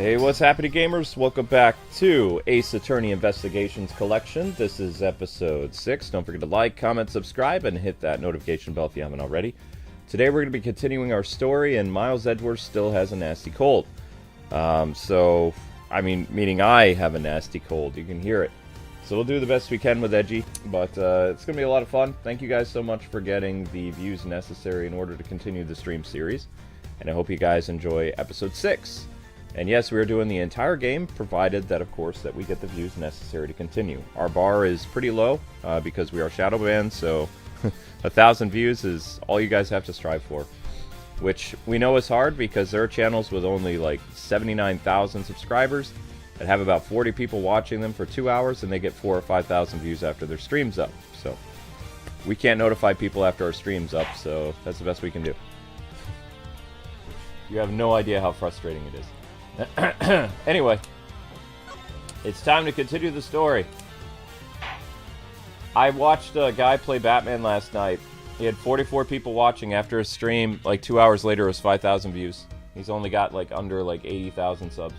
Hey, what's happening, gamers? Welcome back to Ace Attorney Investigations Collection. This is episode 6. Don't forget to like, comment, subscribe, and hit that notification bell if you haven't already. Today we're going to be continuing our story, and Miles Edgeworth still has a nasty cold. Meaning I have a nasty cold. You can hear it. So we'll do the best we can with Edgy, but it's going to be a lot of fun. Thank you guys so much for getting the views necessary in order to continue the stream series. And I hope you guys enjoy episode 6. And yes, we are doing the entire game, provided that, of course, that we get the views necessary to continue. Our bar is pretty low, because we are shadow banned, so 1,000 views is all you guys have to strive for. Which we know is hard, because there are channels with only, like, 79,000 subscribers that have about 40 people watching them for 2 hours, and they get 4,000 or 5,000 views after their stream's up. So, we can't notify people after our stream's up, so that's the best we can do. You have no idea how frustrating it is. Anyway, it's time to continue the story. I watched a guy play Batman last night. He had 44 people watching after a stream. Like 2 hours later, it was 5,000 views. He's only got like under like 80,000 subs.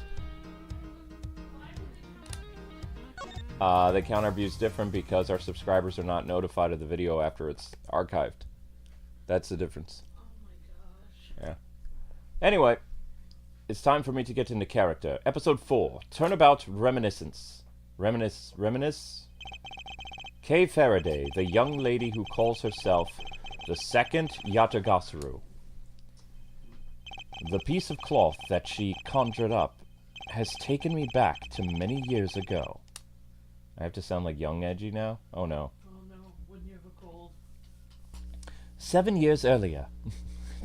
They count our views different because our subscribers are not notified of the video after it's archived. That's the difference. Oh my gosh. Yeah. Anyway. It's time for me to get into character. Episode 4, Turnabout Reminiscence. Reminisce? Kay Faraday, the young lady who calls herself the second Yatagasuru. The piece of cloth that she conjured up has taken me back to many years ago. I have to sound like young Edgy now? Oh no. Oh no, wouldn't you have a cold? 7 years earlier.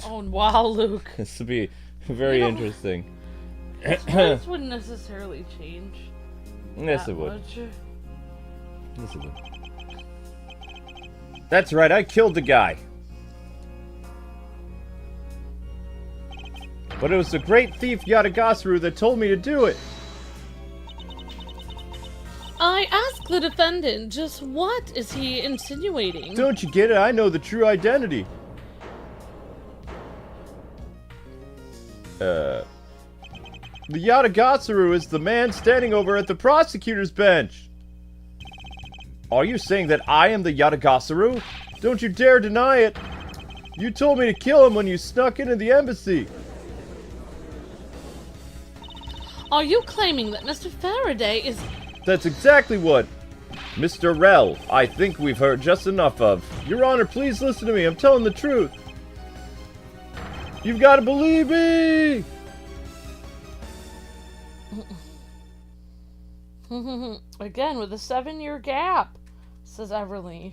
Oh wow, Luke. This would be very interesting. This wouldn't necessarily change. Yes, it would. Much. Yes, it would. That's right, I killed the guy. But it was the great thief Yatagasuru that told me to do it. I asked the defendant, just what is he insinuating? Don't you get it? I know the true identity. The Yatagasuru is the man standing over at the prosecutor's bench. Are you saying that I am the Yatagasuru? Don't you dare deny it. You told me to kill him when you snuck into the embassy. Are you claiming that Mr. Faraday is... That's exactly what. Mr. Rell, I think we've heard just enough of. Your Honor, please listen to me. I'm telling the truth. You've got to believe me! Again, with a 7-year gap, says Everly.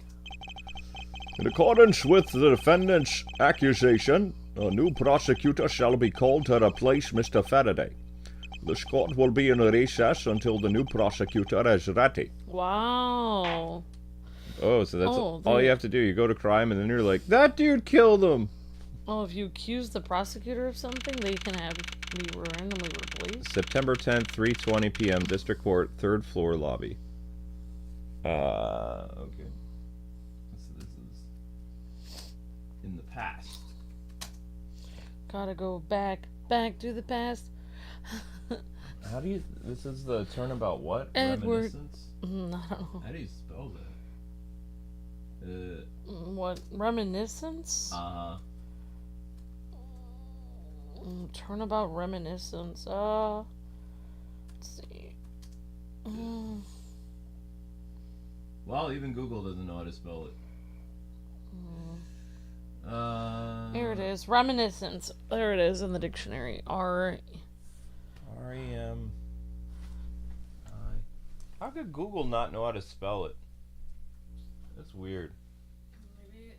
In accordance with the defendant's accusation, a new prosecutor shall be called to replace Mr. Faraday. This court will be in recess until the new prosecutor is ready. Wow. Oh, so that's all you have to do. You go to crime and then you're like, that dude killed him! Oh, if you accuse the prosecutor of something, they can be randomly replaced? September 10th, 3:20 p.m., District Court, 3rd floor lobby. Okay. So this is in the past. Gotta go back to the past. How do you... This is the Turnabout what? Edward. Reminiscence? I don't know. How do you spell that? What? Reminiscence? Uh-huh. Turnabout Reminiscence. Let's see. Well, even Google doesn't know how to spell it. Here it is. Reminiscence. There it is in the dictionary. R-E-M... How could Google not know how to spell it? That's weird. Maybe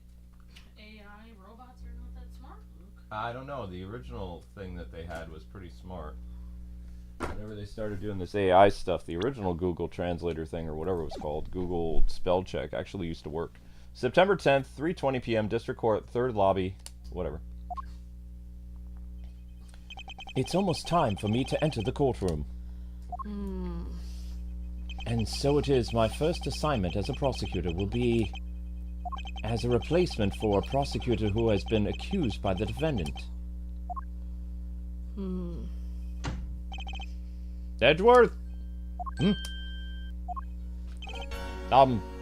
AI robots are not that smart, Luke. I don't know. The original thing that they had was pretty smart. Whenever they started doing this AI stuff, the original Google Translator thing, or whatever it was called, Google Spell Check, actually used to work. September 10th, 3:20 p.m., District Court, 3rd lobby, whatever. It's almost time for me to enter the courtroom. And so it is, my first assignment as a prosecutor will be as a replacement for a prosecutor who has been accused by the defendant. Edgeworth?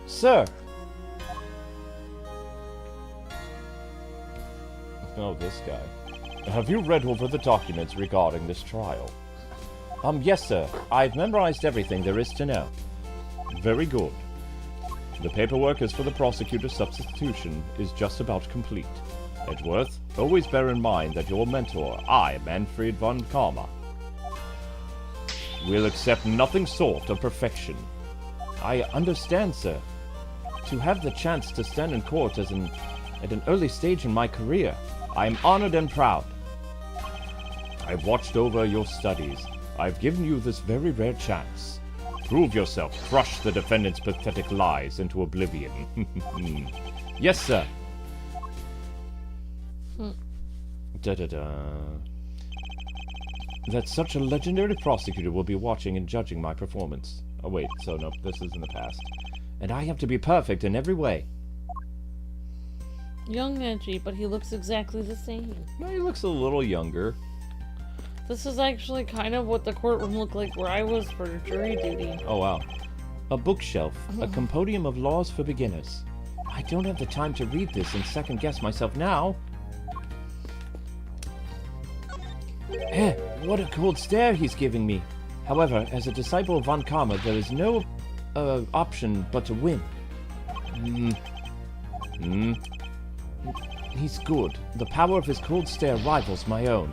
Sir. Oh, this guy. Have you read over the documents regarding this trial? Yes, sir. I've memorized everything there is to know. Very good. The paperwork as for the prosecutor's substitution is just about complete. Edgeworth, always bear in mind that your mentor, I, Manfred von Karma, will accept nothing short of perfection. I understand, sir. To have the chance to stand in court at an early stage in my career, I am honored and proud. I've watched over your studies. I've given you this very rare chance. Prove yourself. Crush the defendant's pathetic lies into oblivion. Yes, sir. Da-da-da. That such a legendary prosecutor will be watching and judging my performance. Oh, wait. So, no, this is in the past. And I have to be perfect in every way. Young Edgy, but he looks exactly the same. No, he looks a little younger. This is actually kind of what the courtroom looked like where I was for jury duty. Oh, wow. A bookshelf. A compendium of laws for beginners. I don't have the time to read this and second-guess myself now. What a cold stare he's giving me. However, as a disciple of Von Karma, there is no option but to win. He's good. The power of his cold stare rivals my own.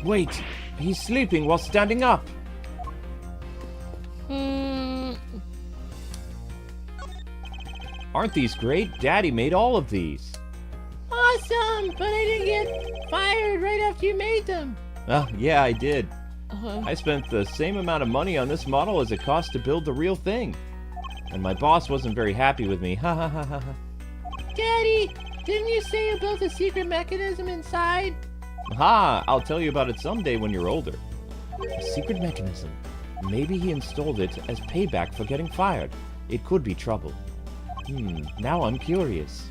Wait, he's sleeping while standing up. Aren't these great? Daddy made all of these. Awesome, but I didn't get fired right after you made them. Yeah, I did. I spent the same amount of money on this model as it cost to build the real thing. And my boss wasn't very happy with me. Ha ha ha ha ha. Daddy, didn't you say you built a secret mechanism inside? Ha! I'll tell you about it someday when you're older. A secret mechanism. Maybe he installed it as payback for getting fired. It could be trouble. Now I'm curious.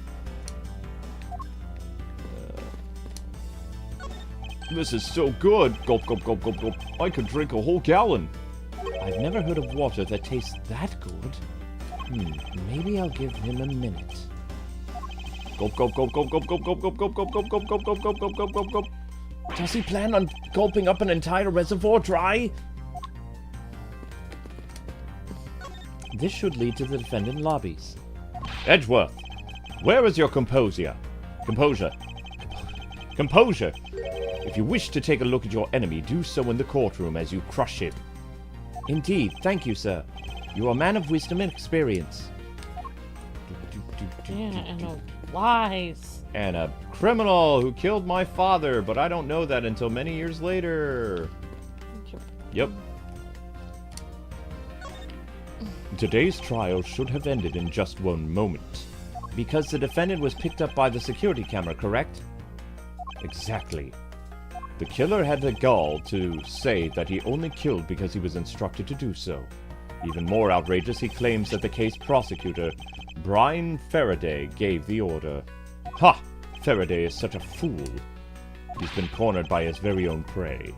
This is so good! Gulp, gulp, gulp, gulp, gulp. I could drink a whole gallon. I've never heard of water that tastes that good. Maybe I'll give him a minute. Gulp, gulp, gulp, gulp, gulp, gulp, gulp, gulp, gulp, gulp, gulp, gulp, gulp, gulp, gulp, gulp, gulp, gulp. Does he plan on gulping up an entire reservoir dry? This should lead to the defendant lobbies. Edgeworth, where is your composure? Composure. If you wish to take a look at your enemy, do so in the courtroom as you crush him. Indeed, thank you, sir. You are a man of wisdom and experience. Yeah, and no lies. And a criminal who killed my father, but I don't know that until many years later. Yep. Today's trial should have ended in just one moment. Because the defendant was picked up by the security camera, correct? Exactly. The killer had the gall to say that he only killed because he was instructed to do so. Even more outrageous, he claims that the case prosecutor, Brian Faraday, gave the order. Ha! Faraday is such a fool. He's been cornered by his very own prey.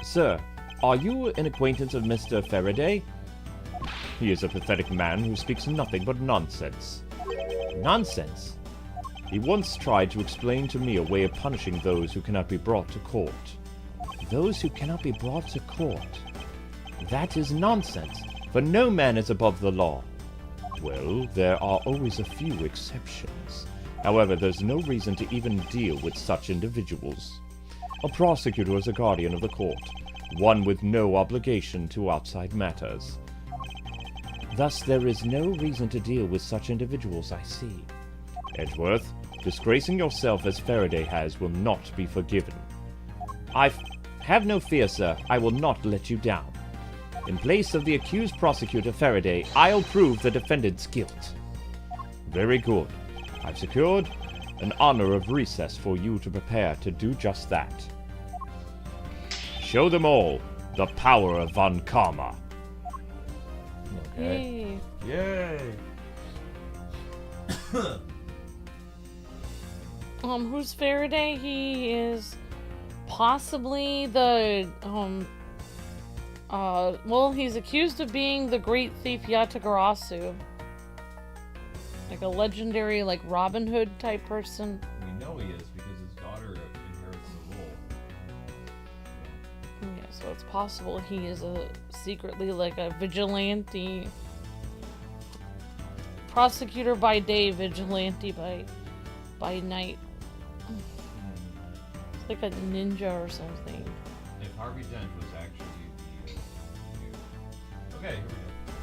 Sir, are you an acquaintance of Mr. Faraday? He is a pathetic man who speaks nothing but nonsense. Nonsense? He once tried to explain to me a way of punishing those who cannot be brought to court. Those who cannot be brought to court? That is nonsense, for no man is above the law. Well, there are always a few exceptions. However, there's no reason to even deal with such individuals. A prosecutor is a guardian of the court, one with no obligation to outside matters. Thus, there is no reason to deal with such individuals, I see. Edgeworth, disgracing yourself as Faraday has will not be forgiven. Have no fear, sir. I will not let you down. In place of the accused prosecutor Faraday, I'll prove the defendant's guilt. Very good. I've secured an honor of recess for you to prepare to do just that. Show them all the power of Von Karma. Okay. Yay. Yay! Who's Faraday? He is Possibly the, well, he's accused of being the great thief Yatagarasu. Like a legendary, like, Robin Hood type person. We know he is because his daughter inherits the role. Yeah, so it's possible he is secretly like a vigilante. Prosecutor by day, vigilante by night. It's like a ninja or something. If Harvey Dent was actually the... Okay, here we go.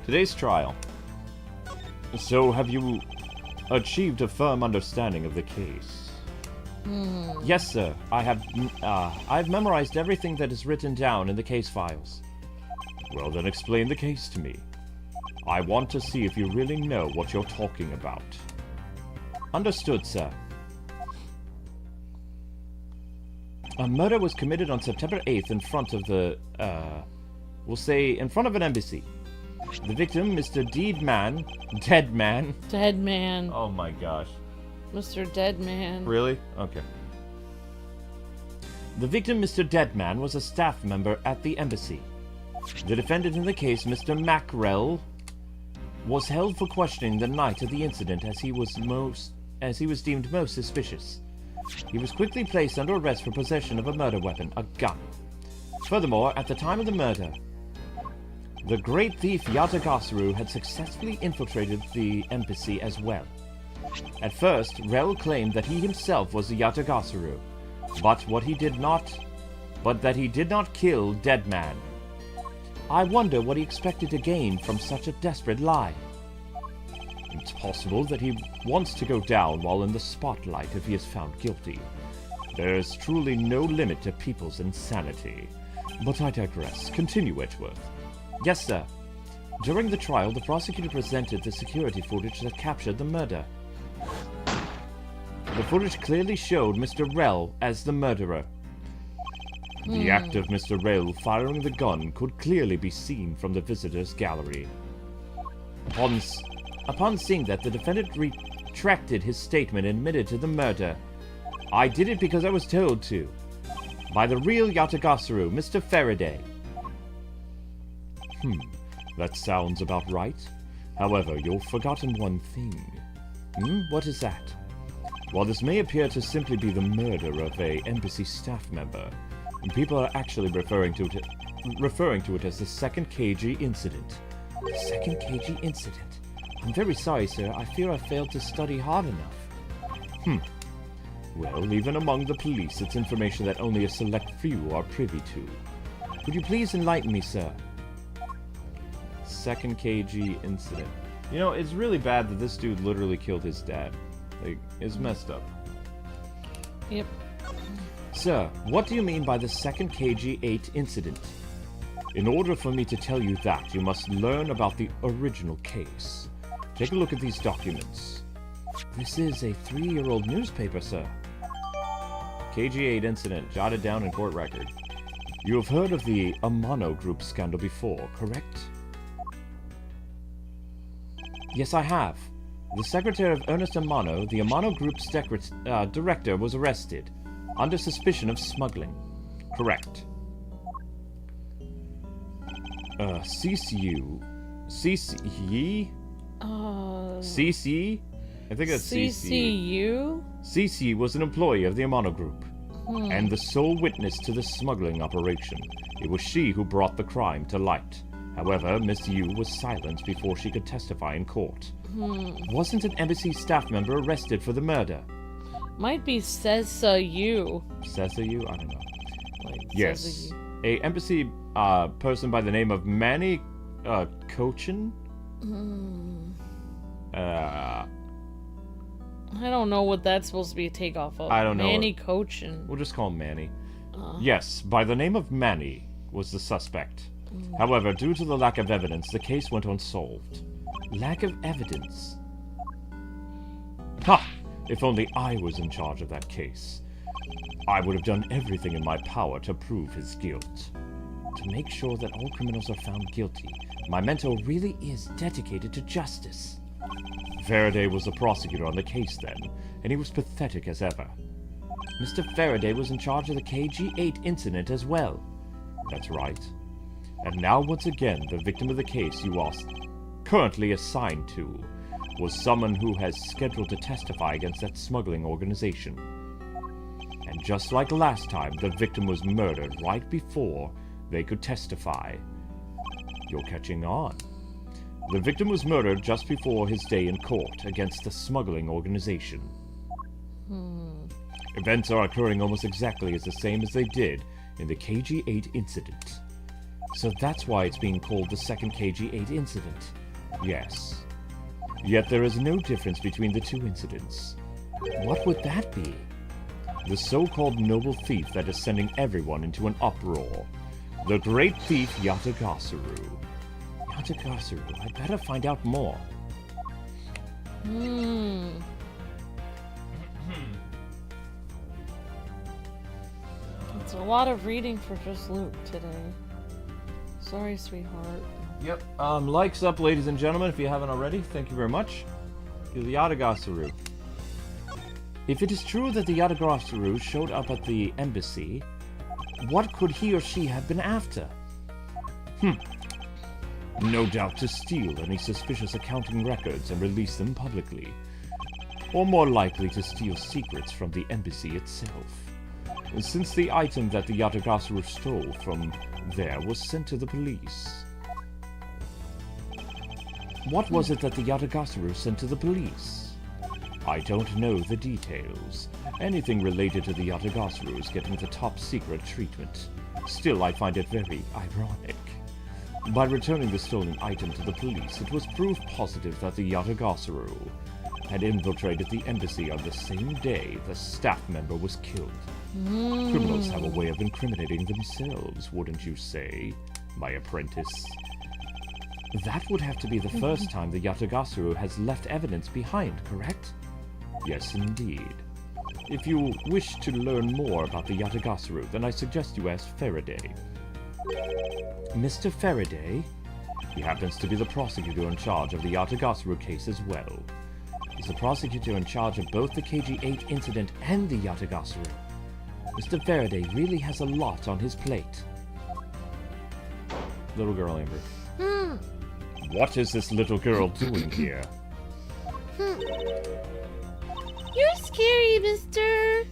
Today's trial. So, have you achieved a firm understanding of the case? Yes, sir. I've memorized everything that is written down in the case files. Well, then explain the case to me. I want to see if you really know what you're talking about. Understood, sir. A murder was committed on September 8th in front of the, we'll say, in front of an embassy. The victim, Mr. Deadman. Deadman. Oh my gosh. Mr. Deadman. Really? Okay. The victim, Mr. Deadman, was a staff member at the embassy. The defendant in the case, Mr. Rell, was held for questioning the night of the incident as he was deemed most suspicious. He was quickly placed under arrest for possession of a murder weapon, a gun. Furthermore, at the time of the murder, the great thief Yatagarasu had successfully infiltrated the embassy as well. At first, Rell claimed that he himself was the Yatagarasu, but that he did not kill Deadman. I wonder what he expected to gain from such a desperate lie. It's possible that he wants to go down while in the spotlight if he is found guilty. There is truly no limit to people's insanity. But I digress. Continue, Edgeworth. Yes, sir. During the trial, the prosecutor presented the security footage that captured the murder. The footage clearly showed Mr. Rell as the murderer. The act of Mr. Rell firing the gun could clearly be seen from the visitor's gallery. Upon seeing that, the defendant retracted his statement and admitted to the murder. I did it because I was told to. By the real Yatagarasu, Mr. Faraday. That sounds about right. However, you've forgotten one thing. What is that? While this may appear to simply be the murder of a embassy staff member, people are actually referring to it as the second KG incident. The second KG incident? I'm very sorry, sir. I fear I failed to study hard enough. Well, even among the police, it's information that only a select few are privy to. Could you please enlighten me, sir? Second KG incident. You know, it's really bad that this dude literally killed his dad. Like, it's messed up. Yep. Sir, what do you mean by the second KG8 incident? In order for me to tell you that, you must learn about the original case. Take a look at these documents. This is a 3-year-old newspaper, sir. KG8 incident, jotted down in court record. You have heard of the Amano Group scandal before, correct? Yes, I have. The secretary of Ernest Amano, the Amano Group's director, was arrested under suspicion of smuggling. Correct. CCU? CC? I think that's CCU? CC was an employee of the Amano Group, and the sole witness to the smuggling operation. It was she who brought the crime to light. However, Miss Yu was silenced before she could testify in court. Wasn't an embassy staff member arrested for the murder? Might be Sesa Yu. Sesa Yu? I don't know. Like, yes. A embassy person by the name of Manny Cochin? I don't know what that's supposed to be a takeoff of. I don't know. Manny Cochin. We'll just call him Manny. Yes, by the name of Manny was the suspect. However, due to the lack of evidence, the case went unsolved. Lack of evidence? Ha! If only I was in charge of that case. I would have done everything in my power to prove his guilt. To make sure that all criminals are found guilty, my mentor really is dedicated to justice. Faraday was the prosecutor on the case then, and he was pathetic as ever. Mr. Faraday was in charge of the KG8 incident as well. That's right. And now once again, the victim of the case you are currently assigned to was someone who has scheduled to testify against that smuggling organization. And just like last time, the victim was murdered right before they could testify. You're catching on. The victim was murdered just before his day in court against the smuggling organization. Events are occurring almost exactly as the same as they did in the KG8 incident. So that's why it's being called the second KG8 incident. Yes. Yet there is no difference between the two incidents. What would that be? The so-called noble thief that is sending everyone into an uproar. The great thief Yatagarasu. Yatagarasu, I better find out more. It's a lot of reading for just Luke today. Sorry, sweetheart. Yep. Likes up, ladies and gentlemen, if you haven't already. Thank you very much. To the Yatagarasu. If it is true that the Yatagarasu showed up at the embassy, what could he or she have been after? No doubt to steal any suspicious accounting records and release them publicly. Or more likely to steal secrets from the embassy itself. Since the item that the Yatagarasu stole from there was sent to the police. What was it that the Yatagarasu sent to the police? I don't know the details. Anything related to the Yatagarasu is getting the top secret treatment. Still, I find it very ironic. By returning the stolen item to the police, it was proof positive that the Yatagarasu had infiltrated the embassy on the same day the staff member was killed. Criminals have a way of incriminating themselves, wouldn't you say, my apprentice? That would have to be the first time the Yatagarasu has left evidence behind, correct? Yes, indeed. If you wish to learn more about the Yatagarasu, then I suggest you ask Faraday. Mr. Faraday? He happens to be the prosecutor in charge of the Yatagarasu case as well. He's the prosecutor in charge of both the KG8 incident and the Yatagarasu. Mr. Faraday really has a lot on his plate. Little girl Amber. What is this little girl doing here? You're scary, mister.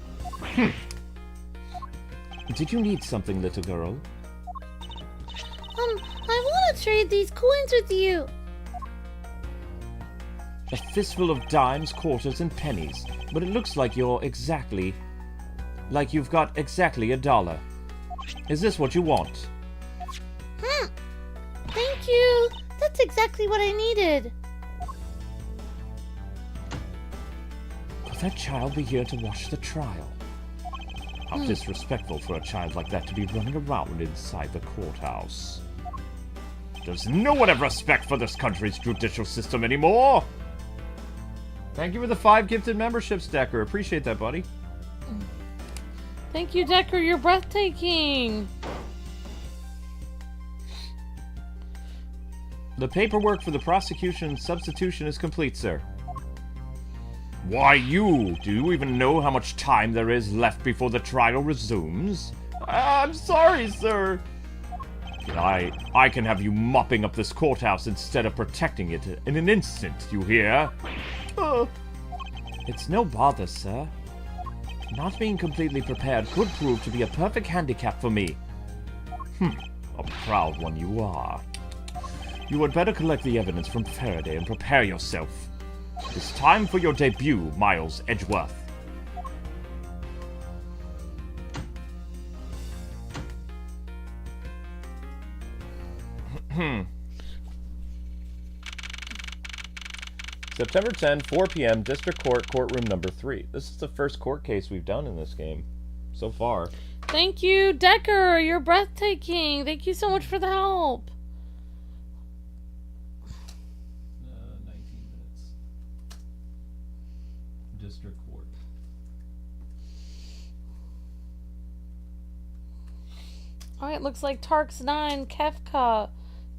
Did you need something, little girl? I want to trade these coins with you. A fistful of dimes, quarters, and pennies. But it looks like you've got exactly $1. Is this what you want? Thank you. That's exactly what I needed. Could that child be here to watch the trial? How disrespectful for a child like that to be running around inside the courthouse. Does no one have respect for this country's judicial system anymore? Thank you for the 5 gifted memberships, Decker. Appreciate that, buddy. Thank you, Decker. You're breathtaking. The paperwork for the prosecution substitution is complete, sir. Why, do you even know how much time there is left before the trial resumes? I'm sorry, sir. I can have you mopping up this courthouse instead of protecting it in an instant, you hear? It's no bother, sir. Not being completely prepared could prove to be a perfect handicap for me. A proud one you are. You had better collect the evidence from Faraday and prepare yourself. It's time for your debut, Miles Edgeworth. September 10, 4 p.m., District Court, Courtroom Number 3. This is the first court case we've done in this game so far. Thank you, Decker. You're breathtaking. Thank you so much for the help. 19 minutes. District Court. Alright, looks like Tarks 9, Kefka,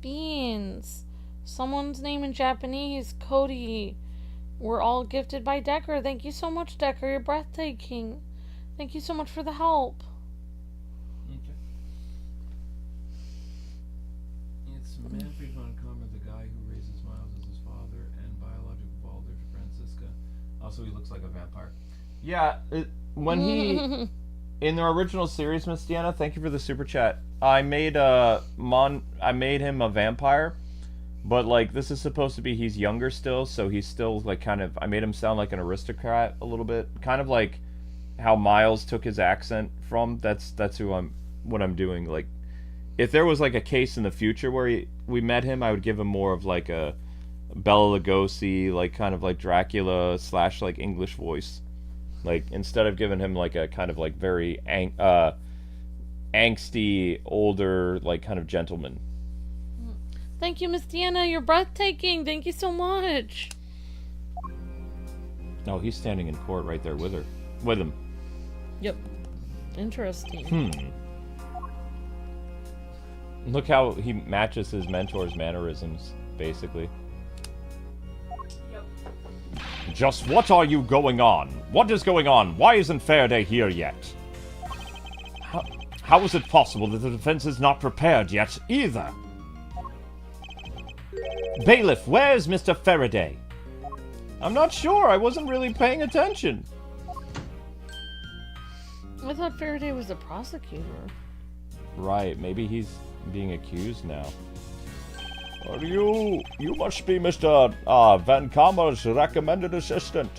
Beans, someone's name in Japanese, Cody. We're all gifted by Decker. Thank you so much, Decker. You're breathtaking. Thank you so much for the help. Okay. It's Manfred von Kammer, the guy who raises Miles as his father and biological father to Francisca. Also, he looks like a vampire. Yeah, when he... In the original series, Miss Deanna, thank you for the super chat. I made him a vampire, but like this is supposed to be he's younger still, so he's still like kind of I made him sound like an aristocrat a little bit, kind of like how Miles took his accent from. That's what I'm doing. Like if there was like a case in the future where we met him, I would give him more of like a Bela Lugosi, like kind of like Dracula / like English voice. Like, instead of giving him, like, a kind of, like, very angsty, older, like, kind of gentleman. Thank you, Miss Deanna. You're breathtaking. Thank you so much. Oh, he's standing in court right there with him. Yep. Interesting. Look how he matches his mentor's mannerisms, basically. Just what are you going on? What is going on? Why isn't Faraday here yet? How is it possible that the defense is not prepared yet, either? Bailiff, where's Mr. Faraday? I'm not sure. I wasn't really paying attention. I thought Faraday was a prosecutor. Right, maybe he's being accused now. Are you must be Mr. Van Kammer's recommended assistant.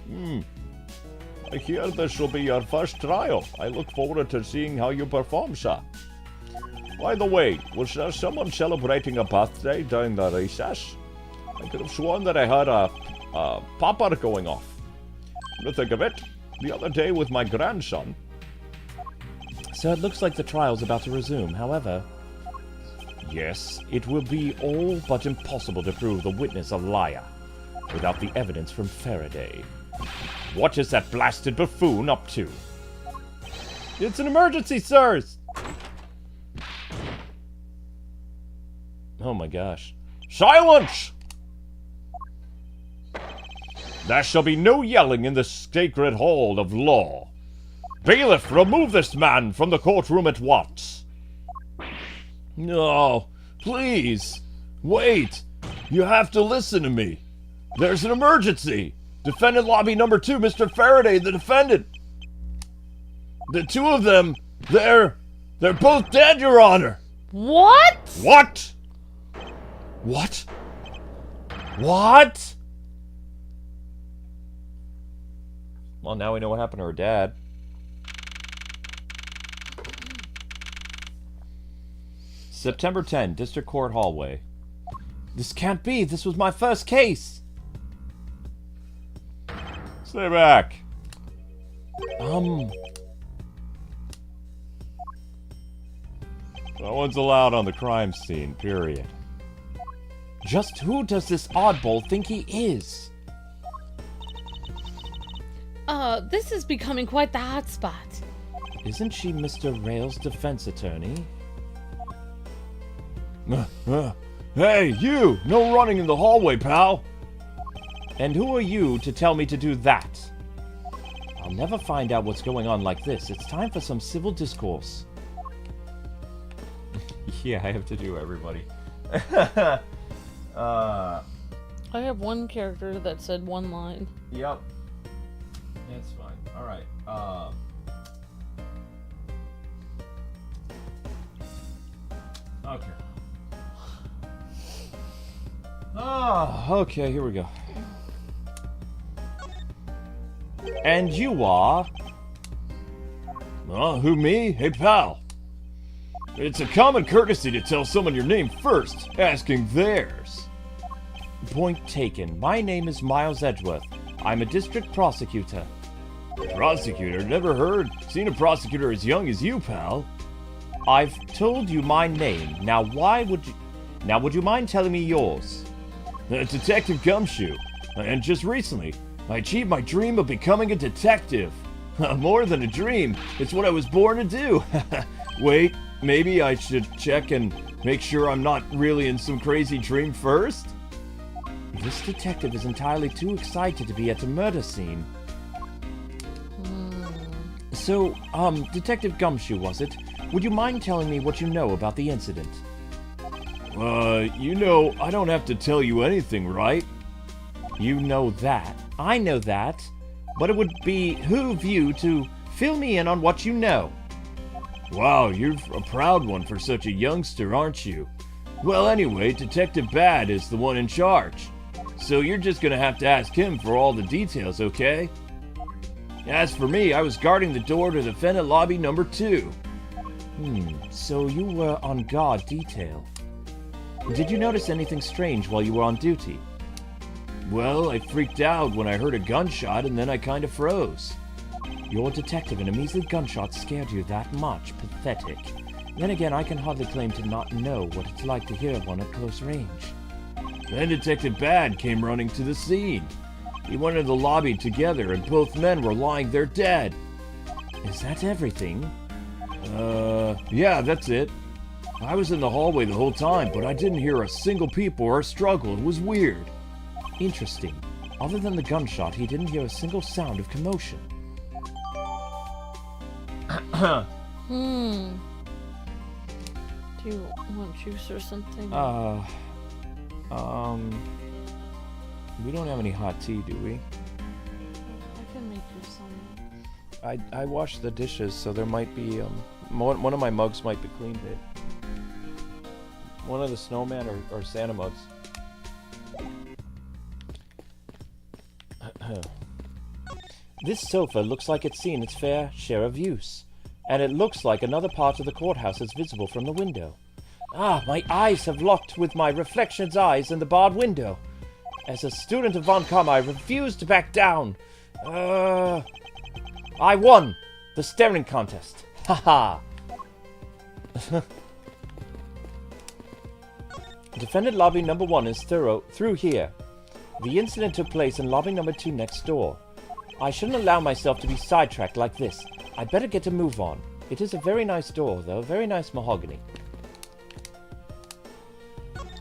I hear this will be your first trial. I look forward to seeing how you perform, sir. By the way, was there someone celebrating a birthday during the recess? I could have sworn that I heard a popper going off. To think of it, the other day with my grandson. So it looks like the trial's about to resume, however... Yes, it will be all but impossible to prove the witness a liar without the evidence from Faraday. What is that blasted buffoon up to? It's an emergency, sirs! Oh my gosh. Silence! There shall be no yelling in the sacred hall of law. Bailiff, remove this man from the courtroom at once. No, please. Wait. You have to listen to me. There's an emergency. Defendant Lobby number 2, Mr. Faraday, the defendant. The two of them, they're both dead, Your Honor. What? What? What? What? Well, now we know what happened to her dad. September 10, District Court Hallway. This can't be. This was my first case. Stay back. No one's allowed on the crime scene, period. Just who does this oddball think he is? This is becoming quite the hotspot. Isn't she Mr. Rell's defense attorney? Hey, you! No running in the hallway, pal! And who are you to tell me to do that? I'll never find out what's going on like this. It's time for some civil discourse. Yeah, I have to do everybody. I have one character that said one line. Yep. That's fine. Alright, okay. Okay, here we go. And you are? Who, me? Hey, pal. It's a common courtesy to tell someone your name first, asking theirs. Point taken. My name is Miles Edgeworth. I'm a district prosecutor. Prosecutor? Never seen a prosecutor as young as you, pal. I've told you my name. Now would you mind telling me yours? Detective Gumshoe. And just recently, I achieved my dream of becoming a detective. More than a dream, it's what I was born to do. Wait, maybe I should check and make sure I'm not really in some crazy dream first? This detective is entirely too excited to be at a murder scene. So, Detective Gumshoe, was it? Would you mind telling me what you know about the incident? I don't have to tell you anything, right? You know that. I know that. But it would behoove you to fill me in on what you know. Wow, you're a proud one for such a youngster, aren't you? Well, anyway, Detective Bad is the one in charge. So you're just gonna have to ask him for all the details, okay? As for me, I was guarding the door to Defendant Lobby number 2. So you were on guard detail. Did you notice anything strange while you were on duty? Well, I freaked out when I heard a gunshot and then I kind of froze. You're a detective and a measly gunshot scared you that much. Pathetic. Then again, I can hardly claim to not know what it's like to hear one at close range. Then Detective Bad came running to the scene. He went into the lobby together and both men were lying there dead. Is that everything? Yeah, that's it. I was in the hallway the whole time, but I didn't hear a single peep or a struggle. It was weird. Interesting. Other than the gunshot, he didn't hear a single sound of commotion. Do you want juice or something? We don't have any hot tea, do we? I can make you some. I washed the dishes, so there might be, one of my mugs might be clean, babe. One of the snowman or Santa mugs. This sofa looks like it's seen its fair share of use. And it looks like another part of the courthouse is visible from the window. Ah, my eyes have locked with my reflection's eyes in the barred window. As a student of Von Karma, I refuse to back down. I won the staring contest. Haha. Defendant Lobby number 1 is through here. The incident took place in lobby number 2 next door. I shouldn't allow myself to be sidetracked like this. I'd better get a move on. It is a very nice door, though. Very nice mahogany.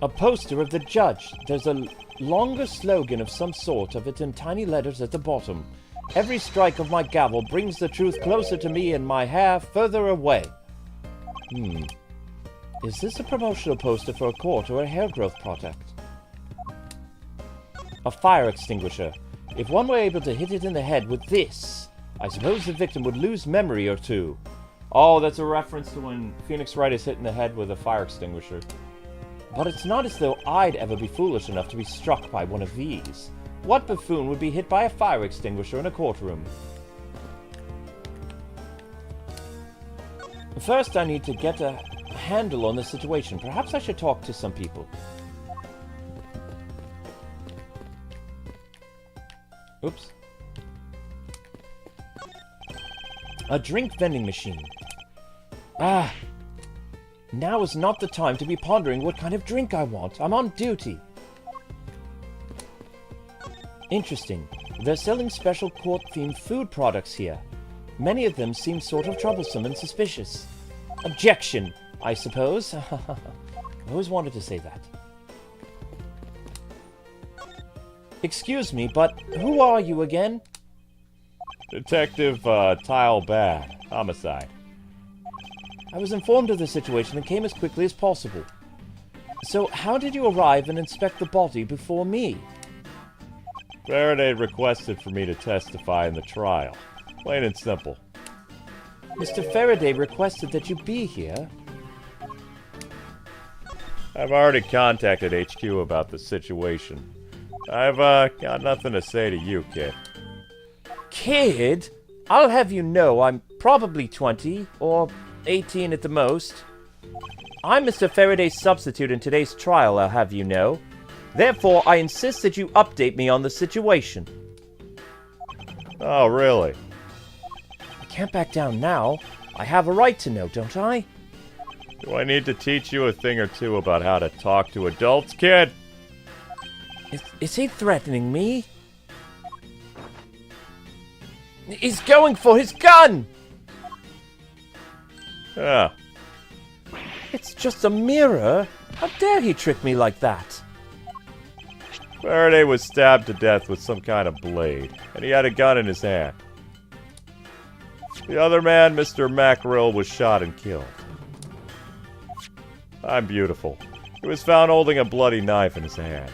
A poster of the judge. There's a longer slogan of some sort of it in tiny letters at the bottom. Every strike of my gavel brings the truth closer to me and my hair further away. Is this a promotional poster for a court or a hair growth product? A fire extinguisher. If one were able to hit it in the head with this, I suppose the victim would lose memory or two. Oh, that's a reference to when Phoenix Wright is hit in the head with a fire extinguisher. But it's not as though I'd ever be foolish enough to be struck by one of these. What buffoon would be hit by a fire extinguisher in a courtroom? First, I need to get a handle on the situation. Perhaps I should talk to some people. Oops. A drink vending machine. Ah. Now is not the time to be pondering what kind of drink I want. I'm on duty. Interesting. They're selling special court-themed food products here. Many of them seem sort of troublesome and suspicious. Objection, I suppose. I always wanted to say that. Excuse me, but who are you again? Detective Tile Bad. Homicide. I was informed of the situation and came as quickly as possible. So, how did you arrive and inspect the body before me? Faraday requested for me to testify in the trial. Plain and simple. Mr. Faraday requested that you be here. I've already contacted HQ about the situation. I've got nothing to say to you, kid. Kid? I'll have you know I'm probably 20, or 18 at the most. I'm Mr. Faraday's substitute in today's trial, I'll have you know. Therefore, I insist that you update me on the situation. Oh, really? I can't back down now. I have a right to know, don't I? Do I need to teach you a thing or two about how to talk to adults, kid? Is he threatening me? He's going for his gun! Yeah. It's just a mirror. How dare he trick me like that? Faraday was stabbed to death with some kind of blade, and he had a gun in his hand. The other man, Mr. Mackerel, was shot and killed. I'm beautiful. He was found holding a bloody knife in his hand.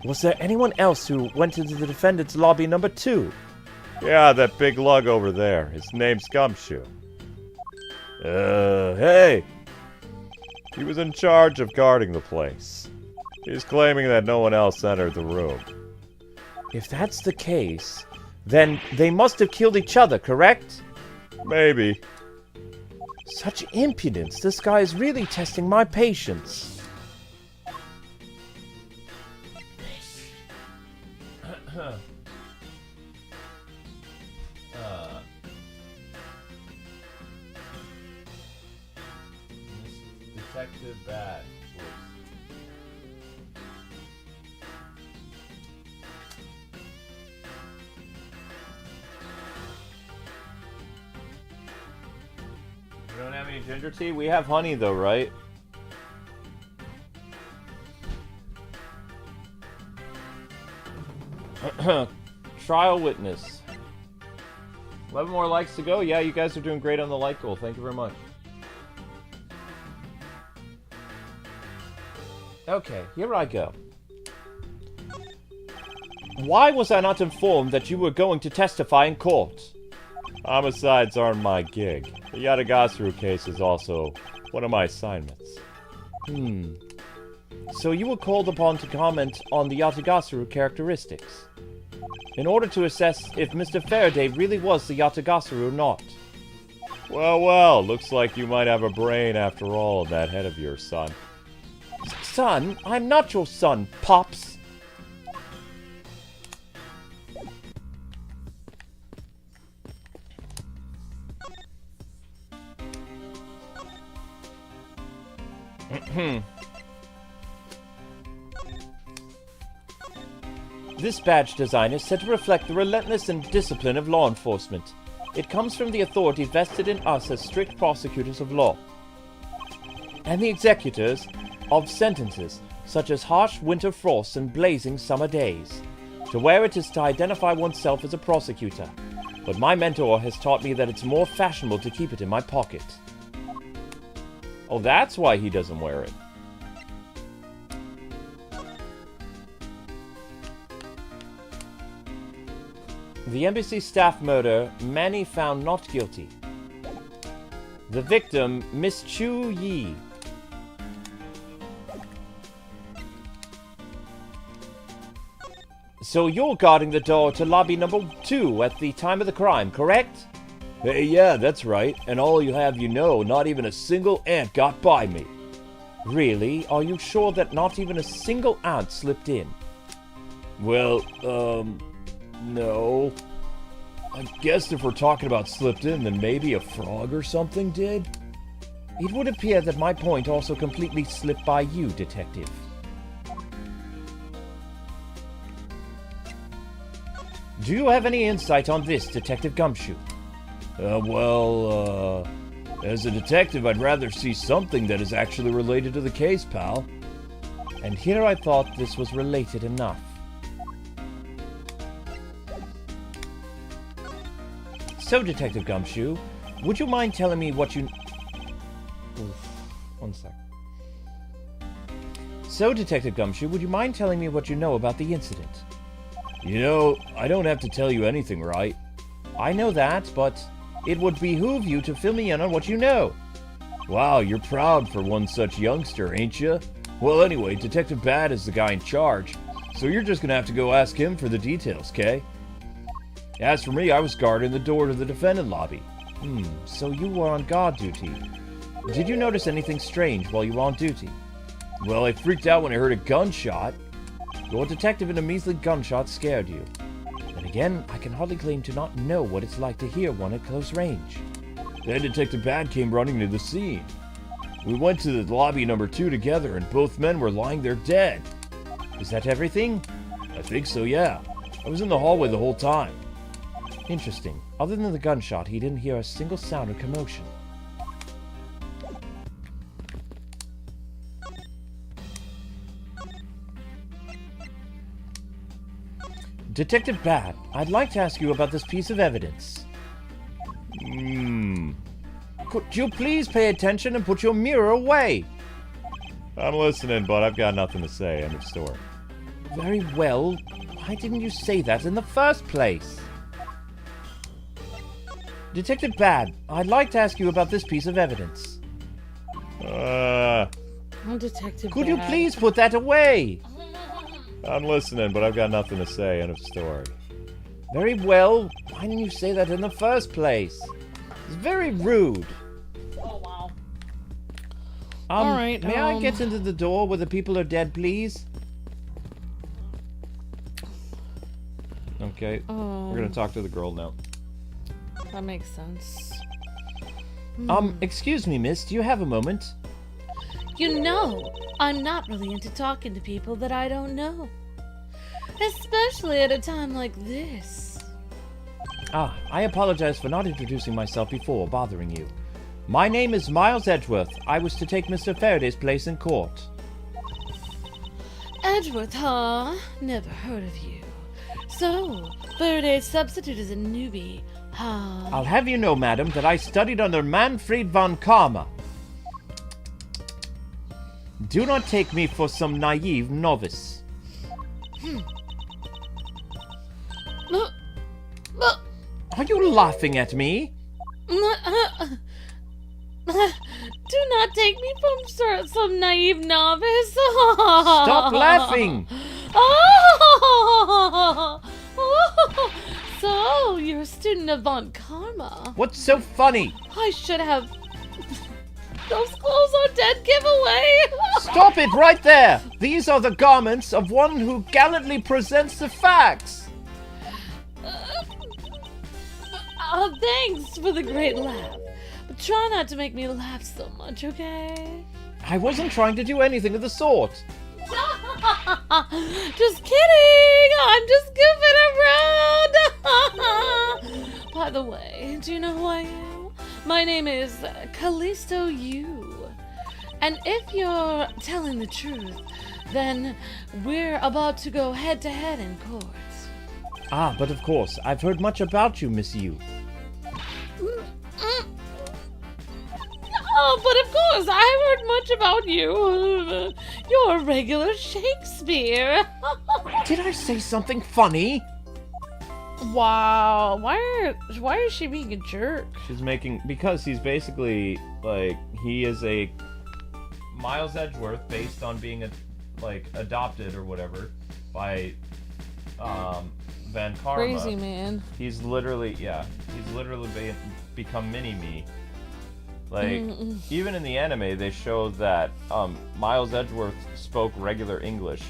Was there anyone else who went into the Defendant's Lobby number 2? Yeah, that big lug over there. His name's Gumshoe. Hey! He was in charge of guarding the place. He's claiming that no one else entered the room. If that's the case, then they must have killed each other, correct? Maybe. Such impudence. This guy is really testing my patience. Detective Bad. We don't have any ginger tea? We have honey though, right? Trial witness. 11 more likes to go. Yeah, you guys are doing great on the like goal. Thank you very much. Okay, here I go. Why was I not informed that you were going to testify in court? Homicides aren't my gig. The Yatagasuru case is also one of my assignments. So you were called upon to comment on the Yatagasuru characteristics, in order to assess if Mr. Faraday really was the Yatagasuru or not. Well, looks like you might have a brain after all in that head of yours, son. Son? I'm not your son, Pops. This badge design is said to reflect the relentless and discipline of law enforcement. It comes from the authority vested in us as strict prosecutors of law, and the executors of sentences, such as harsh winter frosts and blazing summer days. To wear it is to identify oneself as a prosecutor, but my mentor has taught me that it's more fashionable to keep it in my pocket. Oh, that's why he doesn't wear it. The embassy staff murder, Manny found not guilty. The victim, Miss Chu Yi. So you're guarding the door to lobby number 2 at the time of the crime, correct? Hey, yeah, that's right. And all you have, not even a single ant got by me. Really? Are you sure that not even a single ant slipped in? Well, no. I guess if we're talking about slipped in, then maybe a frog or something did? It would appear that my point also completely slipped by you, Detective. Do you have any insight on this, Detective Gumshoe? As a detective, I'd rather see something that is actually related to the case, pal. And here I thought this was related enough. So, Detective Gumshoe, would you mind telling me what you... One sec. So, Detective Gumshoe, would you mind telling me what you know about the incident? I don't have to tell you anything, right? I know that, but it would behoove you to fill me in on what you know. Wow, you're proud for one such youngster, ain't you? Well, anyway, Detective Bad is the guy in charge, so you're just gonna have to go ask him for the details, okay? As for me, I was guarding the door to the Defendant Lobby. So you were on guard duty. Did you notice anything strange while you were on duty? Well, I freaked out when I heard a gunshot. Your detective and a measly gunshot scared you. Then again, I can hardly claim to not know what it's like to hear one at close range. Then Detective Bad came running to the scene. We went to the lobby number 2 together, and both men were lying there dead. Is that everything? I think so, yeah. I was in the hallway the whole time. Interesting. Other than the gunshot, he didn't hear a single sound of commotion. Detective Bad, I'd like to ask you about this piece of evidence. Could you please pay attention and put your mirror away? I'm listening, but I've got nothing to say. End of story. Very well. Why didn't you say that in the first place? Detective Bad, I'd like to ask you about this piece of evidence. I'm Detective Could you Bad. please put that away? I'm listening, but I've got nothing to say. End of story. Very well. Why didn't you say that in the first place? It's very rude. Oh, wow. May I get into the door where the people are dead, please? Okay. We're gonna talk to the girl now. That makes sense. Excuse me, miss. Do you have a moment? You know, I'm not really into talking to people that I don't know. Especially at a time like this. I apologize for not introducing myself before bothering you. My name is Miles Edgeworth. I was to take Mr. Faraday's place in court. Edgeworth, huh? Never heard of you. So, Faraday's substitute is a newbie, huh? I'll have you know, madam, that I studied under Manfred von Karma. Do not take me for some naive novice. Are you laughing at me? Do not take me from some naive novice. Stop laughing! So, you're a student of Von Karma. What's so funny? I should have... Those clothes are dead giveaway. Stop it right there! These are the garments of one who gallantly presents the facts. Thanks for the great laugh. But try not to make me laugh so much, okay? I wasn't trying to do anything of the sort. Just kidding! I'm just goofing around! By the way, do you know who I am? My name is Callisto Yu. And if you're telling the truth, then we're about to go head-to-head in court. But of course, I've heard much about you, Miss Yu. Oh, but of course, I've heard much about you. You're a regular Shakespeare. Did I say something funny? Wow. Why is she being a jerk? She's making, because he's basically like, he is a Miles Edgeworth based on being adopted or whatever by Van Karma. Crazy man. He's literally become mini-me. Like, even in the anime, they showed that Miles Edgeworth spoke regular English.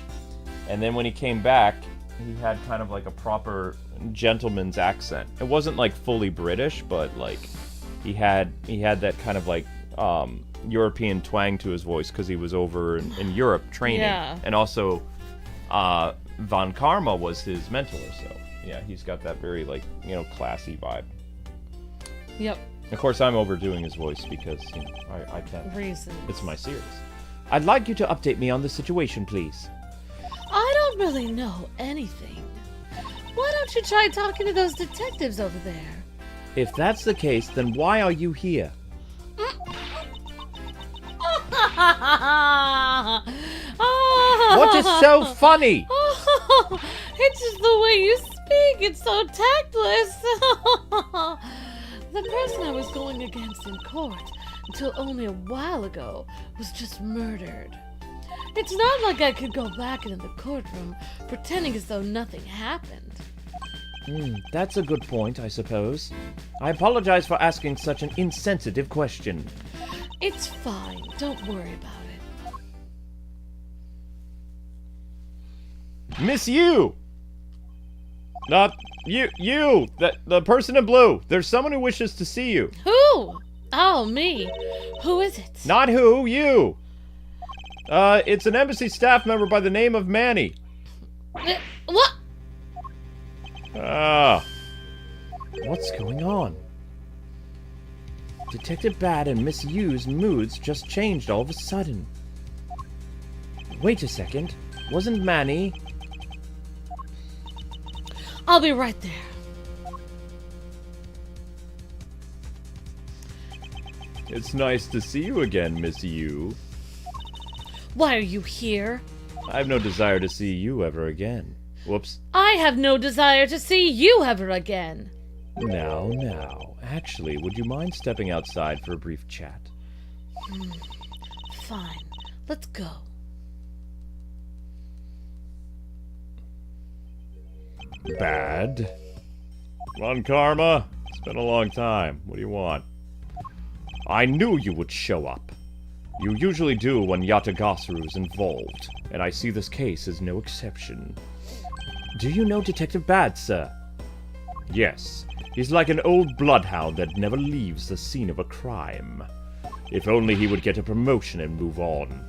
And then when he came back, he had kind of like a proper gentleman's accent. It wasn't like fully British, but like he had that kind of like European twang to his voice because he was over in Europe training. Yeah. And also Von Karma was his mentor, so yeah, he's got that very like, classy vibe. Yep. Of course, I'm overdoing his voice because I can't. Reasons. It's my series. I'd like you to update me on the situation, please. I don't really know anything. Why don't you try talking to those detectives over there? If that's the case, then why are you here? What is so funny? It's just the way you speak. It's so tactless. The person I was going against in court until only a while ago was just murdered. It's not like I could go back into the courtroom pretending as though nothing happened. That's a good point, I suppose. I apologize for asking such an insensitive question. It's fine. Don't worry about it. Miss Yu! Not you, the person in blue. There's someone who wishes to see you. Who? Oh, me. Who is it? Not who, you. It's an embassy staff member by the name of Manny. What? What's going on? Detective Bad and Miss Yu's moods just changed all of a sudden. Wait a second. Wasn't Manny... I'll be right there. It's nice to see you again, Miss Yu. Why are you here? I have no desire to see you ever again. Whoops. I have no desire to see you ever again. Now. Actually, would you mind stepping outside for a brief chat? Fine. Let's go. Bad. Run, Karma. It's been a long time. What do you want? I knew you would show up. You usually do when Yatagasaru is involved, and I see this case is no exception. Do you know Detective Bad, sir? Yes, he's like an old bloodhound that never leaves the scene of a crime. If only he would get a promotion and move on.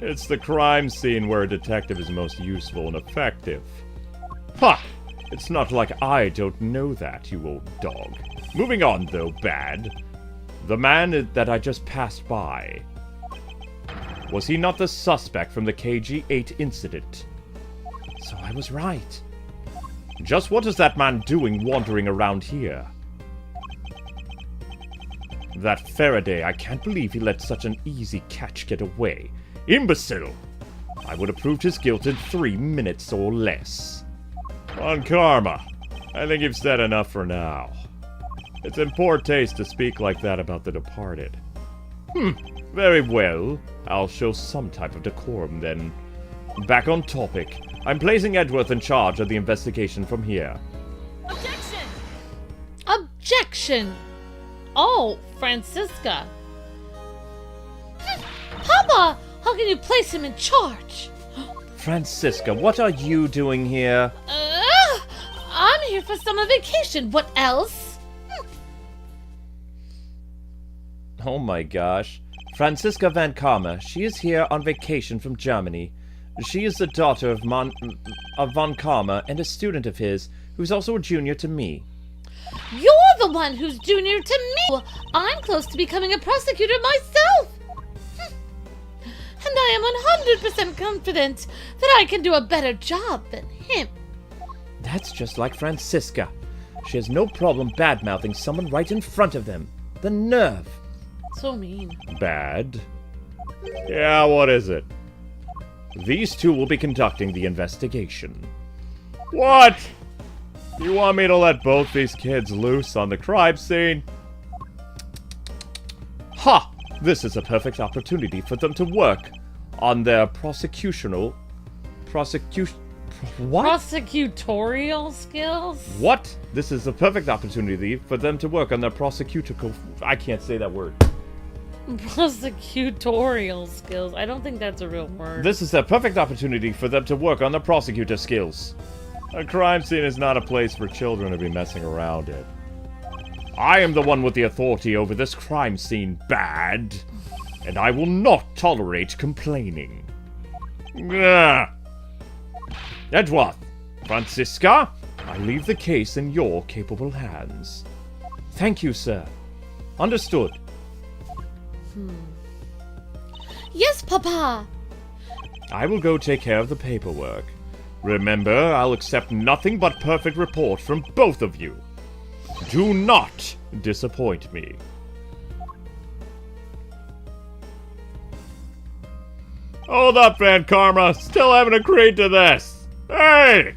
It's the crime scene where a detective is most useful and effective. Ha! It's not like I don't know that, you old dog. Moving on, though, Bad. The man that I just passed by. Was he not the suspect from the KG8 incident? So I was right. Just what is that man doing wandering around here? That Faraday, I can't believe he let such an easy catch get away. Imbecile! I would have proved his guilt in 3 minutes or less. On Karma, I think you've said enough for now. It's in poor taste to speak like that about the departed. Very well. I'll show some type of decorum then. Back on topic. I'm placing Edgeworth in charge of the investigation from here. Objection! Objection! Oh, Francisca. Papa! How can you place him in charge? Francisca, what are you doing here? I'm here for summer vacation. What else? Oh my gosh. Francisca Van Karma. She is here on vacation from Germany. She is the daughter of Von Karma and a student of his, who's also a junior to me. You're the one who's junior to me! I'm close to becoming a prosecutor myself! And I am 100% confident that I can do a better job than him. That's just like Francisca. She has no problem bad-mouthing someone right in front of them. The nerve! So mean. Bad? Yeah, what is it? These two will be conducting the investigation. What? You want me to let both these kids loose on the crime scene? Ha! This is a perfect opportunity for them to work on their prosecutorial skills? What? This is a perfect opportunity for them to work on their prosecutorial... I can't say that word. Prosecutorial skills. I don't think that's a real word. This is a perfect opportunity for them to work on their prosecutor skills. A crime scene is not a place for children to be messing around in. I am the one with the authority over this crime scene, Bad. And I will not tolerate complaining. Ugh. Edgeworth, Francisca, I leave the case in your capable hands. Thank you, sir. Understood. Yes, Papa! I will go take care of the paperwork. Remember, I'll accept nothing but perfect report from both of you. Do not disappoint me. Hold up, Van Karma. Still haven't agreed to this. Hey!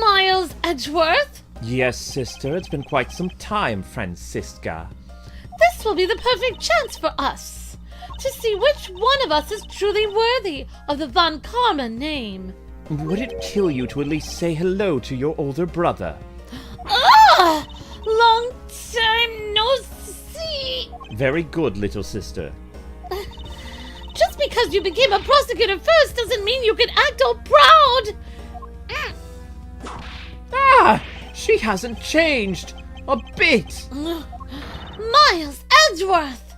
Miles Edgeworth? Yes, sister. It's been quite some time, Francisca. This will be the perfect chance for us to see which one of us is truly worthy of the Von Karma name. Would it kill you to at least say hello to your older brother? Ah! Long time no see! Very good, little sister. Just because you became a prosecutor first doesn't mean you can act all proud! Ah! She hasn't changed! A bit! Miles Edgeworth!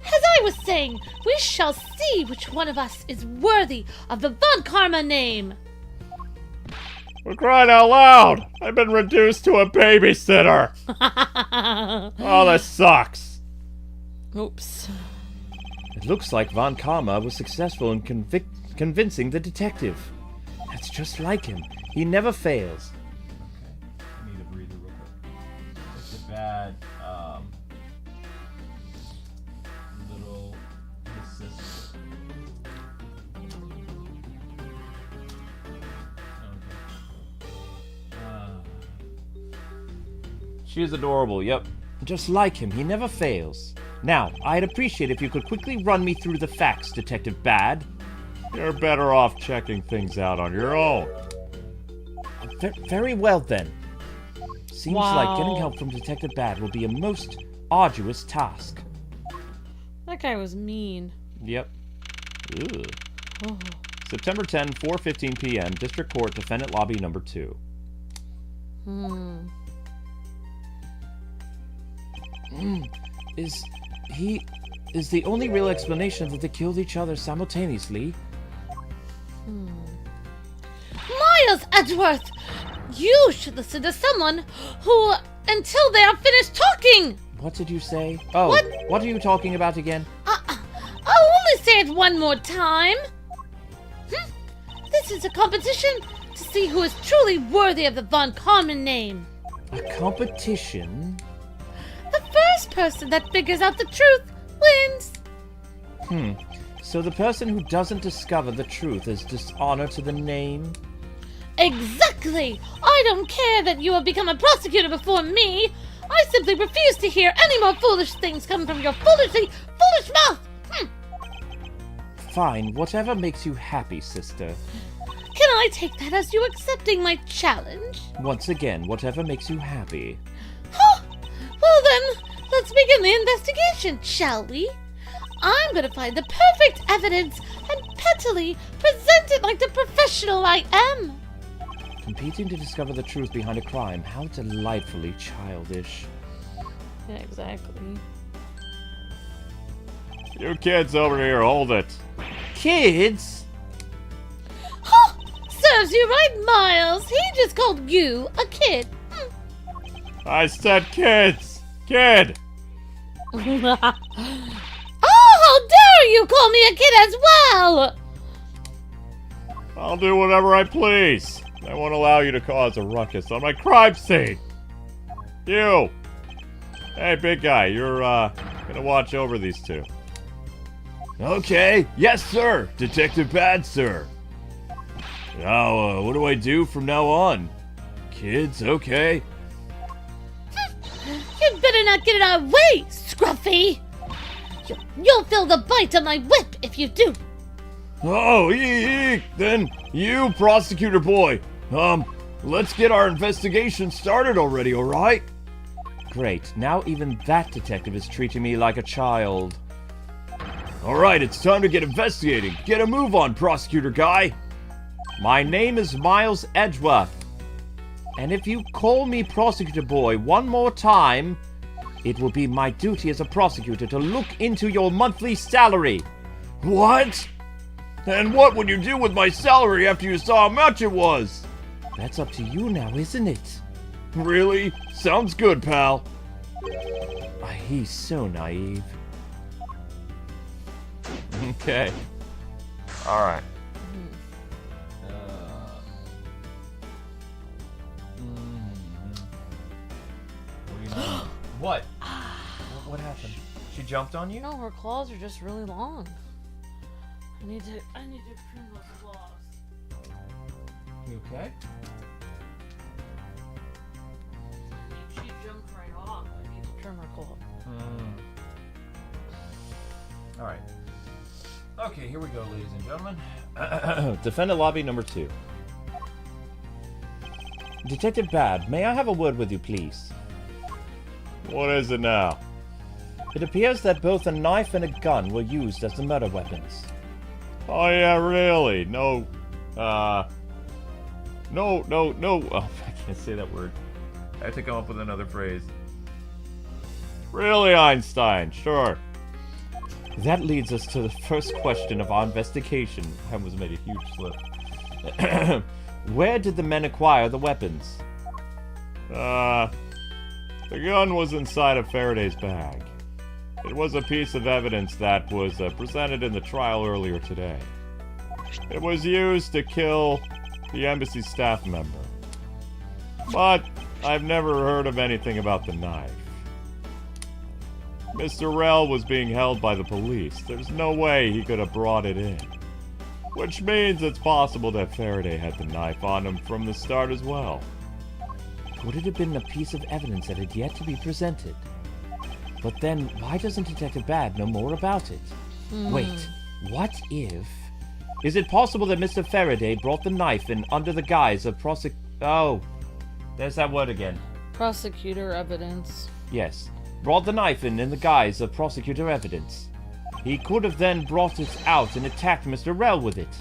As I was saying, we shall see which one of us is worthy of the Von Karma name. For crying out loud! I've been reduced to a babysitter! Oh, this sucks. Oops. It looks like Von Karma was successful in convincing the detective. That's just like him. He never fails. bad little assistant. She is adorable, yep. Just like him, he never fails. Now, I'd appreciate if you could quickly run me through the facts, Detective Bad. You're better off checking things out on your own. Very well, then. Seems like Wow. getting help from Detective Bad will be a most arduous task. That guy was mean. Yep. Ugh. Oh. September 10, 4:15 p.m., District Court, Defendant Lobby number 2. Is the only real explanation that they killed each other simultaneously? Miles Edgeworth! You should listen to someone who, until they are finished talking! What did you say? Oh, what are you talking about again? I'll only say it one more time. This is a competition to see who is truly worthy of the Von Karman name. A competition? The first person that figures out the truth wins. So the person who doesn't discover the truth is dishonor to the name? Exactly! I don't care that you have become a prosecutor before me. I simply refuse to hear any more foolish things come from your foolish mouth. Fine, whatever makes you happy, sister. Can I take that as you accepting my challenge? Once again, whatever makes you happy. Huh? Well then, let's begin the investigation, shall we? I'm gonna find the perfect evidence and pettily present it like the professional I am. Competing to discover the truth behind a crime. How delightfully childish. Yeah, exactly. You kids over here, hold it. Kids? Huh? Serves you right, Miles. He just called you a kid. I said kids! Kid! Oh, how dare you call me a kid as well! I'll do whatever I please. I won't allow you to cause a ruckus on my crime scene. You! Hey, big guy, you're, gonna watch over these two. Okay, yes, sir. Detective Bad, sir. Now, what do I do from now on? Kids, okay. You'd better not get in our way, Scruffy! You'll feel the bite of my whip if you do. Oh, eek. Then you, prosecutor boy. Let's get our investigation started already, alright? Great, now even that detective is treating me like a child. Alright, it's time to get investigating. Get a move on, prosecutor guy. My name is Miles Edgeworth. And if you call me Prosecutor Boy one more time, it will be my duty as a prosecutor to look into your monthly salary. What? And what would you do with my salary after you saw how much it was? That's up to you now, isn't it? Really? Sounds good, pal. He's so naive. Okay. Alright. What? What happened? She jumped on you? No, her claws are just really long. I need to trim those claws. You okay? She jumped right off. I need to trim her claw. Alright. Okay, here we go, ladies and gentlemen. Defendant Lobby number 2. Detective Bad, may I have a word with you, please? What is it now? It appears that both a knife and a gun were used as the murder weapons. Oh yeah, really? No, no. Oh, I can't say that word. I have to come up with another phrase. Really, Einstein? Sure. That leads us to the first question of our investigation. I almost made a huge slip. Where did the men acquire the weapons? The gun was inside of Faraday's bag. It was a piece of evidence that was presented in the trial earlier today. It was used to kill the embassy staff member. But I've never heard of anything about the knife. Mr. Rell was being held by the police. There's no way he could have brought it in. Which means it's possible that Faraday had the knife on him from the start as well. Would it have been a piece of evidence that had yet to be presented? But then, why doesn't Detective Bad know more about it? Wait, what if... Is it possible that Mr. Faraday brought the knife in under the guise of Oh, there's that word again. Prosecutor evidence. Yes, brought the knife in the guise of prosecutor evidence. He could have then brought it out and attacked Mr. Rell with it.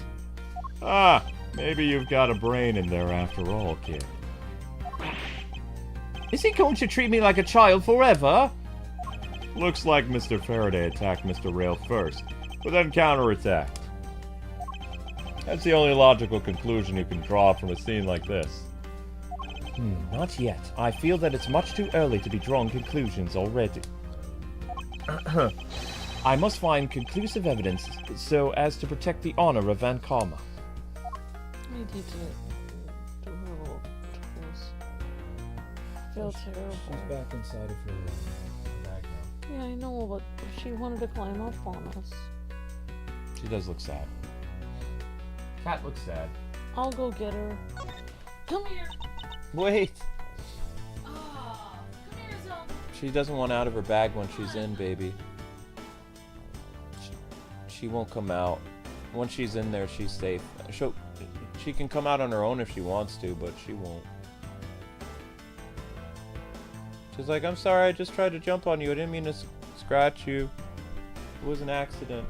Ah, maybe you've got a brain in there after all, kid. Is he going to treat me like a child forever? Looks like Mr. Faraday attacked Mr. Rell first, but then counterattacked. That's the only logical conclusion you can draw from a scene like this. Not yet. I feel that it's much too early to be drawing conclusions already. I must find conclusive evidence so as to protect the honor of Van Karma. I need to do her little tools. I feel terrible. She's back inside of her bag now. Yeah, I know, but she wanted to climb up on us. She does look sad. Cat looks sad. I'll go get her. Come here. Wait! Oh, come here, Zoe. She doesn't want out of her bag when she's in, baby. She won't come out. Once she's in there, she's safe. She can come out on her own if she wants to, but she won't. She's like, I'm sorry, I just tried to jump on you. I didn't mean to scratch you. It was an accident.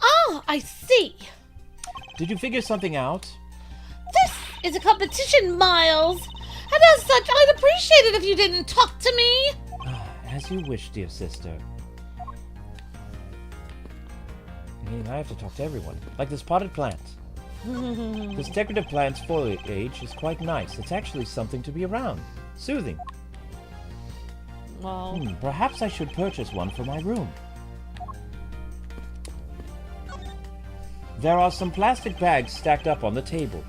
Oh, I see. Did you figure something out? This is a competition, Miles. And as such, I'd appreciate it if you didn't talk to me. As you wish, dear sister. I mean, I have to talk to everyone. Like this potted plant. This decorative plant's foliage is quite nice. It's actually something to be around. Soothing. Well, Perhaps I should purchase one for my room. There are some plastic bags stacked up on the table.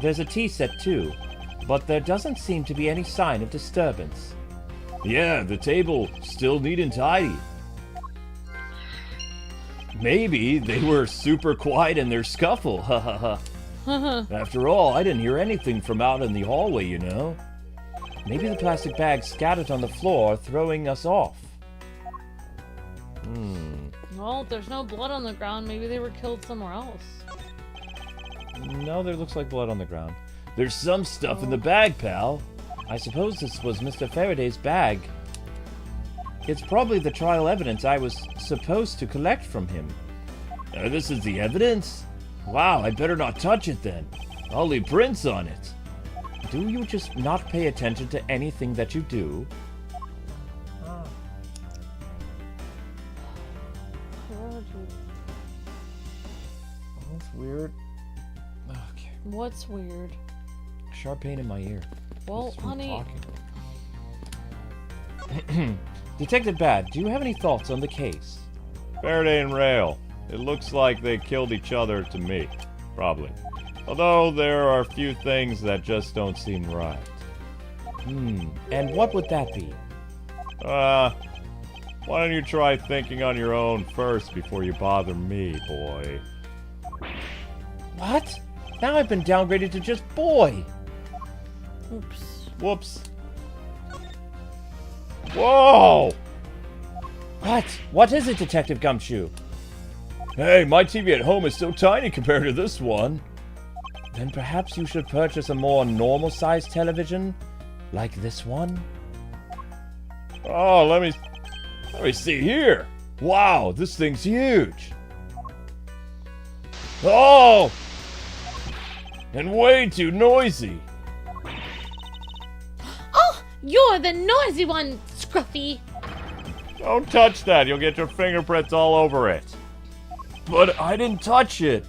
There's a tea set too, but there doesn't seem to be any sign of disturbance. Yeah, the table still neat and tidy. Maybe they were super quiet in their scuffle, ha ha ha. After all, I didn't hear anything from out in the hallway, you know. Maybe the plastic bags scattered on the floor are throwing us off. well, if there's no blood on the ground, maybe they were killed somewhere else. No, there looks like blood on the ground. There's some stuff in the bag, pal. I suppose this was Mr. Faraday's bag. It's probably the trial evidence I was supposed to collect from him. This is the evidence? Wow, I better not touch it then. I'll leave prints on it. Do you just not pay attention to anything that you do? Oh, that's weird. Okay. What's weird? Sharp pain in my ear. Well, Just from honey, talking. Detective Bad, do you have any thoughts on the case? Faraday and Rell. It looks like they killed each other to me. Probably. Although there are a few things that just don't seem right. And what would that be? Why don't you try thinking on your own first before you bother me, boy? What? Now I've been downgraded to just boy! oops. Whoops. Whoa! What? What is it, Detective Gumshoe? Hey, my TV at home is so tiny compared to this one. Then perhaps you should purchase a more normal-sized television? Like this one? Oh, let me see here. Wow, this thing's huge. Oh! And way too noisy. Oh, you're the noisy one, Scruffy. Don't touch that. You'll get your fingerprints all over it. But I didn't touch it.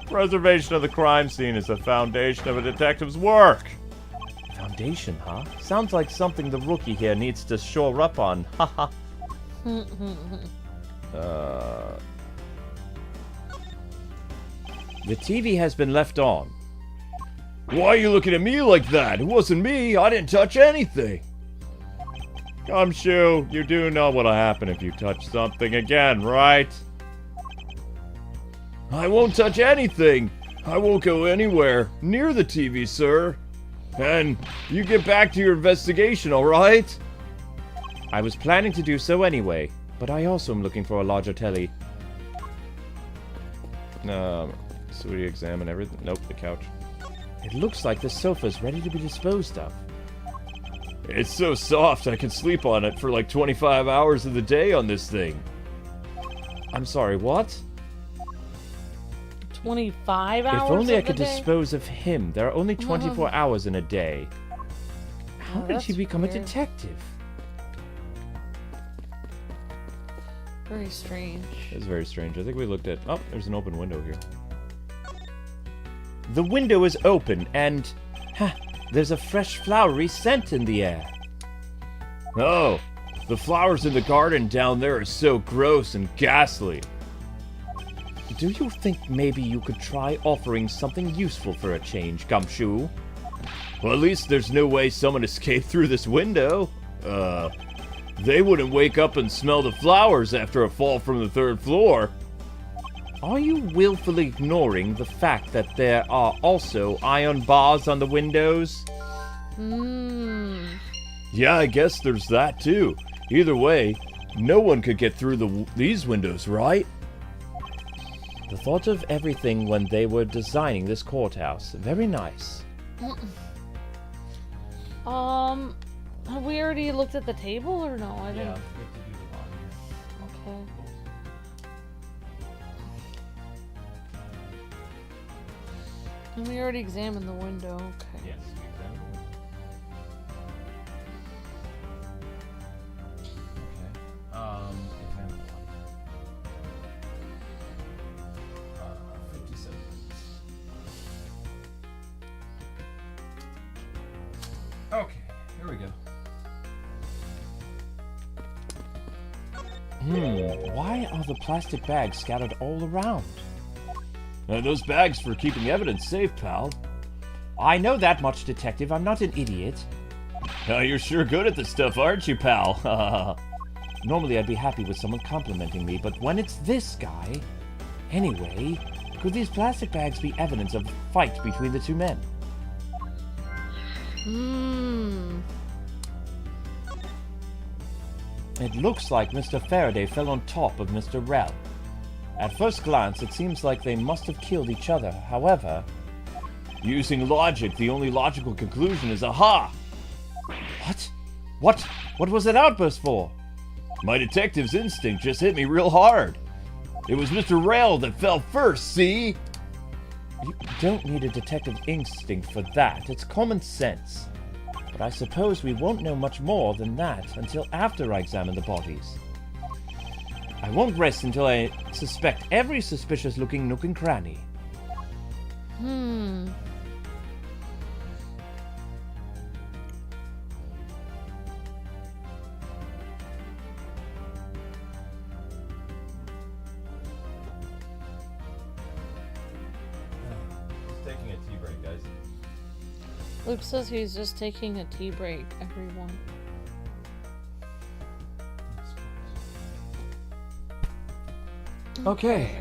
Preservation of the crime scene is the foundation of a detective's work. Foundation, huh? Sounds like something the rookie here needs to shore up on. Haha. The TV has been left on. Why are you looking at me like that? It wasn't me. I didn't touch anything. Gumshoe, you do know what'll happen if you touch something again, right? I won't touch anything. I won't go anywhere near the TV, sir. And you get back to your investigation, alright? I was planning to do so anyway, but I also am looking for a larger telly. So we examine everything? Nope, the couch. It looks like the sofa's ready to be disposed of. It's so soft I can sleep on it for like 25 hours of the day on this thing. I'm sorry, what? 25 hours. If only I of the could day? dispose of him. There are only 24 hours in a day. How Oh, did he that's become a weird. detective? Very strange. It's very strange. I think we looked at... Oh, there's an open window here. The window is open and... there's a fresh flowery scent in the air. Oh, the flowers in the garden down there are so gross and ghastly. Do you think maybe you could try offering something useful for a change, Gumshoe? Well, at least there's no way someone escaped through this window. They wouldn't wake up and smell the flowers after a fall from the 3rd floor. Are you willfully ignoring the fact that there are also iron bars on the windows? Yeah, I guess there's that too. Either way, no one could get through these windows, right? The thought of everything when they were designing this courthouse. Very nice. Have we already looked at the table or no? I didn't. Okay. And we already examined the window. Okay. Yes, we examined. Okay. Examine one. 57. Okay, here we go. Why are the plastic bags scattered all around? Those bags for keeping evidence safe, pal. I know that much, Detective. I'm not an idiot. You're sure good at this stuff, aren't you, pal? Normally I'd be happy with someone complimenting me, but when it's this guy... Anyway, could these plastic bags be evidence of a fight between the two men? It looks like Mr. Faraday fell on top of Mr. Rell. At first glance, it seems like they must have killed each other. However... Using logic, the only logical conclusion is aha! What? What was that outburst for? My detective's instinct just hit me real hard. It was Mr. Rell that fell first, see? You don't need a detective instinct for that. It's common sense. But I suppose we won't know much more than that until after I examine the bodies. I won't rest until I suspect every suspicious-looking nook and cranny. Taking a tea break, guys. Luke says he's just taking a tea break, everyone. Okay.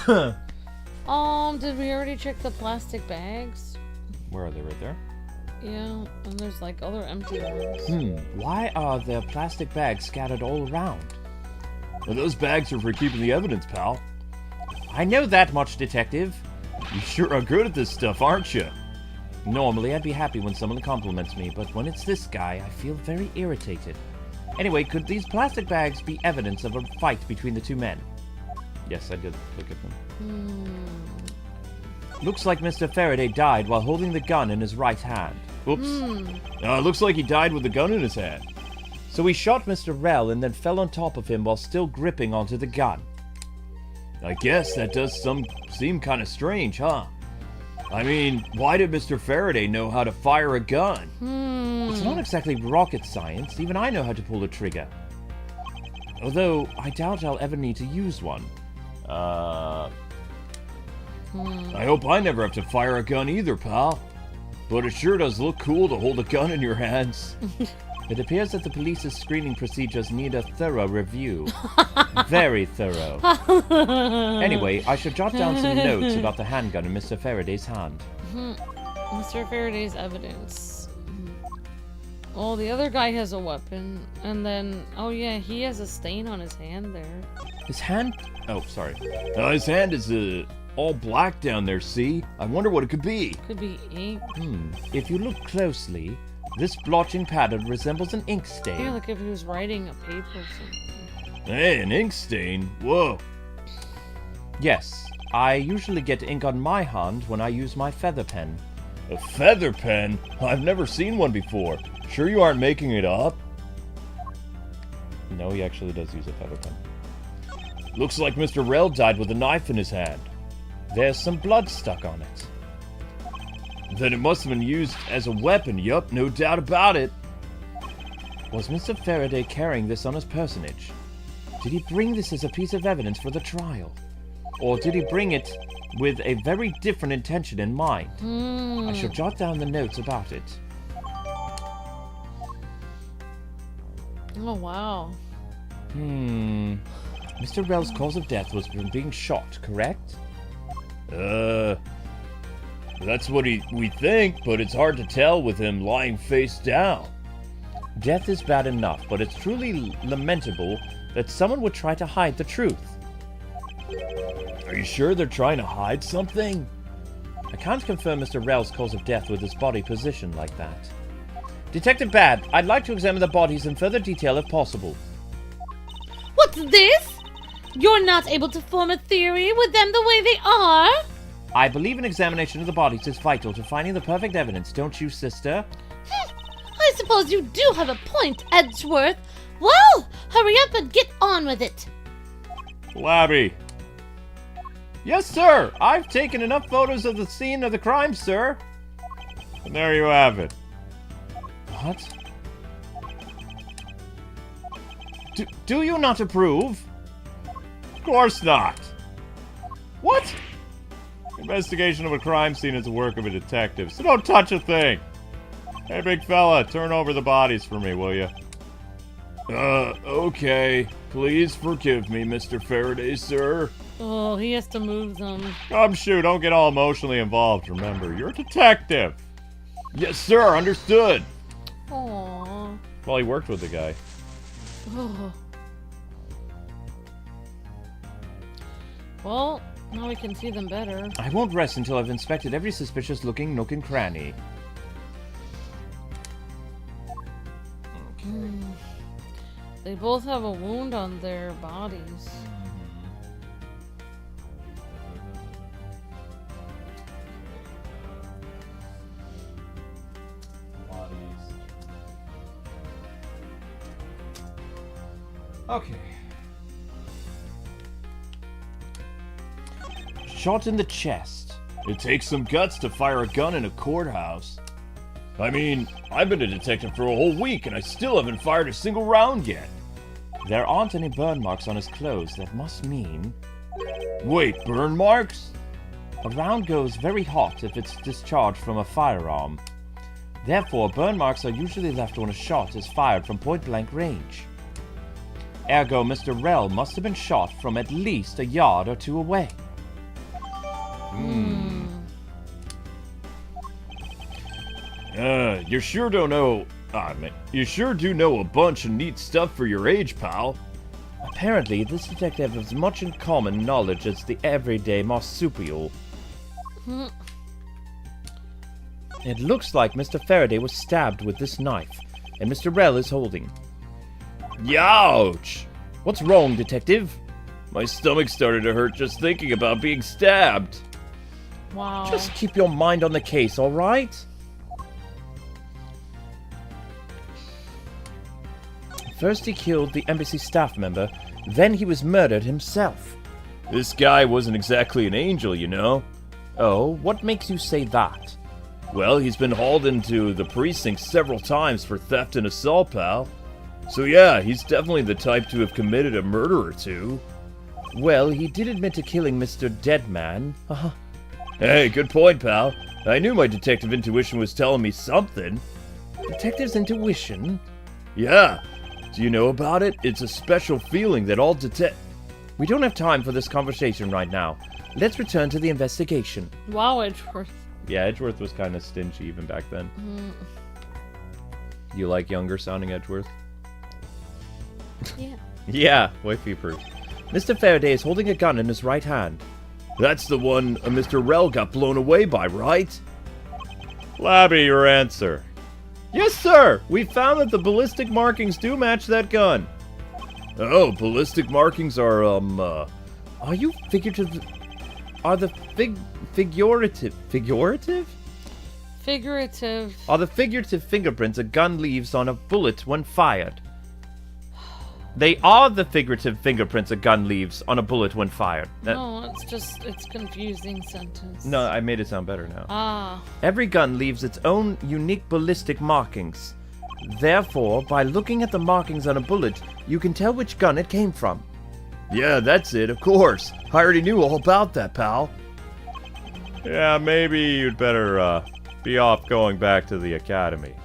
Did we already check the plastic bags? Where are they? Right there? Yeah, and there's like other empty ones. Why are there plastic bags scattered all around? Well, those bags are for keeping the evidence, pal. I know that much, Detective. You sure are good at this stuff, aren't you? Normally, I'd be happy when someone compliments me, but when it's this guy, I feel very irritated. Anyway, could these plastic bags be evidence of a fight between the two men? Yes, I did look at them. Looks like Mr. Faraday died while holding the gun in his right hand. Oops. Looks like he died with the gun in his hand. So he shot Mr. Rell and then fell on top of him while still gripping onto the gun. I guess that does seem kind of strange, huh? I mean, why did Mr. Faraday know how to fire a gun? It's not exactly rocket science. Even I know how to pull a trigger. Although, I doubt I'll ever need to use one. I hope I never have to fire a gun either, pal. But it sure does look cool to hold a gun in your hands. It appears that the police's screening procedures need a thorough review. Very thorough. Anyway, I should jot down some notes about the handgun in Mr. Faraday's hand. Mr. Faraday's evidence. Oh, the other guy has a weapon. And then, oh yeah, he has a stain on his hand there. His hand? Oh, sorry. His hand is all black down there, see? I wonder what it could be. Could be ink. If you look closely, this blotching pattern resembles an ink stain. Yeah, like if he was writing a paper or something. Hey, an ink stain? Whoa. Yes, I usually get ink on my hand when I use my feather pen. A feather pen? I've never seen one before. Sure you aren't making it up? No, he actually does use a feather pen. Looks like Mr. Rell died with a knife in his hand. There's some blood stuck on it. Then it must have been used as a weapon, yup, no doubt about it. Was Mr. Faraday carrying this on his personage? Did he bring this as a piece of evidence for the trial? Or did he bring it with a very different intention in mind? I shall jot down the notes about it. Oh, wow. Mr. Rell's cause of death was from being shot, correct? That's what we think, but it's hard to tell with him lying face down. Death is bad enough, but it's truly lamentable that someone would try to hide the truth. Are you sure they're trying to hide something? I can't confirm Mr. Rell's cause of death with his body positioned like that. Detective Bad, I'd like to examine the bodies in further detail if possible. What's this? You're not able to form a theory with them the way they are? I believe an examination of the bodies is vital to finding the perfect evidence, don't you, sister? I suppose you do have a point, Edgeworth. Well, hurry up and get on with it. Lobby. Yes, sir. I've taken enough photos of the scene of the crime, sir. And there you have it. What? Do you not approve? Of course not. What? Investigation of a crime scene is the work of a detective, so don't touch a thing. Hey, big fella, turn over the bodies for me, will you? Okay. Please forgive me, Mr. Faraday, sir. Oh, he has to move them. Gumshoe, don't get all emotionally involved, remember. You're a detective. Yes, sir, understood. Aww. Well, he worked with the guy. Oh. Well, now we can see them better. I won't rest until I've inspected every suspicious-looking nook and cranny. They both have a wound on their bodies. Okay. Shot in the chest. It takes some guts to fire a gun in a courthouse. I mean, I've been a detective for a whole week and I still haven't fired a single round yet. There aren't any burn marks on his clothes. That must mean... Wait, burn marks? A round goes very hot if it's discharged from a firearm. Therefore, burn marks are usually left when a shot is fired from point-blank range. Ergo, Mr. Rell must have been shot from at least a yard or two away. You sure don't know... you sure do know a bunch of neat stuff for your age, pal. Apparently, this detective has much in common knowledge as the everyday marsupial. It looks like Mr. Faraday was stabbed with this knife, and Mr. Rell is holding. Youch! What's wrong, detective? My stomach started to hurt just thinking about being stabbed. Wow. Just keep your mind on the case, all right? First he killed the embassy staff member, then he was murdered himself. This guy wasn't exactly an angel, you know. Oh, what makes you say that? Well, he's been hauled into the precinct several times for theft and assault, pal. So yeah, he's definitely the type to have committed a murder or two. Well, he did admit to killing Mr. Deadman. Hey, good point, pal. I knew my detective intuition was telling me something. Detective's intuition? Yeah. Do you know about it? It's a special feeling that all We don't have time for this conversation right now. Let's return to the investigation. Wow, Edgeworth. Yeah, Edgeworth was kind of stingy even back then. You like younger sounding Edgeworth? Yeah. Yeah, wifey proof. Mr. Faraday is holding a gun in his right hand. That's the one Mr. Rell got blown away by, right? Lobby, your answer. Yes, sir! We found that the ballistic markings do match that gun. Oh, ballistic markings are, Are you figurative? Are the figurative? Figurative. Are the figurative fingerprints a gun leaves on a bullet when fired? They are the figurative fingerprints a gun leaves on a bullet when fired. No, it's confusing sentence. No, I made it sound better now. Ah. Every gun leaves its own unique ballistic markings. Therefore, by looking at the markings on a bullet, you can tell which gun it came from. Yeah, that's it, of course. I already knew all about that, pal. Yeah, maybe you'd better, be off going back to the academy.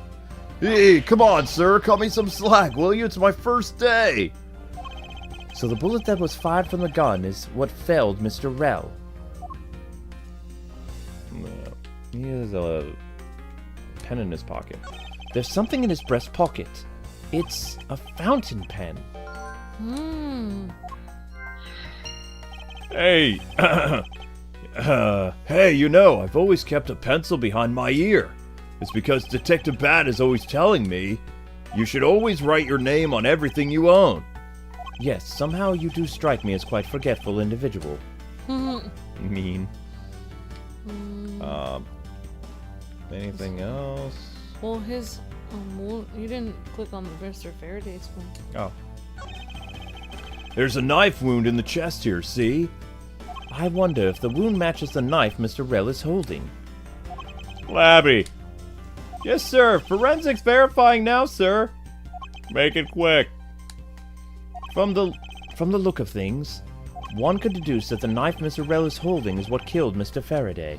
Hey, come on, sir. Cut me some slack, will you? It's my first day. So the bullet that was fired from the gun is what felled Mr. Rell. He has a pen in his pocket. There's something in his breast pocket. It's a fountain pen. Hey, Hey, you know, I've always kept a pencil behind my ear. It's because Detective Bat is always telling me you should always write your name on everything you own. Yes, somehow you do strike me as quite forgetful individual. Mean. Anything else? Well, his you didn't click on the Mr. Faraday's one. Oh. There's a knife wound in the chest here, see? I wonder if the wound matches the knife Mr. Rell is holding. Labby, Yes, sir. Forensics verifying now, sir. make it quick. From the look of things, one could deduce that the knife Mr. Rell is holding is what killed Mr. Faraday.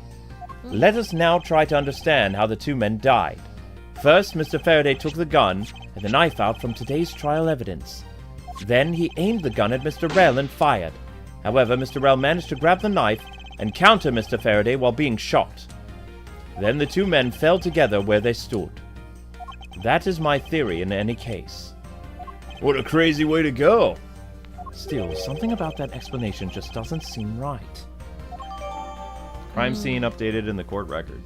Let us now try to understand how the two men died. First, Mr. Faraday took the gun and the knife out from today's trial evidence. Then he aimed the gun at Mr. Rell and fired. However, Mr. Rell managed to grab the knife and counter Mr. Faraday while being shot. Then the two men fell together where they stood. That is my theory in any case. What a crazy way to go. Still, something about that explanation just doesn't seem right. Crime scene updated in the court record.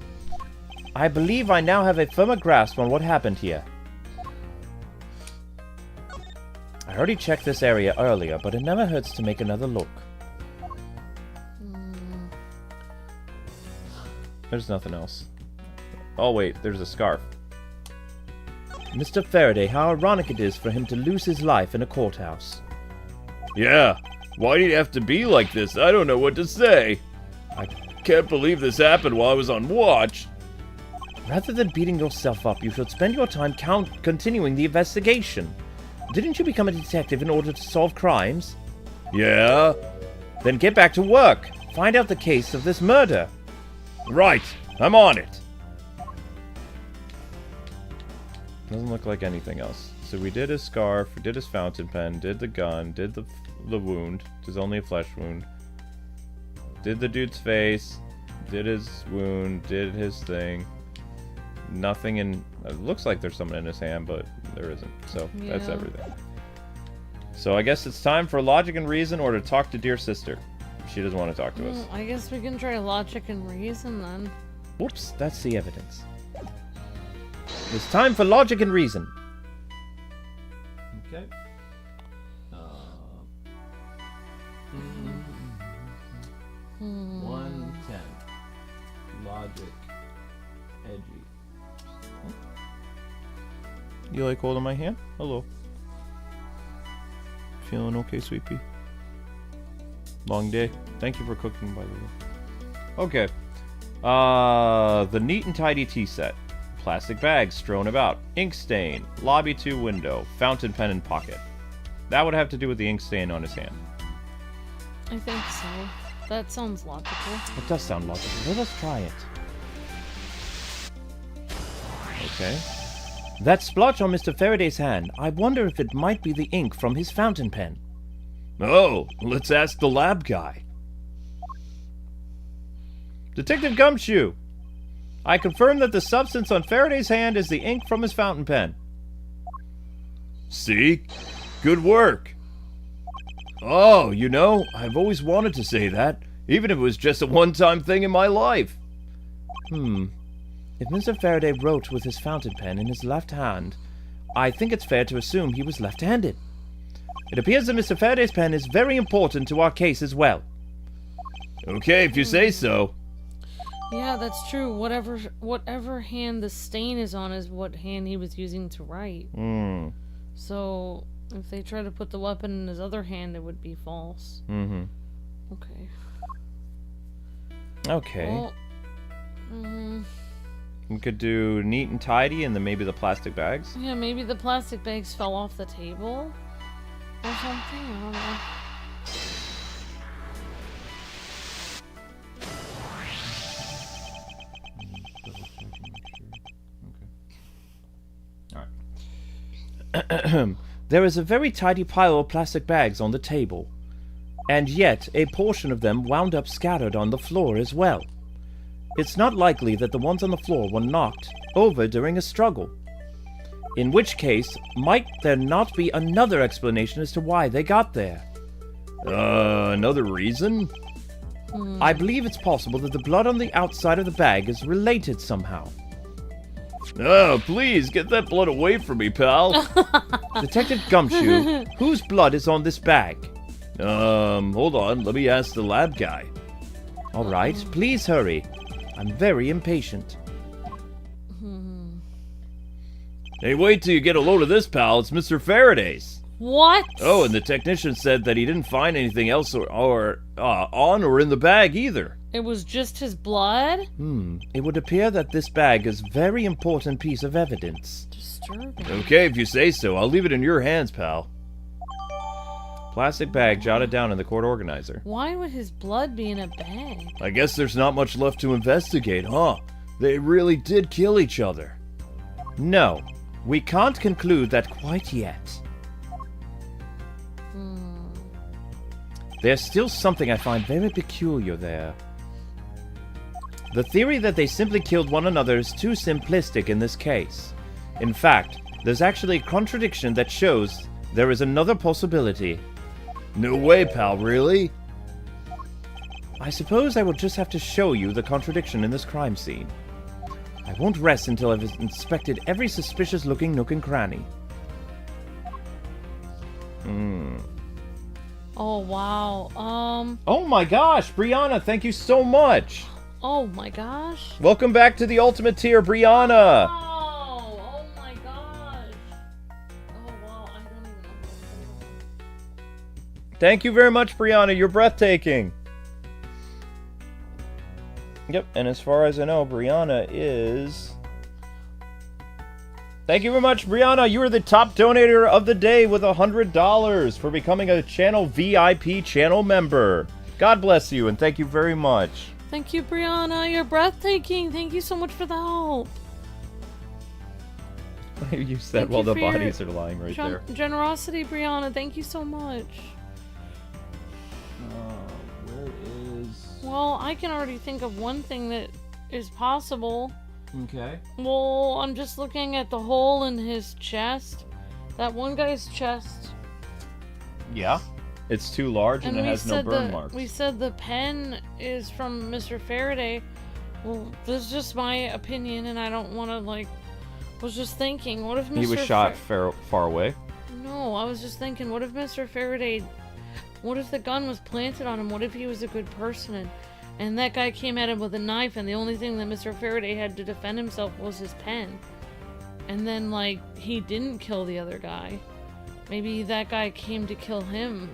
I believe I now have a firmer grasp on what happened here. I already checked this area earlier, but it never hurts to make another look. There's nothing else. Oh wait, there's a scarf. Mr. Faraday, how ironic it is for him to lose his life in a courthouse. Yeah, why did it have to be like this? I don't know what to say. I can't believe this happened while I was on watch. Rather than beating yourself up, you should spend your time continuing the investigation. Didn't you become a detective in order to solve crimes? Yeah? Then get back to work. Find out the case of this murder. Right, I'm on it. Doesn't look like anything else. So we did his scarf, we did his fountain pen, did the gun, did the wound, which is only a flesh wound. Did the dude's face, did his wound, did his thing. Nothing in... It looks like there's something in his hand, but there isn't. So, that's Yeah. everything. So I guess it's time for logic and reason or to talk to dear sister. She doesn't want to talk to us. I guess we can try logic and reason then. Whoops, that's the evidence. It's time for logic and reason. Okay. 110. Logic. Edgy. You like holding my hand? Hello. Feeling okay, sweet pea? Long day. Thank you for cooking, by the way. Okay. The neat and tidy tea set. Plastic bags strewn about. Ink stain. Lobby 2 window. Fountain pen in pocket. That would have to do with the ink stain on his hand. I think so. That sounds logical. It does sound logical. Let us try it. Okay. That splotch on Mr. Faraday's hand, I wonder if it might be the ink from his fountain pen. Oh, let's ask the lab guy. Detective Gumshoe, I confirm that the substance on Faraday's hand is the ink from his fountain pen. See? Good work. Oh, you know, I've always wanted to say that, even if it was just a one-time thing in my life. If Mr. Faraday wrote with his fountain pen in his left hand, I think it's fair to assume he was left-handed. It appears that Mr. Faraday's pen is very important to our case as well. Okay, if you say so. Yeah, that's true. Whatever hand the stain is on is what hand he was using to write. So, if they try to put the weapon in his other hand, it would be false. Okay. Okay. Well, We could do neat and tidy and then maybe the plastic bags. yeah, maybe the plastic bags fell off the table or something. I don't know. There is a very tidy pile of plastic bags on the table, and yet a portion of them wound up scattered on the floor as well. It's not likely that the ones on the floor were knocked over during a struggle. In which case, might there not be another explanation as to why they got there? Another reason? I believe it's possible that the blood on the outside of the bag is related somehow. Oh, please, get that blood away from me, pal. Detective Gumshoe, whose blood is on this bag? Hold on, let me ask the lab guy. All right, please hurry. I'm very impatient. Hey, wait till you get a load of this, pal. It's Mr. Faraday's. What? Oh, and the technician said that he didn't find anything else on or in the bag either. It was just his blood? It would appear that this bag is a very important piece of evidence. Disturbing. Okay, if you say so. I'll leave it in your hands, pal. Plastic bag jotted down in the court organizer. Why would his blood be in a bag? I guess there's not much left to investigate, huh? They really did kill each other. No, we can't conclude that quite yet. There's still something I find very peculiar there. The theory that they simply killed one another is too simplistic in this case. In fact, there's actually a contradiction that shows there is another possibility. No way, pal, really? I suppose I will just have to show you the contradiction in this crime scene. I won't rest until I've inspected every suspicious-looking nook and cranny. Oh, wow. Oh my gosh, Brianna, thank you so much! Oh my gosh. Welcome back to the Ultimate Tier, Brianna! Oh my gosh. Oh, wow. I don't even know. Thank you very much, Brianna. You're breathtaking. Yep, and as far as I know, Brianna is... Thank you very much, Brianna. You are the top donator of the day with $100 for becoming a channel VIP channel member. God bless you, and thank you very much. Thank you, Brianna. You're breathtaking. Thank you so much for the help. You said Thank while you the for your bodies are lying right there. Generosity, Brianna. Thank you so much. Where is... Well, I can already think of one thing that is possible. Okay. Well, I'm just looking at the hole in his chest. That one guy's chest. Yeah. It's too large and it has no burn marks. We said the pen is from Mr. Faraday. Well, this is just my opinion, and I don't want to, like... was just thinking, what if Mr. He was shot far away? No, I was just thinking, what if Mr. Faraday... what if the gun was planted on him? What if he was a good person? And that guy came at him with a knife, and the only thing that Mr. Faraday had to defend himself was his pen. And then, like, he didn't kill the other guy. Maybe that guy came to kill him.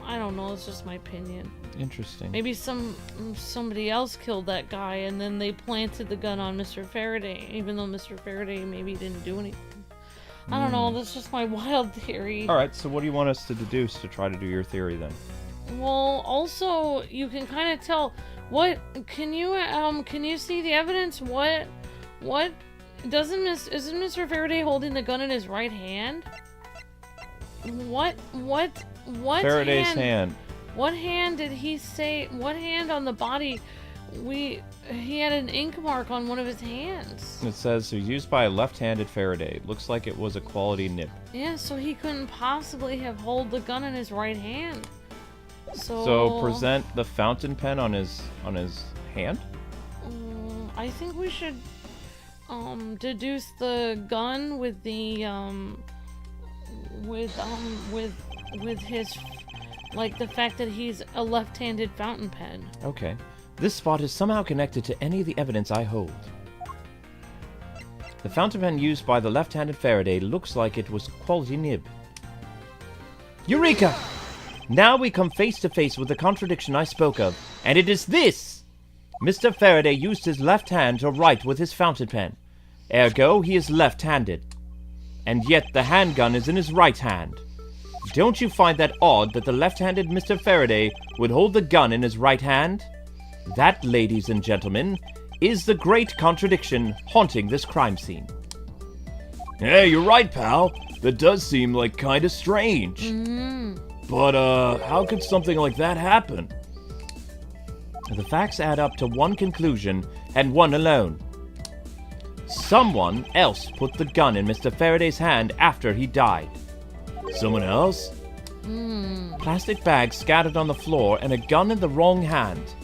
I don't know, it's just my opinion. Interesting. Maybe somebody else killed that guy, and then they planted the gun on Mr. Faraday, even though Mr. Faraday maybe didn't do anything. I don't know, that's just my wild theory. Alright, so what do you want us to deduce to try to do your theory then? Well, also, you can kind of tell what can you see the evidence? What isn't Mr. Faraday holding the gun in his right hand? What Faraday's hand. What hand did he say? What hand on the body? He had an ink mark on one of his hands. It says it was used by a left-handed Faraday. Looks like it was a quality nib. Yeah, so he couldn't possibly have held the gun in his right hand. So present the fountain pen on his hand? I think we should deduce the gun with the with his, like, the fact that he's a left-handed fountain pen. Okay. This spot is somehow connected to any of the evidence I hold. The fountain pen used by the left-handed Faraday looks like it was quality nib. Eureka! Now we come face to face with the contradiction I spoke of, and it is this! Mr. Faraday used his left hand to write with his fountain pen. Ergo, he is left-handed. And yet the handgun is in his right hand. Don't you find that odd that the left-handed Mr. Faraday would hold the gun in his right hand? That, ladies and gentlemen, is the great contradiction haunting this crime scene. Hey, you're right, pal. That does seem like kinda strange. But, how could something like that happen? The facts add up to one conclusion, and one alone. Someone else put the gun in Mr. Faraday's hand after he died. Someone else? Plastic bags scattered on the floor and a gun in the wrong hand.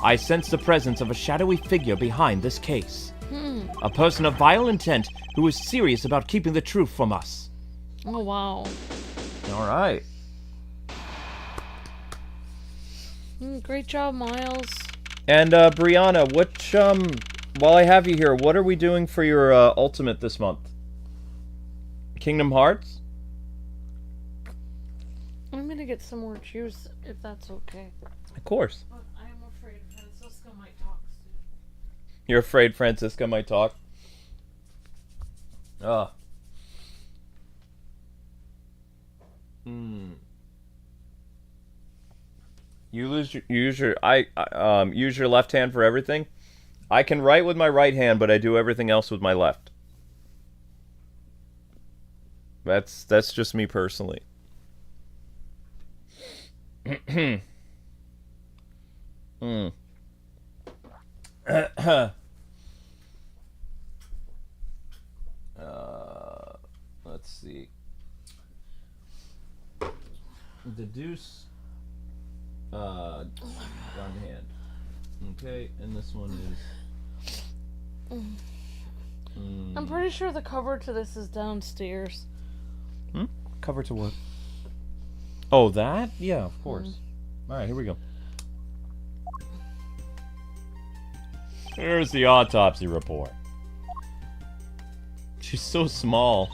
I sense the presence of a shadowy figure behind this case. A person of vile intent who is serious about keeping the truth from us. Oh, wow. Alright. Great job, Miles. And, Brianna, while I have you here, what are we doing for your, ultimate this month? Kingdom Hearts? I'm gonna get some more juice, if that's okay. Of course. But I'm afraid Francisca might talk soon. You're afraid Francisca might talk? Ugh. You use your left hand for everything? I can write with my right hand, but I do everything else with my left. That's just me personally. Let's see. Deduce gun hand. Okay, and this one is I'm pretty sure the cover to this is downstairs. Cover to what? Oh, that? Yeah, of course. Alright, here we go. Here's the autopsy report. She's so small.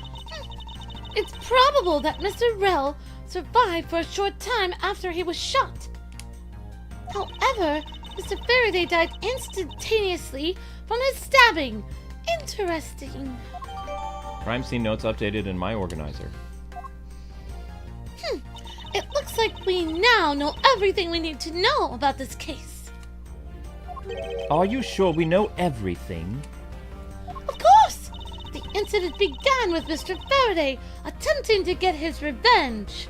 It's probable that Mr. Rell survived for a short time after he was shot. However, Mr. Faraday died instantaneously from his stabbing. Interesting. Crime scene notes updated in my organizer. It looks like we now know everything we need to know about this case. Are you sure we know everything? Of course! The incident began with Mr. Faraday attempting to get his revenge.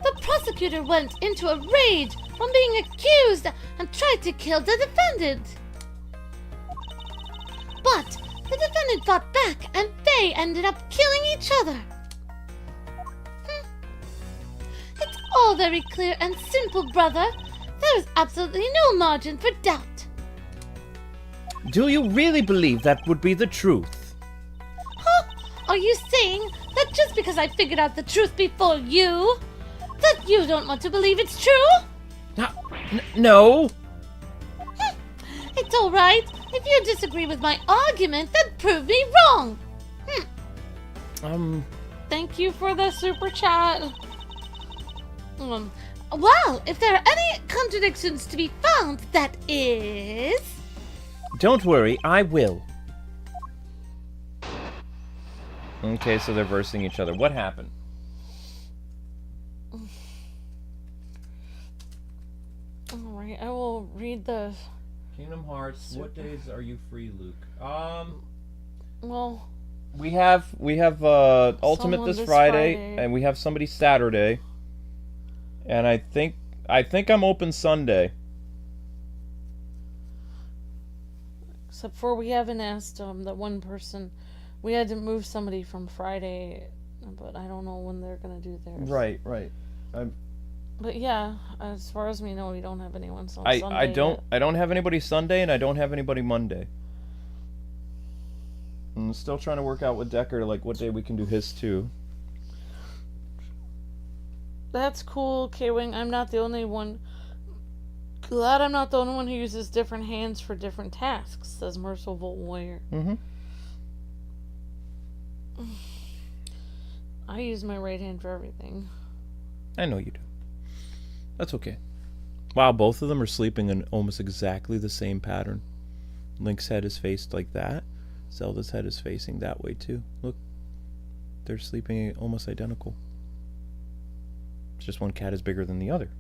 The prosecutor went into a rage from being accused and tried to kill the defendant. But the defendant fought back and they ended up killing each other. It's all very clear and simple, brother. There is absolutely no margin for doubt. Do you really believe that would be the truth? Huh? Are you saying that just because I figured out the truth before you, that you don't want to believe it's true? No. It's all right. If you disagree with my argument, then prove me wrong. Thank you for the super chat. Well, if there are any contradictions to be found, that is... Don't worry, I will. Okay, so they're versing each other. What happened? need the... Kingdom Hearts. What days are you free, Luke? Well... We have Ultimate Someone this this Friday, Friday. and we have somebody Saturday. And I think I'm open Sunday. Except for we haven't asked that one person. We had to move somebody from Friday, but I don't know when they're gonna do theirs. Right. But yeah, as far as we know, we don't have anyone on Sunday I don't yet. I don't have anybody Sunday, and I don't have anybody Monday. I'm still trying to work out with Decker, like, what day we can do his too. That's cool, K-Wing. I'm not the only one. Glad I'm not the only one who uses different hands for different tasks, says Merciful Warrior. Mm-hmm. I use my right hand for everything. I know you do. That's okay. Wow, both of them are sleeping in almost exactly the same pattern. Link's head is faced like that. Zelda's head is facing that way too. Look. They're sleeping almost identical. It's just one cat is bigger than the other.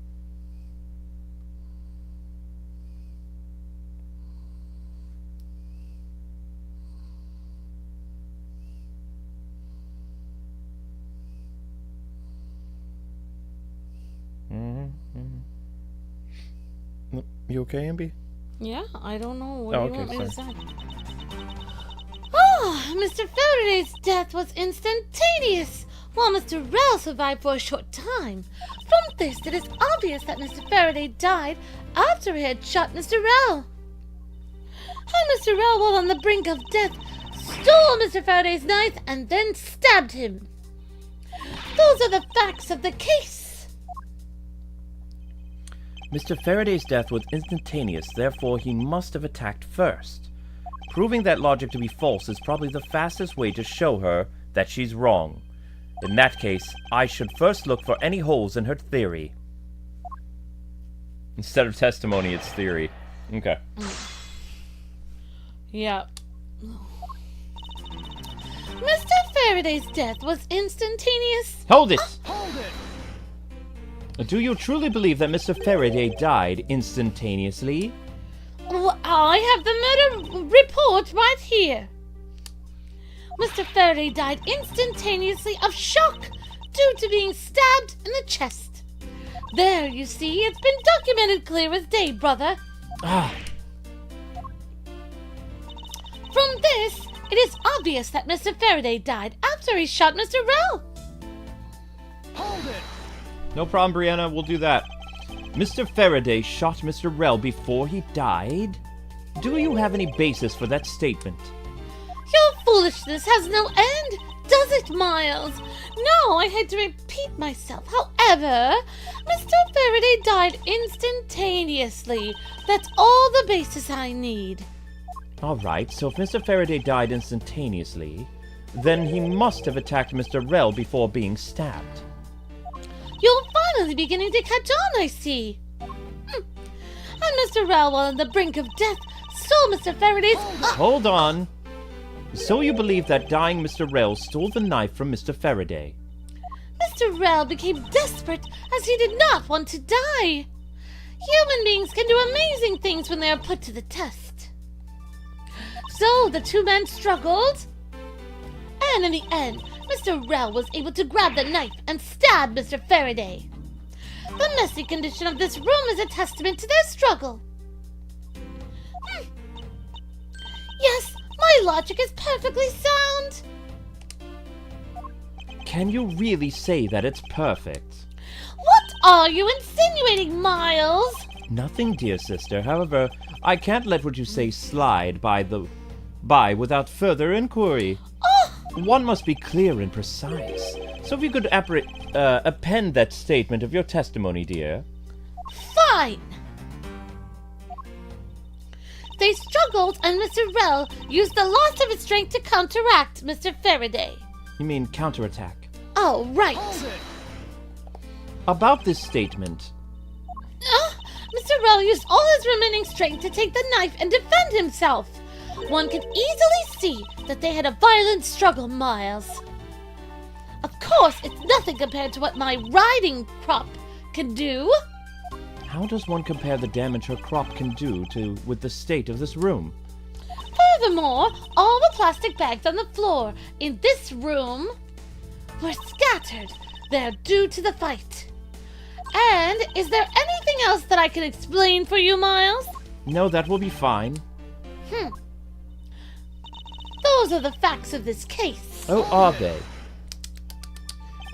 You okay, Ambi? Yeah, I don't know. What Oh, do you okay, want me to say? Ah, Mr. Faraday's death was instantaneous, while Mr. Rell survived for a short time. From this, it is obvious that Mr. Faraday died after he had shot Mr. Rell. And Mr. Rell, while on the brink of death, stole Mr. Faraday's knife and then stabbed him. Those are the facts of the case. Mr. Faraday's death was instantaneous, therefore he must have attacked first. Proving that logic to be false is probably the fastest way to show her that she's wrong. In that case, I should first look for any holes in her theory. Instead of testimony, it's theory. Okay. Yeah. Mr. Faraday's death was instantaneous. Hold it! Do you truly believe that Mr. Faraday died instantaneously? I have the murder report right here. Mr. Faraday died instantaneously of shock due to being stabbed in the chest. There, you see, it's been documented clear as day, brother. Ah, From this, it is obvious that Mr. Faraday died after he shot Mr. Rell. No problem, Brianna. We'll do that. Mr. Faraday shot Mr. Rell before he died? Do you have any basis for that statement? Your foolishness has no end, does it, Miles? No, I had to repeat myself. However, Mr. Faraday died instantaneously. That's all the basis I need. Alright, so if Mr. Faraday died instantaneously, then he must have attacked Mr. Rell before being stabbed. You're finally beginning to catch on, I see. And Mr. Rell, while on the brink of death, stole Mr. Faraday's... Hold on. So you believe that dying Mr. Rell stole the knife from Mr. Faraday? Mr. Rell became desperate as he did not want to die. Human beings can do amazing things when they are put to the test. So the two men struggled, and in the end, Mr. Rell was able to grab the knife and stab Mr. Faraday. The messy condition of this room is a testament to their struggle. Yes, my logic is perfectly sound. Can you really say that it's perfect? What are you insinuating, Miles? Nothing, dear sister. However, I can't let what you say slide by without further inquiry. One must be clear and precise. So if you could append that statement of your testimony, dear. Fine. They struggled, and Mr. Rell used the loss of his strength to counteract Mr. Faraday. You mean counterattack? Oh, right. About this statement, Mr. Rell used all his remaining strength to take the knife and defend himself. One can easily see that they had a violent struggle, Miles. Of course, it's nothing compared to what my riding crop can do. How does one compare the damage her crop can do with the state of this room? Furthermore, all the plastic bags on the floor in this room were scattered. They're due to the fight. And is there anything else that I can explain for you, Miles? No, that will be fine. Those are the facts of this case. Oh, are they?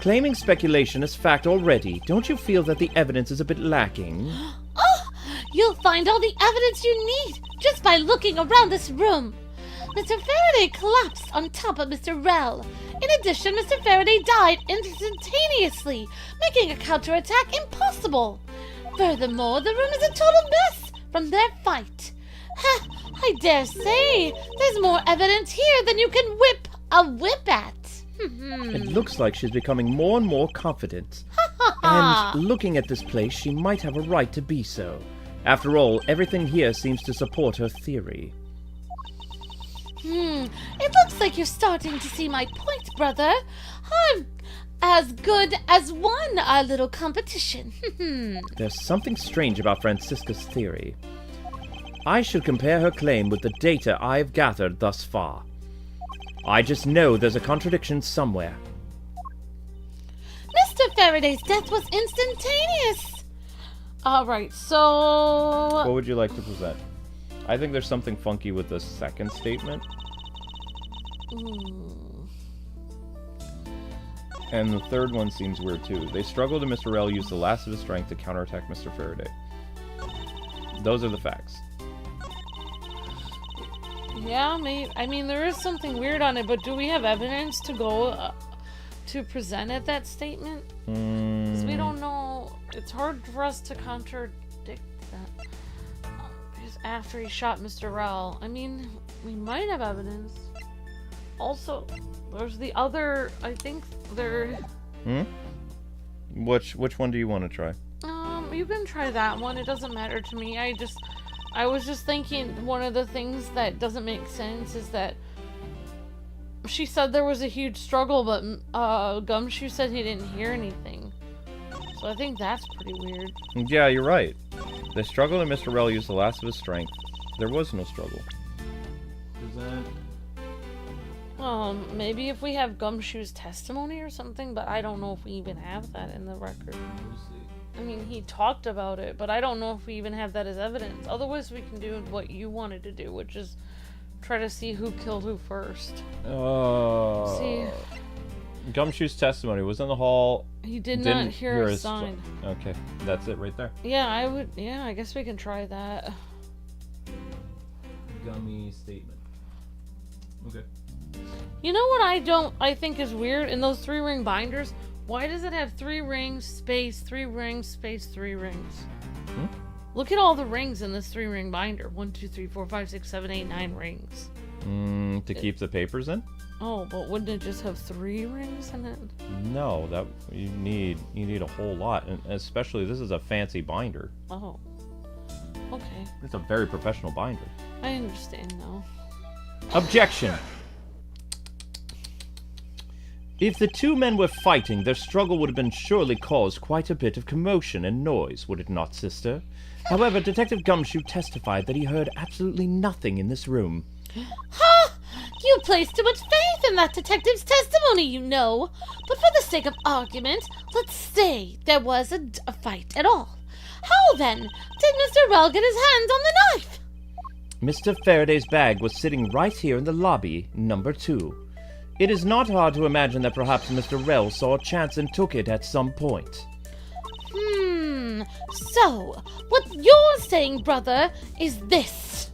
Claiming speculation as fact already, don't you feel that the evidence is a bit lacking? Oh, you'll find all the evidence you need just by looking around this room. Mr. Faraday collapsed on top of Mr. Rell. In addition, Mr. Faraday died instantaneously, making a counterattack impossible. Furthermore, the room is a total mess from their fight. I dare say there's more evidence here than you can whip a whip at. It looks like she's becoming more and more confident. And looking at this place, she might have a right to be so. After all, everything here seems to support her theory. It looks like you're starting to see my point, brother. I'm as good as won our little competition. There's something strange about Francisca's theory. I should compare her claim with the data I've gathered thus far. I just know there's a contradiction somewhere. Mr. Faraday's death was instantaneous. Alright, so... What would you like to present? I think there's something funky with the second statement. And the third one seems weird too. They struggled and Mr. Rell used the last of his strength to counterattack Mr. Faraday. Those are the facts. Yeah, maybe. I mean, there is something weird on it, but do we have evidence to go to present at that statement? Because we don't know. It's hard for us to contradict that. Because after he shot Mr. Rell, I mean, we might have evidence. Also, there's the other. I think there. Which one do you want to try? You can try that one. It doesn't matter to me. I was just thinking one of the things that doesn't make sense is that she said there was a huge struggle, but Gumshoe said he didn't hear anything. So I think that's pretty weird. Yeah, you're right. They struggled and Mr. Rell used the last of his strength. There was no struggle. Maybe if we have Gumshoe's testimony or something, but I don't know if we even have that in the record. I mean, he talked about it, but I don't know if we even have that as evidence. Otherwise, we can do what you wanted to do, which is try to see who killed who first. See, Gumshoe's testimony was in the hall. he did not hear a sign. Okay, that's it right there. Yeah, I guess we can try that. Gummy statement. Okay. You know what I think is weird? In those 3-ring binders, why does it have 3 rings, space, 3 rings, space, 3 rings? Look at all the rings in this 3-ring binder. 1, 2, 3, 4, 5, 6, 7, 8, 9 rings. To keep the papers in? Oh, but wouldn't it just have 3 rings in it? No, that you need a whole lot, and especially this is a fancy binder. Oh. Okay. It's a very professional binder. I understand now. Objection! If the two men were fighting, their struggle would have been surely caused quite a bit of commotion and noise, would it not, sister? However, Detective Gumshoe testified that he heard absolutely nothing in this room. Ha! You place too much faith in that detective's testimony, you know. But for the sake of argument, let's say there was a fight at all. How then did Mr. Rell get his hands on the knife? Mr. Faraday's bag was sitting right here in the lobby, number 2. It is not hard to imagine that perhaps Mr. Rell saw a chance and took it at some point. So, what you're saying, brother, is this.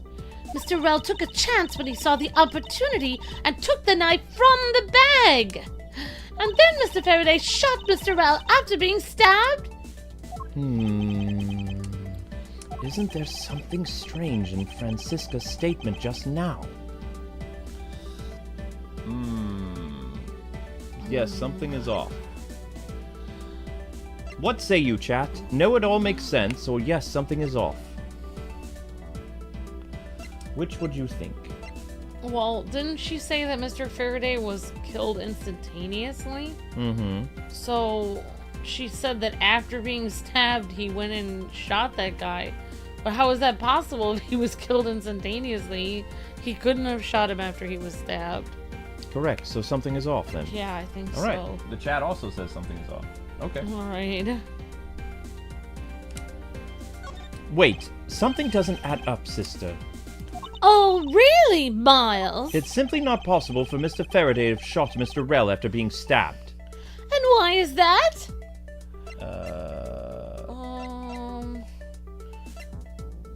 Mr. Rell took a chance when he saw the opportunity and took the knife from the bag. And then Mr. Faraday shot Mr. Rell after being stabbed? Isn't there something strange in Francisca's statement just now? Yes, something is off. What say you, chat? No, it all makes sense, or yes, something is off. Which would you think? Well, didn't she say that Mr. Faraday was killed instantaneously? Mm-hmm. So, she said that after being stabbed, he went and shot that guy. But how is that possible if he was killed instantaneously? He couldn't have shot him after he was stabbed. Correct, so something is off then. Yeah, I think All right. so. The chat also says something is off. Okay. Alright. Wait, something doesn't add up, sister. Oh, really, Miles? It's simply not possible for Mr. Faraday to have shot Mr. Rell after being stabbed. And why is that?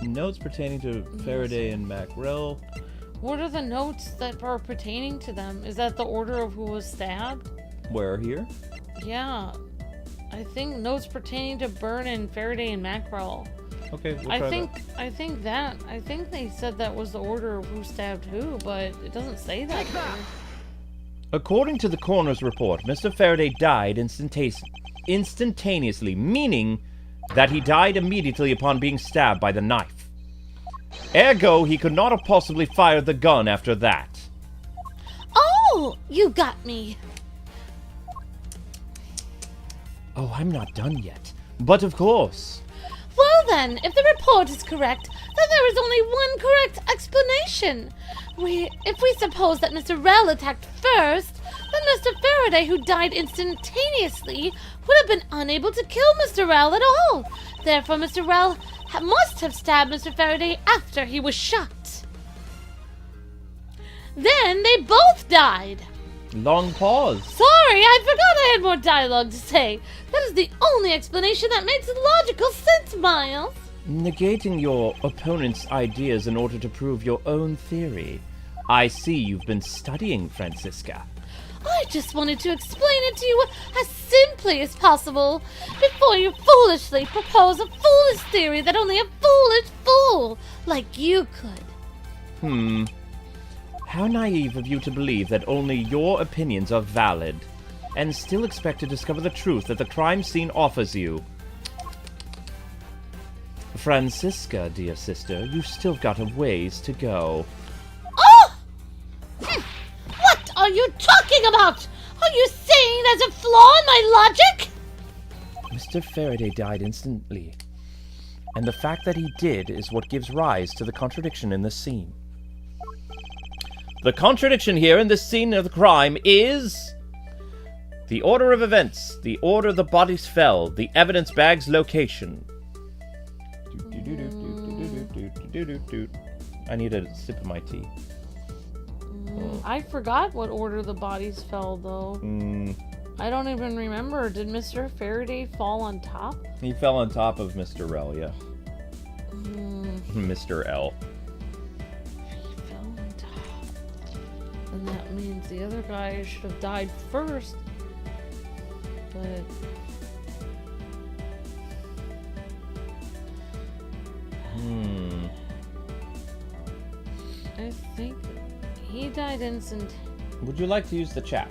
Notes pertaining to Faraday and Mac Rell. What are the notes that are pertaining to them? Is that the order of who was stabbed? Where here? Yeah. I think notes pertaining to Byrne and Faraday and Mackerel. Okay, we'll try I think they said that was the order of who stabbed who, but it doesn't say that here. According to the coroner's report, Mr. Faraday died instantaneously, meaning that he died immediately upon being stabbed by the knife. Ergo, he could not have possibly fired the gun after that. Oh, you got me. Oh, I'm not done yet. But of course. Well then, if the report is correct, then there is only one correct explanation. If we suppose that Mr. Rell attacked first, then Mr. Faraday, who died instantaneously, would have been unable to kill Mr. Rell at all. Therefore, Mr. Rell must have stabbed Mr. Faraday after he was shot. Then they both died. Long pause. Sorry, I forgot I had more dialogue to say. That is the only explanation that makes logical sense, Miles. Negating your opponent's ideas in order to prove your own theory. I see you've been studying, Francisca. I just wanted to explain it to you as simply as possible before you foolishly propose a foolish theory that only a foolish fool like you could. How naive of you to believe that only your opinions are valid, and still expect to discover the truth that the crime scene offers you. Francisca, dear sister, you've still got a ways to go. Oh! What are you talking about? Are you saying there's a flaw in my logic? Mr. Faraday died instantly, and the fact that he did is what gives rise to the contradiction in the scene. The contradiction here in this scene of the crime is the order of events, the order the bodies fell, the evidence bag's location. I need a sip of my tea. I forgot what order the bodies fell, though. I don't even remember. Did Mr. Faraday fall on top? He fell on top of Mr. Rell, yeah. Mr. L. He fell on top. And that means the other guy should have died first. But... I think he died instant. Would you like to use the chat?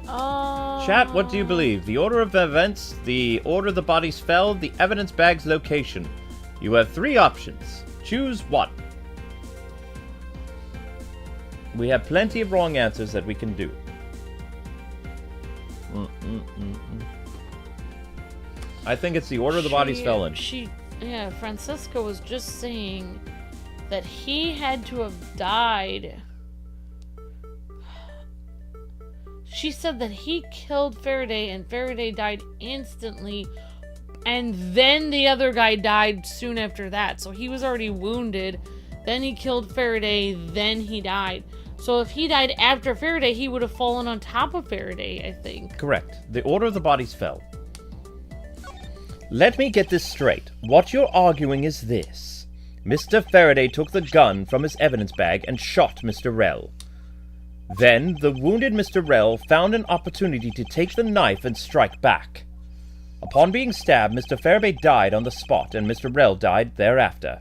Chat, what do you believe? The order of events, the order the bodies fell, the evidence bag's location. You have 3 options. Choose one. We have plenty of wrong answers that we can do. I think it's the order the bodies fell in. Yeah, Francisca was just saying that he had to have died. She said that he killed Faraday and Faraday died instantly, and then the other guy died soon after that. So he was already wounded, then he killed Faraday, then he died. So if he died after Faraday, he would have fallen on top of Faraday, I think. Correct. The order the bodies fell. Let me get this straight. What you're arguing is this. Mr. Faraday took the gun from his evidence bag and shot Mr. Rell. Then, the wounded Mr. Rell found an opportunity to take the knife and strike back. Upon being stabbed, Mr. Faraday died on the spot, and Mr. Rell died thereafter.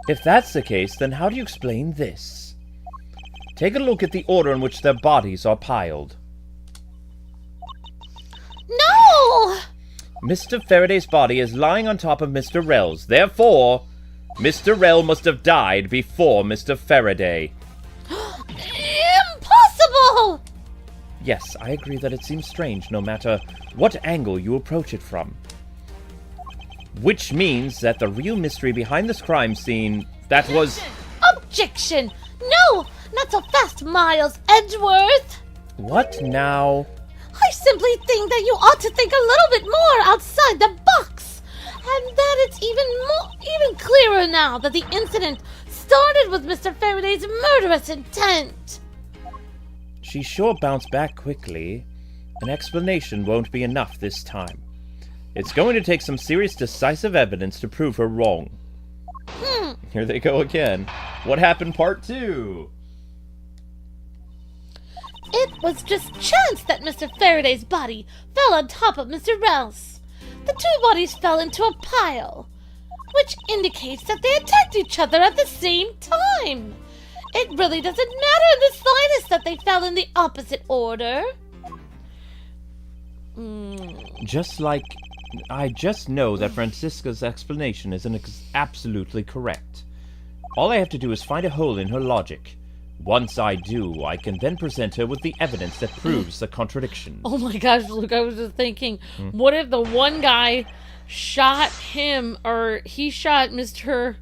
If that's the case, then how do you explain this? Take a look at the order in which their bodies are piled. No! Mr. Faraday's body is lying on top of Mr. Rell's. Therefore, Mr. Rell must have died before Mr. Faraday. Impossible! Yes, I agree that it seems strange no matter what angle you approach it from. Which means that the real mystery behind this crime scene, that was... Objection! No! Not so fast, Miles Edgeworth! What now? I simply think that you ought to think a little bit more outside the box! And that it's even clearer now that the incident started with Mr. Faraday's murderous intent! She sure bounced back quickly. An explanation won't be enough this time. It's going to take some serious decisive evidence to prove her wrong. Here they go again. What happened part 2? It was just chance that Mr. Faraday's body fell on top of Mr. Rell's. The two bodies fell into a pile, which indicates that they attacked each other at the same time. It really doesn't matter in the slightest that they fell in the opposite order. I just know that Francisca's explanation is absolutely correct. All I have to do is find a hole in her logic. Once I do, I can then present her with the evidence that proves the contradiction. Oh my gosh, Luke, I was just thinking, what if the one guy shot him, or he shot Mr.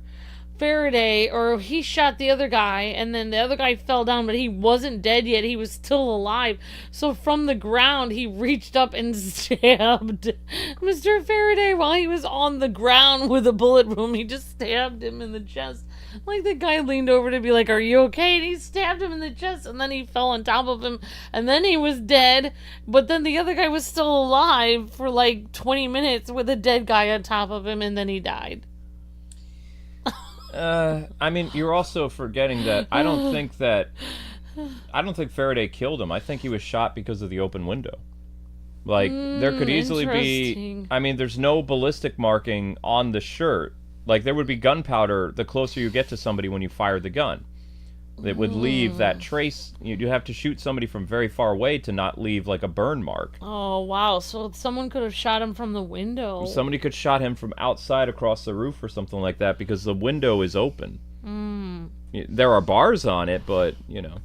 Faraday, or he shot the other guy, and then the other guy fell down, but he wasn't dead yet, he was still alive. So from the ground, he reached up and stabbed Mr. Faraday while he was on the ground with a bullet wound. He just stabbed him in the chest. Like, the guy leaned over to be like, are you okay? And he stabbed him in the chest, and then he fell on top of him, and then he was dead. But then the other guy was still alive for like 20 minutes with a dead guy on top of him, and then he died. I mean, you're also forgetting that I don't think Faraday killed him. I think he was shot because of the open window. Like, there could easily be... I mean, there's no ballistic marking on the shirt. Like, there would be gunpowder the closer you get to somebody when you fire the gun. It would leave that trace. You have to shoot somebody from very far away to not leave, like, a burn mark. Oh, wow. So someone could have shot him from the window. Somebody could shot him from outside across the roof or something like that because the window is open. There are bars on it, but, you know,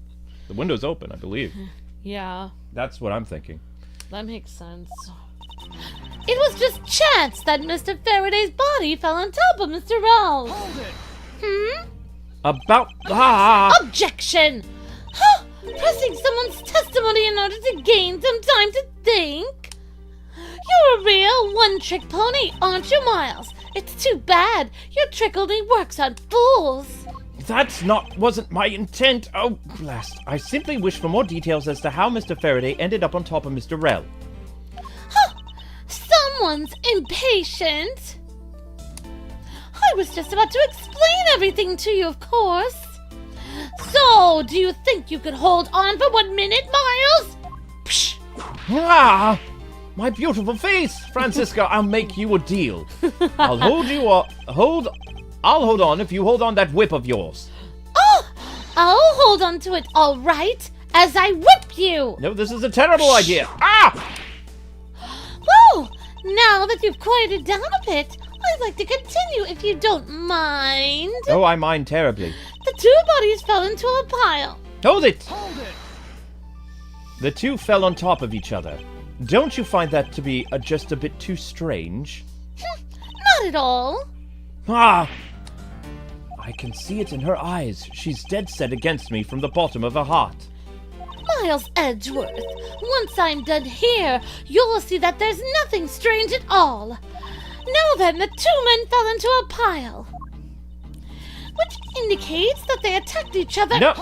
the window's open, I believe. Yeah. That's what I'm thinking. That makes sense. It was just chance that Mr. Faraday's body fell on top of Mr. Rell's. Hold it! Objection! Huh? Pressing someone's testimony in order to gain some time to think? You're a real one-trick pony, aren't you, Miles? It's too bad. Your trick only works on fools. Wasn't my intent. Oh, blast. I simply wish for more details as to how Mr. Faraday ended up on top of Mr. Rell. Huh? Someone's impatient. I was just about to explain everything to you, of course. So, do you think you could hold on for 1 minute, Miles? Psh! Ah! My beautiful face! Francisca, I'll make you a deal. I'll hold on if you hold on that whip of yours. Oh! I'll hold on to it, all right, as I whip you. No, this is a terrible idea. Ah! Well, now that you've quieted down a bit, I'd like to continue if you don't mind. Oh, I mind terribly. The two bodies fell into a pile. Hold it! Hold it! The two fell on top of each other. Don't you find that to be just a bit too strange? Not at all. Ah! I can see it in her eyes. She's dead set against me from the bottom of her heart. Miles Edgeworth, once I'm done here, you'll see that there's nothing strange at all. Now then, the two men fell into a pile, which indicates that they attacked each other. No,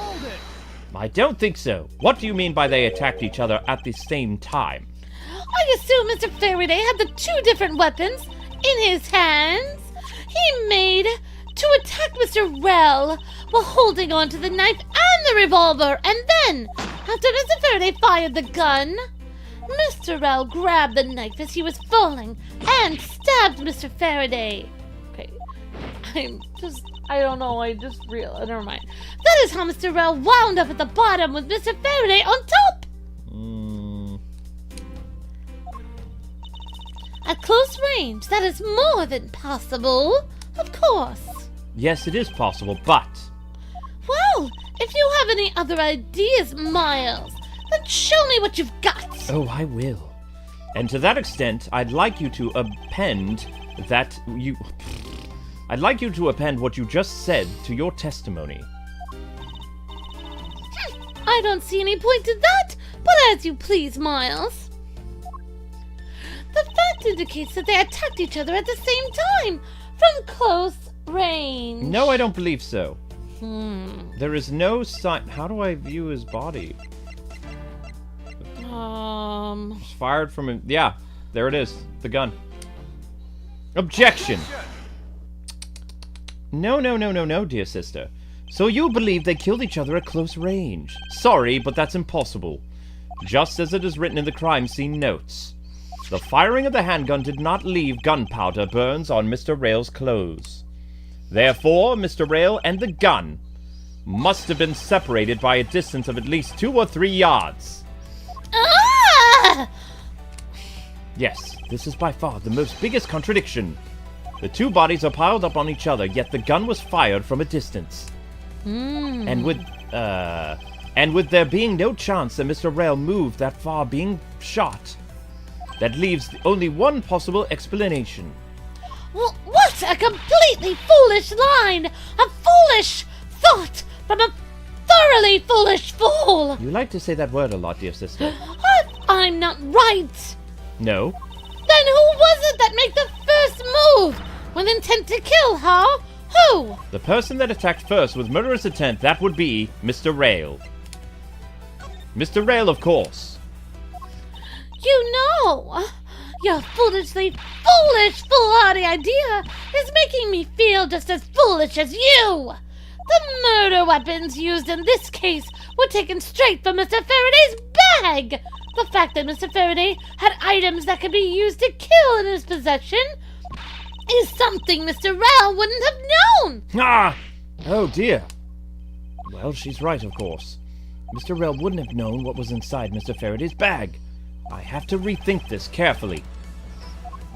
I don't think so. What do you mean by they attacked each other at the same time? I assume Mr. Faraday had the two different weapons in his hands. He made to attack Mr. Rell while holding on to the knife and the revolver, and then, after Mr. Faraday fired the gun, Mr. Rell grabbed the knife as he was falling and stabbed Mr. Faraday. Okay, I don't know, never mind. That is how Mr. Rell wound up at the bottom with Mr. Faraday on top. At close range, that is more than possible, of course. Yes, it is possible, but... Well, if you have any other ideas, Miles, Then show me what you've got. Oh, I will. And to that extent, I'd like you to append what you just said to your testimony. I don't see any point to that, but as you please, Miles. The fact indicates that they attacked each other at the same time, from close range. No, I don't believe so. There is no sign. How do I view his body? It's fired from him. Yeah, there it is. The gun. Objection! No, dear sister. So you believe they killed each other at close range? Sorry, but that's impossible. Just as it is written in the crime scene notes. The firing of the handgun did not leave gunpowder burns on Mr. Rail's clothes. Therefore, Mr. Rail and the gun must have been separated by a distance of at least 2 or 3 yards. Ah! Yes, this is by far the most biggest contradiction. The two bodies are piled up on each other, yet the gun was fired from a distance. And with there being no chance that Mr. Rell moved that far being shot, that leaves only one possible explanation. What a completely foolish line! A foolish thought from a thoroughly foolish fool! You like to say that word a lot, dear sister. I'm not right! No. Then who was it that made the first move? With intent to kill, huh? Who? The person that attacked first with murderous intent, that would be Mr. Rail. Mr. Rail, of course. You know, your foolishly foolish, foolhardy idea is making me feel just as foolish as you. The murder weapons used in this case were taken straight from Mr. Faraday's bag. The fact that Mr. Faraday had items that could be used to kill in his possession is something Mr. Rell wouldn't have known. Ah! Oh dear. Well, she's right, of course. Mr. Rell wouldn't have known what was inside Mr. Faraday's bag. I have to rethink this carefully.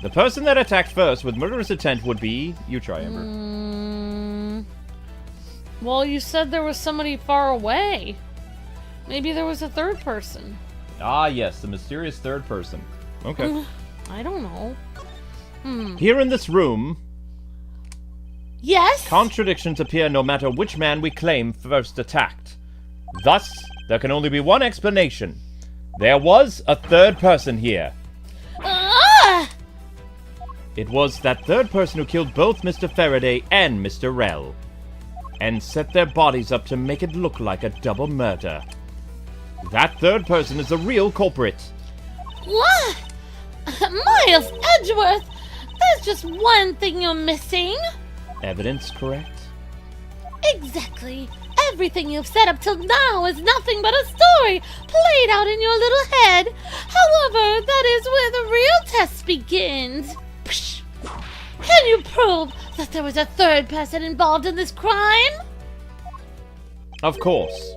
The person that attacked first with murderous intent would be... You try, Amber. Well, you said there was somebody far away. Maybe there was a third person. Ah, yes, the mysterious third person. Okay. I don't know. Here in this room, Yes? contradictions appear no matter which man we claim first attacked. Thus, there can only be one explanation. There was a third person here. Ah! It was that third person who killed both Mr. Faraday and Mr. Rell, and set their bodies up to make it look like a double murder. That third person is the real culprit. What? Miles Edgeworth, there's just one thing you're missing. Evidence correct? Exactly. Everything you've said up till now is nothing but a story played out in your little head. However, that is where the real test begins. Psh. Can you prove that there was a third person involved in this crime? Of course.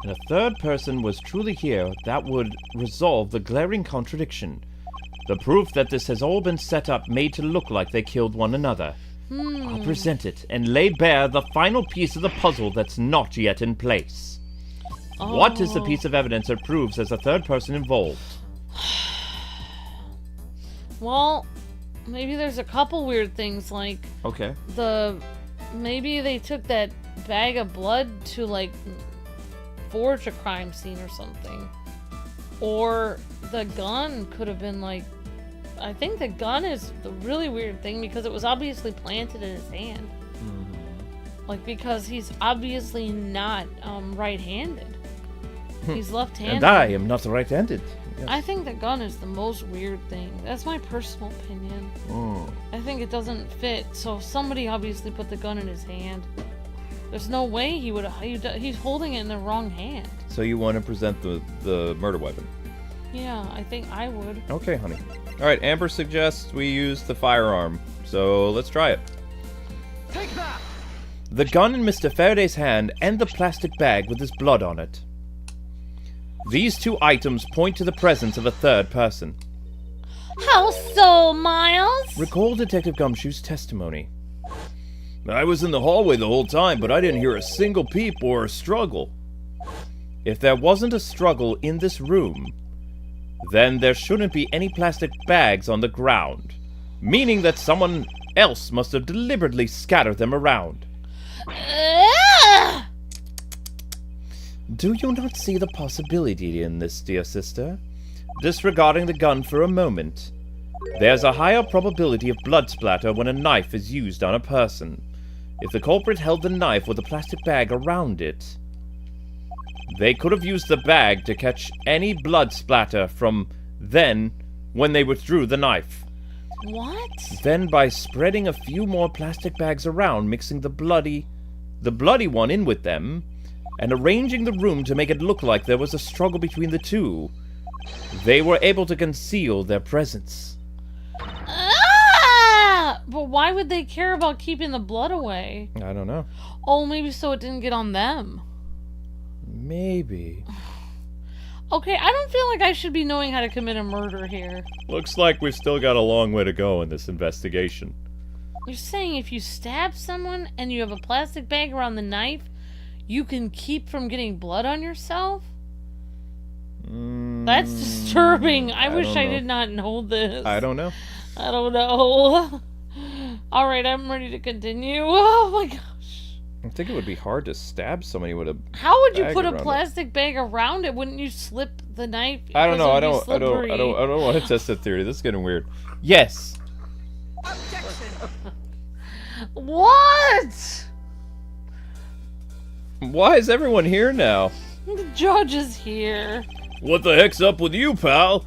And a third person was truly here, that would resolve the glaring contradiction. The proof that this has all been set up made to look like they killed one another. I'll present it and lay bare the final piece of the puzzle that's not yet in place. What is the piece of evidence that proves there's a third person involved? Well, maybe there's a couple weird things, like Okay. maybe they took that bag of blood to, like, forge a crime scene or something. Or the gun could have been, like, I think the gun is the really weird thing because it was obviously planted in his hand. Like, because he's obviously not right-handed. He's left-handed. And I am not right-handed. Yes. I think the gun is the most weird thing. That's my personal opinion. I think it doesn't fit. So somebody obviously put the gun in his hand. There's no way he would. He's holding it in the wrong hand. So you want to present the murder weapon? Yeah, I think I would. Okay, honey. All right, Amber suggests we use the firearm. So let's try it. Take that! The gun in Mr. Faraday's hand and the plastic bag with his blood on it. These two items point to the presence of a third person. How so, Miles? Recall Detective Gumshoe's testimony. I was in the hallway the whole time, but I didn't hear a single peep or a struggle. If there wasn't a struggle in this room, then there shouldn't be any plastic bags on the ground, meaning that someone else must have deliberately scattered them around. Do you not see the possibility in this, dear sister? Disregarding the gun for a moment, there's a higher probability of blood splatter when a knife is used on a person. If the culprit held the knife with a plastic bag around it, they could have used the bag to catch any blood splatter from then when they withdrew the knife. What? Then by spreading a few more plastic bags around, mixing the bloody one in with them, and arranging the room to make it look like there was a struggle between the two, they were able to conceal their presence. But why would they care about keeping the blood away? I don't know. Oh, maybe so it didn't get on them. Maybe. Okay, I don't feel like I should be knowing how to commit a murder here. Looks like we've still got a long way to go in this investigation. You're saying if you stab someone and you have a plastic bag around the knife, you can keep from getting blood on yourself? That's disturbing. I wish I did not know this. I don't know. I don't know. Alright, I'm ready to continue. Oh my gosh. I think it would be hard to stab somebody with a How would you bag put a around it. plastic bag around it? Wouldn't you slip the knife? I don't know. I Because it would don't be slippery. want to test that theory. This is getting weird. Yes. What? Why is everyone here now? The judge is here. What the heck's up with you, pal?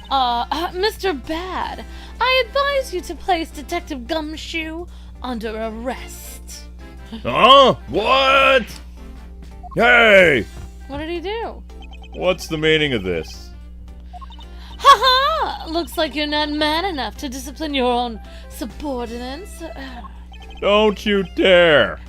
Mr. Bad, I advise you to place Detective Gumshoe under arrest. Huh? What? Hey! What did he do? What's the meaning of this? Ha-ha! Looks like you're not man enough to discipline your own subordinates. Don't you dare!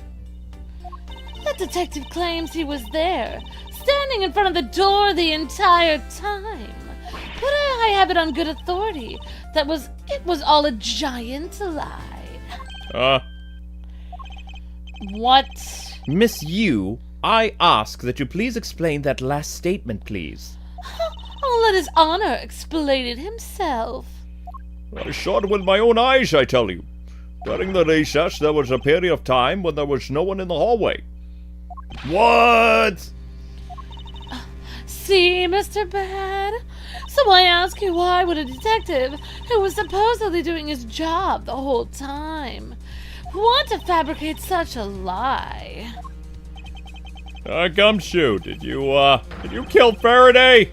The detective claims he was there, standing in front of the door the entire time. But I have it on good authority that it was all a giant lie. What? Miss Yu, I ask that you please explain that last statement, please. I'll let his honor explain it himself. I saw it with my own eyes, I tell you. During the recess, there was a period of time when there was no one in the hallway. What? See, Mr. Bad? So I ask you, why would a detective who was supposedly doing his job the whole time want to fabricate such a lie? Gumshoe, did you kill Faraday?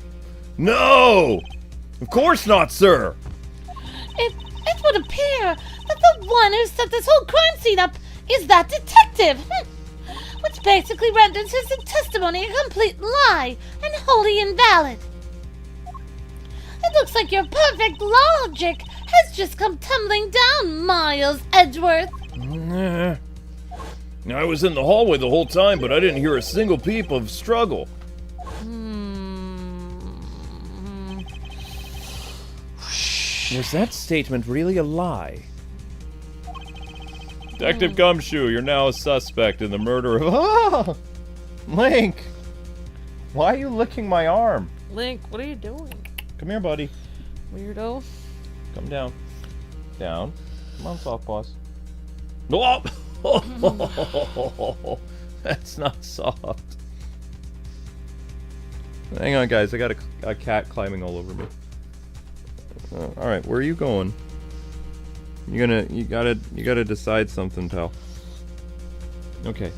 No! Of course not, sir! It would appear that the one who set this whole crime scene up is that detective, which basically renders his testimony a complete lie and wholly invalid. It looks like your perfect logic has just come tumbling down, Miles Edgeworth. I was in the hallway the whole time, but I didn't hear a single peep of struggle. Was that statement really a lie? Detective Gumshoe, you're now a suspect in the murder of... Ah! Link! Why are you licking my arm? Link, what are you doing? Come here, buddy. Weirdo. Come down. Down. Come on, soft paws. Oh! That's not soft. Hang on, guys. I got a cat climbing all over me. All right, where are you going? You gotta decide something, pal. Okay.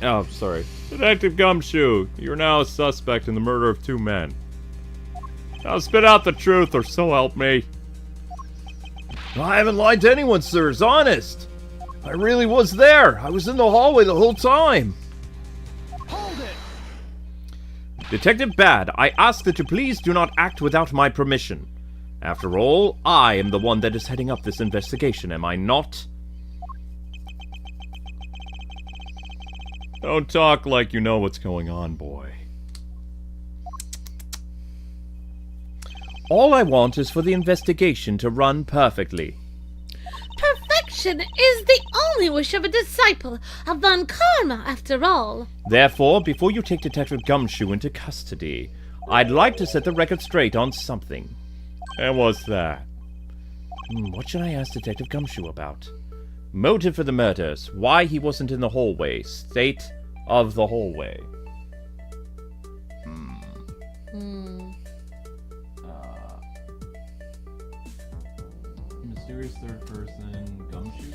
Oh, sorry. Detective Gumshoe, you're now a suspect in the murder of 2 men. Now spit out the truth, or so help me. I haven't lied to anyone, sir. It's honest. I really was there. I was in the hallway the whole time. Hold it! Detective Bad, I ask that you please do not act without my permission. After all, I am the one that is heading up this investigation, am I not? Don't talk like you know what's going on, boy. All I want is for the investigation to run perfectly. Perfection Perfection is the only wish of a disciple of Von Karma, after all. Therefore, before you take Detective Gumshoe into custody, I'd like to set the record straight on something. And what's that? What should I ask Detective Gumshoe about? Motive for the murders, why he wasn't in the hallway, state of the hallway. Mysterious third person, Gumshoe?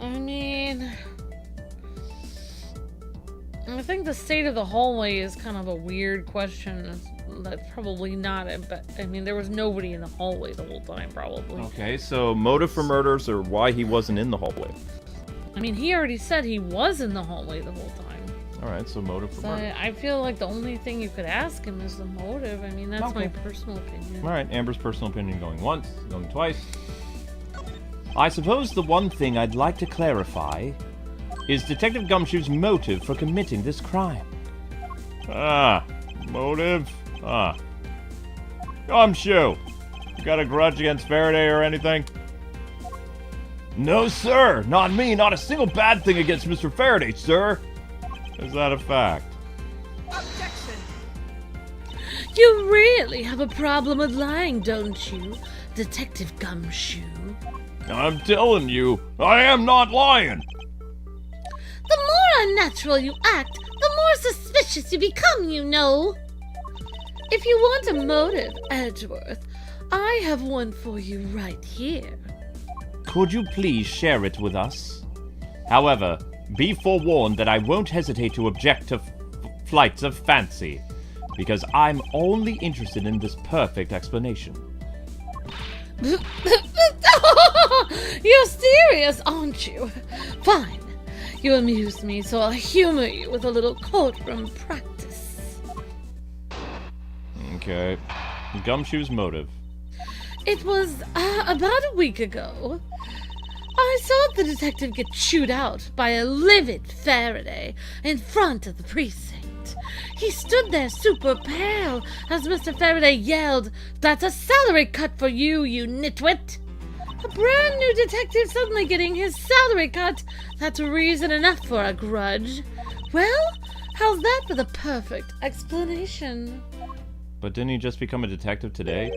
I mean, I think the state of the hallway is kind of a weird question. That's probably not it, but I mean, there was nobody in the hallway the whole time, probably. Okay, so motive for murders or why he wasn't in the hallway? I mean, he already said he was in the hallway the whole time. Alright, so motive for So murder. I feel like the only thing you could ask him is the motive. I mean, that's my Okay. personal opinion. Alright, Amber's personal opinion going once, going twice. I suppose the one thing I'd like to clarify is Detective Gumshoe's motive for committing this crime. Motive? Gumshoe! You got a grudge against Faraday or anything? No, sir! Not me! Not a single bad thing against Mr. Faraday, sir! Is that a fact? You really have a problem with lying, don't you, Detective Gumshoe? I'm telling you, I am not lying! The more unnatural you act, the more suspicious you become, you know. If you want a motive, Edgeworth, I have one for you right here. Could you please share it with us? However, be forewarned that I won't hesitate to object to flights of fancy, because I'm only interested in this perfect explanation. You're serious, aren't you? Fine. You amuse me, so I'll humor you with a little courtroom practice. Okay. Gumshoe's motive. It was about a week ago. I saw the detective get chewed out by a livid Faraday in front of the precinct. He stood there super pale as Mr. Faraday yelled, "That's a salary cut for you, you nitwit!" A brand new detective suddenly getting his salary cut. That's reason enough for a grudge. Well, how's that for the perfect explanation? But didn't he just become a detective today?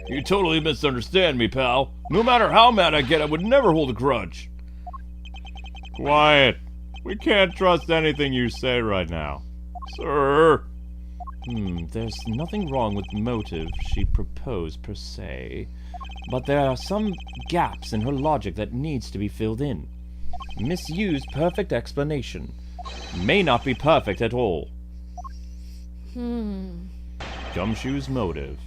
You totally misunderstand me, pal. No matter how mad I get, I would never hold a grudge. Quiet. We can't trust anything you say right now. Sir. There's nothing wrong with the motive she proposed per se, but there are some gaps in her logic that needs to be filled in. Misused perfect explanation. May not be perfect at all. Gumshoe's motive.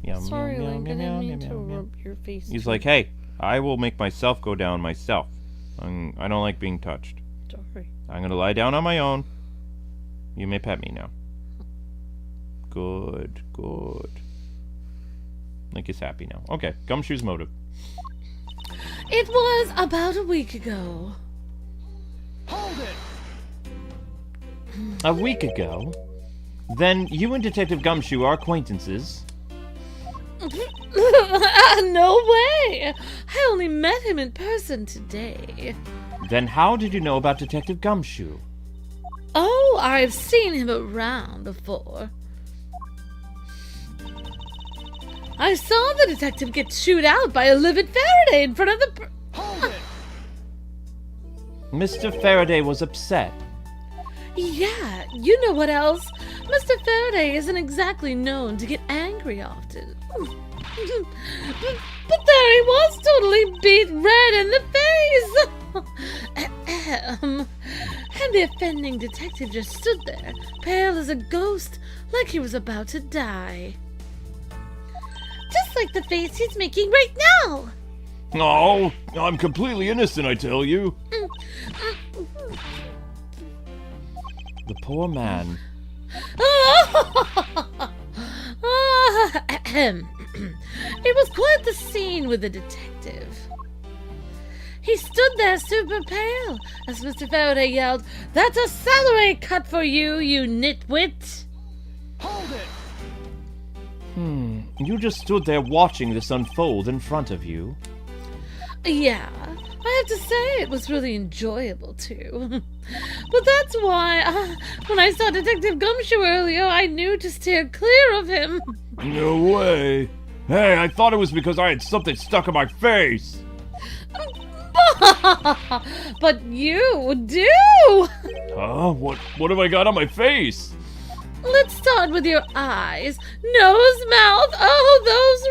Yum, Sorry, yum, Link, I yum, didn't yum, mean yum, to yum, yum. rub your face. He's too like, hey, I will make myself go down myself. I don't like being touched. Sorry. I'm gonna lie down on my own. You may pet me now. Good, good. Link is happy now. Okay, Gumshoe's motive. It was about a week ago. Hold it! A week ago? Then you and Detective Gumshoe are acquaintances? No way! I only met him in person today. Then how did you know about Detective Gumshoe? Oh, I've seen him around before. I saw the detective get chewed out by a livid Faraday in front of the... Hold it! Mr. Faraday was upset. Yeah, you know what else? Mr. Faraday isn't exactly known to get angry often. But there he was, totally beat red in the face! And the offending detective just stood there, pale as a ghost, like he was about to die. Just like the face he's making right now! Oh, I'm completely innocent, I tell you. The poor man. It was quite the scene with the detective. He stood there super pale as Mr. Faraday yelled, "That's a salary cut for you, you nitwit!" Hold it! You just stood there watching this unfold in front of you. Yeah, I have to say it was really enjoyable too. But that's why, when I saw Detective Gumshoe earlier, I knew to steer clear of him. No way. Hey, I thought it was because I had something stuck in my face. But you do! Huh? What have I got on my face? Let's start with your eyes, nose, mouth. Oh, those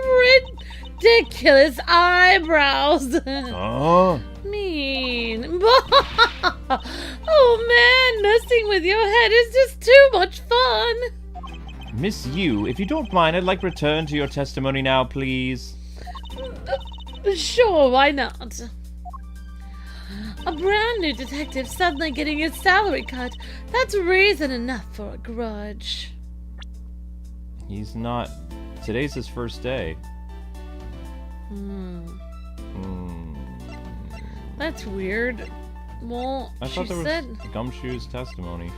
ridiculous eyebrows. Huh? Mean. Oh man, messing with your head is just too much fun. Miss Yu, if you don't mind, I'd like to return to your testimony now, please. Sure, why not? A brand new detective suddenly getting his salary cut. That's reason enough for a grudge. He's not... Today's his first day. That's weird. Well, I she thought there said... was Gumshoe's testimony.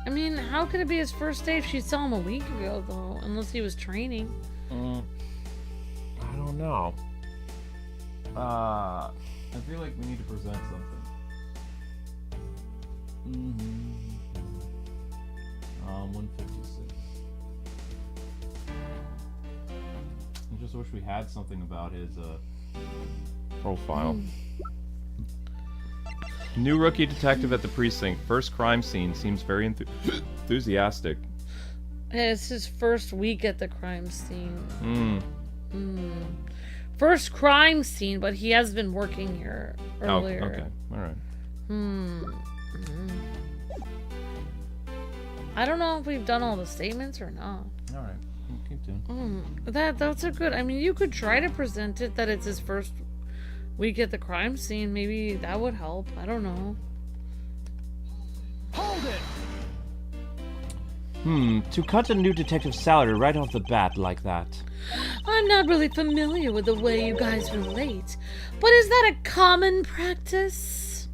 I mean, how could it be his first day if she saw him a week ago, though? Unless he was training. I don't know. I feel like we need to present something. 156. I just wish we had something about his profile. New rookie detective at the precinct. First crime scene. Seems very enthusiastic. It's his first week at the crime scene. First crime scene, but he has been working here earlier. Oh, okay. Alright. I don't know if we've done all the statements or not. Alright. Keep doing. That's a good... I mean, you could try to present it that it's his first week at the crime scene. Maybe that would help. I don't know. Hold it! To cut a new detective's salary right off the bat like that. I'm not really familiar with the way you guys relate, but is that a common practice?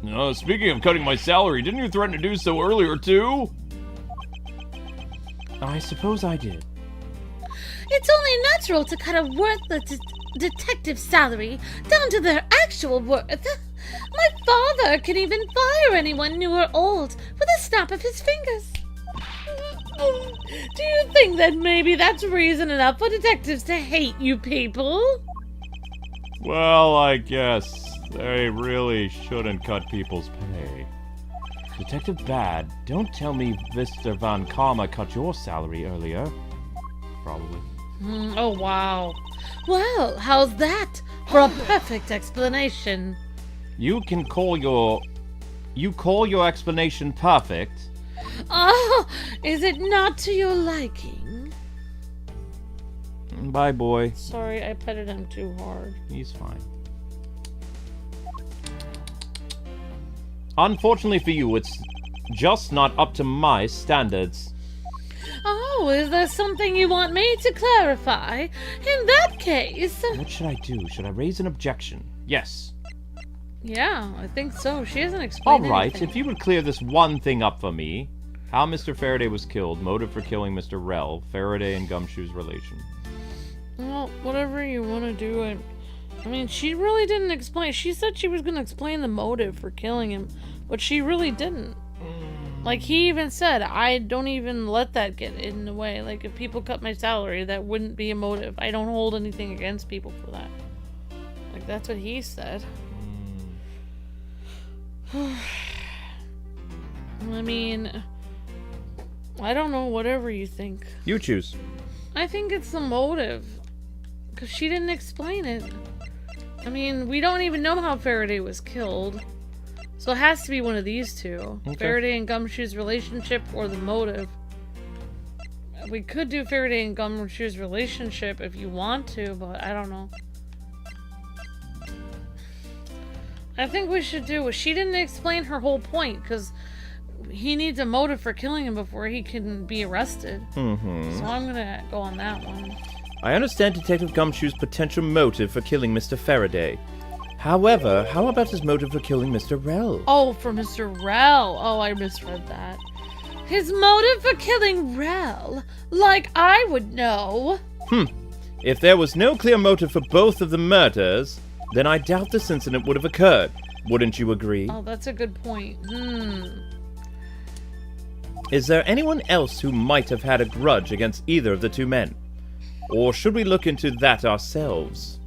No, speaking of cutting my salary, didn't you threaten to do so earlier too? I suppose I did. It's only natural to cut a worthless detective's salary down to their actual worth. My father can even fire anyone new or old with a snap of his fingers. Do you think that maybe that's reason enough for detectives to hate you people? Well, I guess they really shouldn't cut people's pay. Detective Bad, don't tell me Mr. Von Karma cut your salary earlier. Probably. Oh, wow. Well, how's that for a perfect explanation? You call your explanation perfect? Oh, is it not to your liking? Bye, boy. Sorry, I petted him too hard. He's fine. Unfortunately for you, it's just not up to my standards. Oh, is there something you want me to clarify? In that case... What should I do? Should I raise an objection? Yes. Yeah, I think so. She hasn't explained Alright, anything. if you would clear this one thing up for me. How Mr. Faraday was killed, motive for killing Mr. Rell, Faraday and Gumshoe's relation. Well, whatever you want to do. I mean, she really didn't explain. She said she was going to explain the motive for killing him, but she really didn't. Like, he even said, I don't even let that get in the way. Like, if people cut my salary, that wouldn't be a motive. I don't hold anything against people for that. Like, that's what he said. I mean, I don't know, whatever you think. You choose. I think it's the motive. Because she didn't explain it. I mean, we don't even know how Faraday was killed. So it has to be one of these two. Okay. Faraday and Gumshoe's relationship or the motive. We could do Faraday and Gumshoe's relationship if you want to, but I don't know. I think we should do... She didn't explain her whole point, because he needs a motive for killing him before he can be arrested. So I'm gonna go on that one. I understand Detective Gumshoe's potential motive for killing Mr. Faraday. However, how about his motive for killing Mr. Rell? Oh, for Mr. Rell. Oh, I misread that. His motive for killing Rell? Like I would know. If there was no clear motive for both of the murders, then I doubt this incident would have occurred. Wouldn't you agree? Oh, that's a good point. Is there anyone else who might have had a grudge against either of the two men? Or should we look into that ourselves?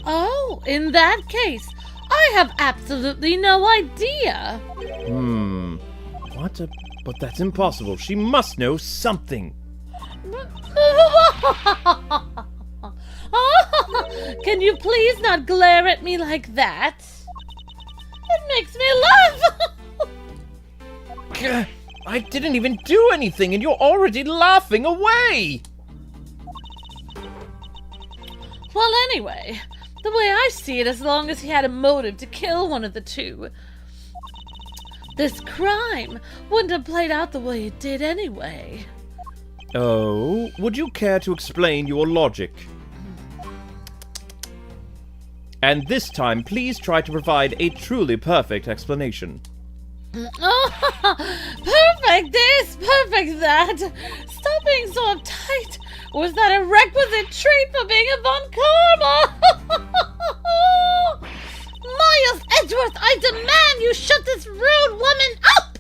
Oh, in that case, I have absolutely no idea. But that's impossible. She must know something. Can you please not glare at me like that? It makes me laugh. I didn't even do anything and you're already laughing away! Well, anyway, the way I see it, as long as he had a motive to kill one of the two, this crime wouldn't have played out the way it did anyway. Oh, would you care to explain your logic? And this time, please try to provide a truly perfect explanation. Oh, perfect this, perfect that. Stop being so uptight. Was that a requisite trait for being a Von Karma? Miles Edgeworth, I demand you shut this rude woman up!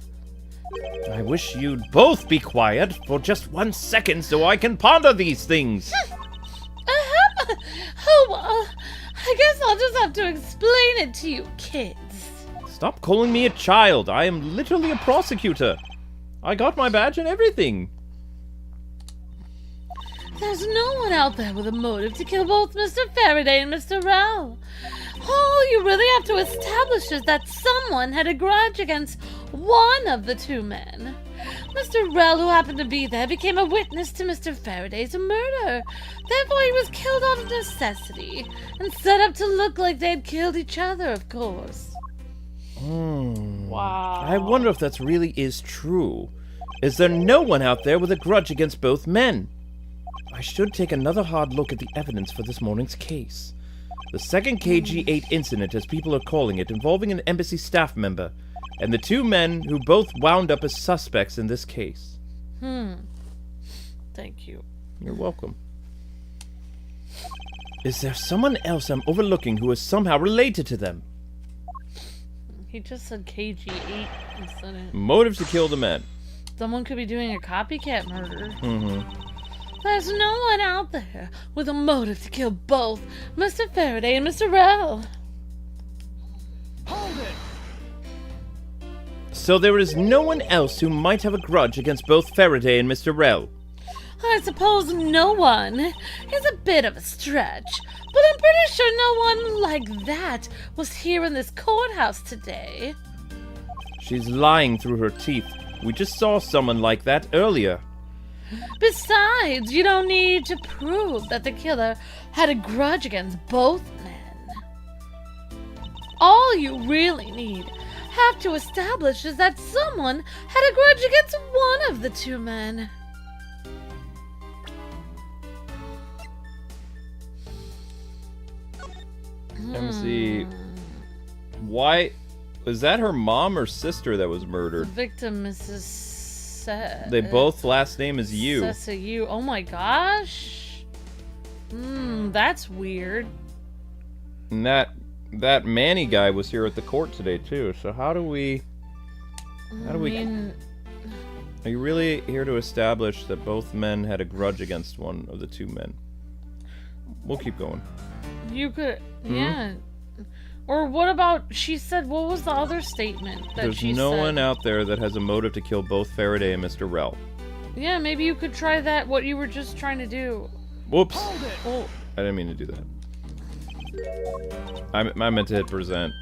I wish you'd both be quiet for just 1 second so I can ponder these things. I guess I'll just have to explain it to you kids. Stop calling me a child. I am literally a prosecutor. I got my badge and everything. There's no one out there with a motive to kill both Mr. Faraday and Mr. Rell. All you really have to establish is that someone had a grudge against one of the two men. Mr. Rell, who happened to be there, became a witness to Mr. Faraday's murder. Therefore, he was killed out of necessity, and set up to look like they'd killed each other, of course. Wow. I wonder if that really is true. Is there no one out there with a grudge against both men? I should take another hard look at the evidence for this morning's case. The second KG8 incident, as people are calling it, involving an embassy staff member, and the two men who both wound up as suspects in this case. Thank you. You're welcome. Is there someone else I'm overlooking who is somehow related to them? He just said KG8 Incident. Motives to kill the men. Someone could be doing a copycat murder. There's no one out there with a motive to kill both Mr. Faraday and Mr. Rell. Hold it! So there is no one else who might have a grudge against both Faraday and Mr. Rell. I suppose no one is a bit of a stretch, but I'm pretty sure no one like that was here in this courthouse today. She's lying through her teeth. We just saw someone like that earlier. Besides, you don't need to prove that the killer had a grudge against both men. All you really have to establish is that someone had a grudge against one of the two men. Let me see. Why? Was that her mom or sister that was murdered? Victim, Mrs. They both last name is Yu. Yu. Oh my gosh. That's weird. And that Manny guy was here at the court today too. So how do we? Are you really here to establish that both men had a grudge against one of the two men? We'll keep going. You could, yeah. Or what about, she said, what was the other statement that There's she no said? one out there that has a motive to kill both Faraday and Mr. Rell. Yeah, maybe you could try that, what you were just trying to do. Whoops. Hold it! Oh. I didn't mean to do that. I meant to hit present.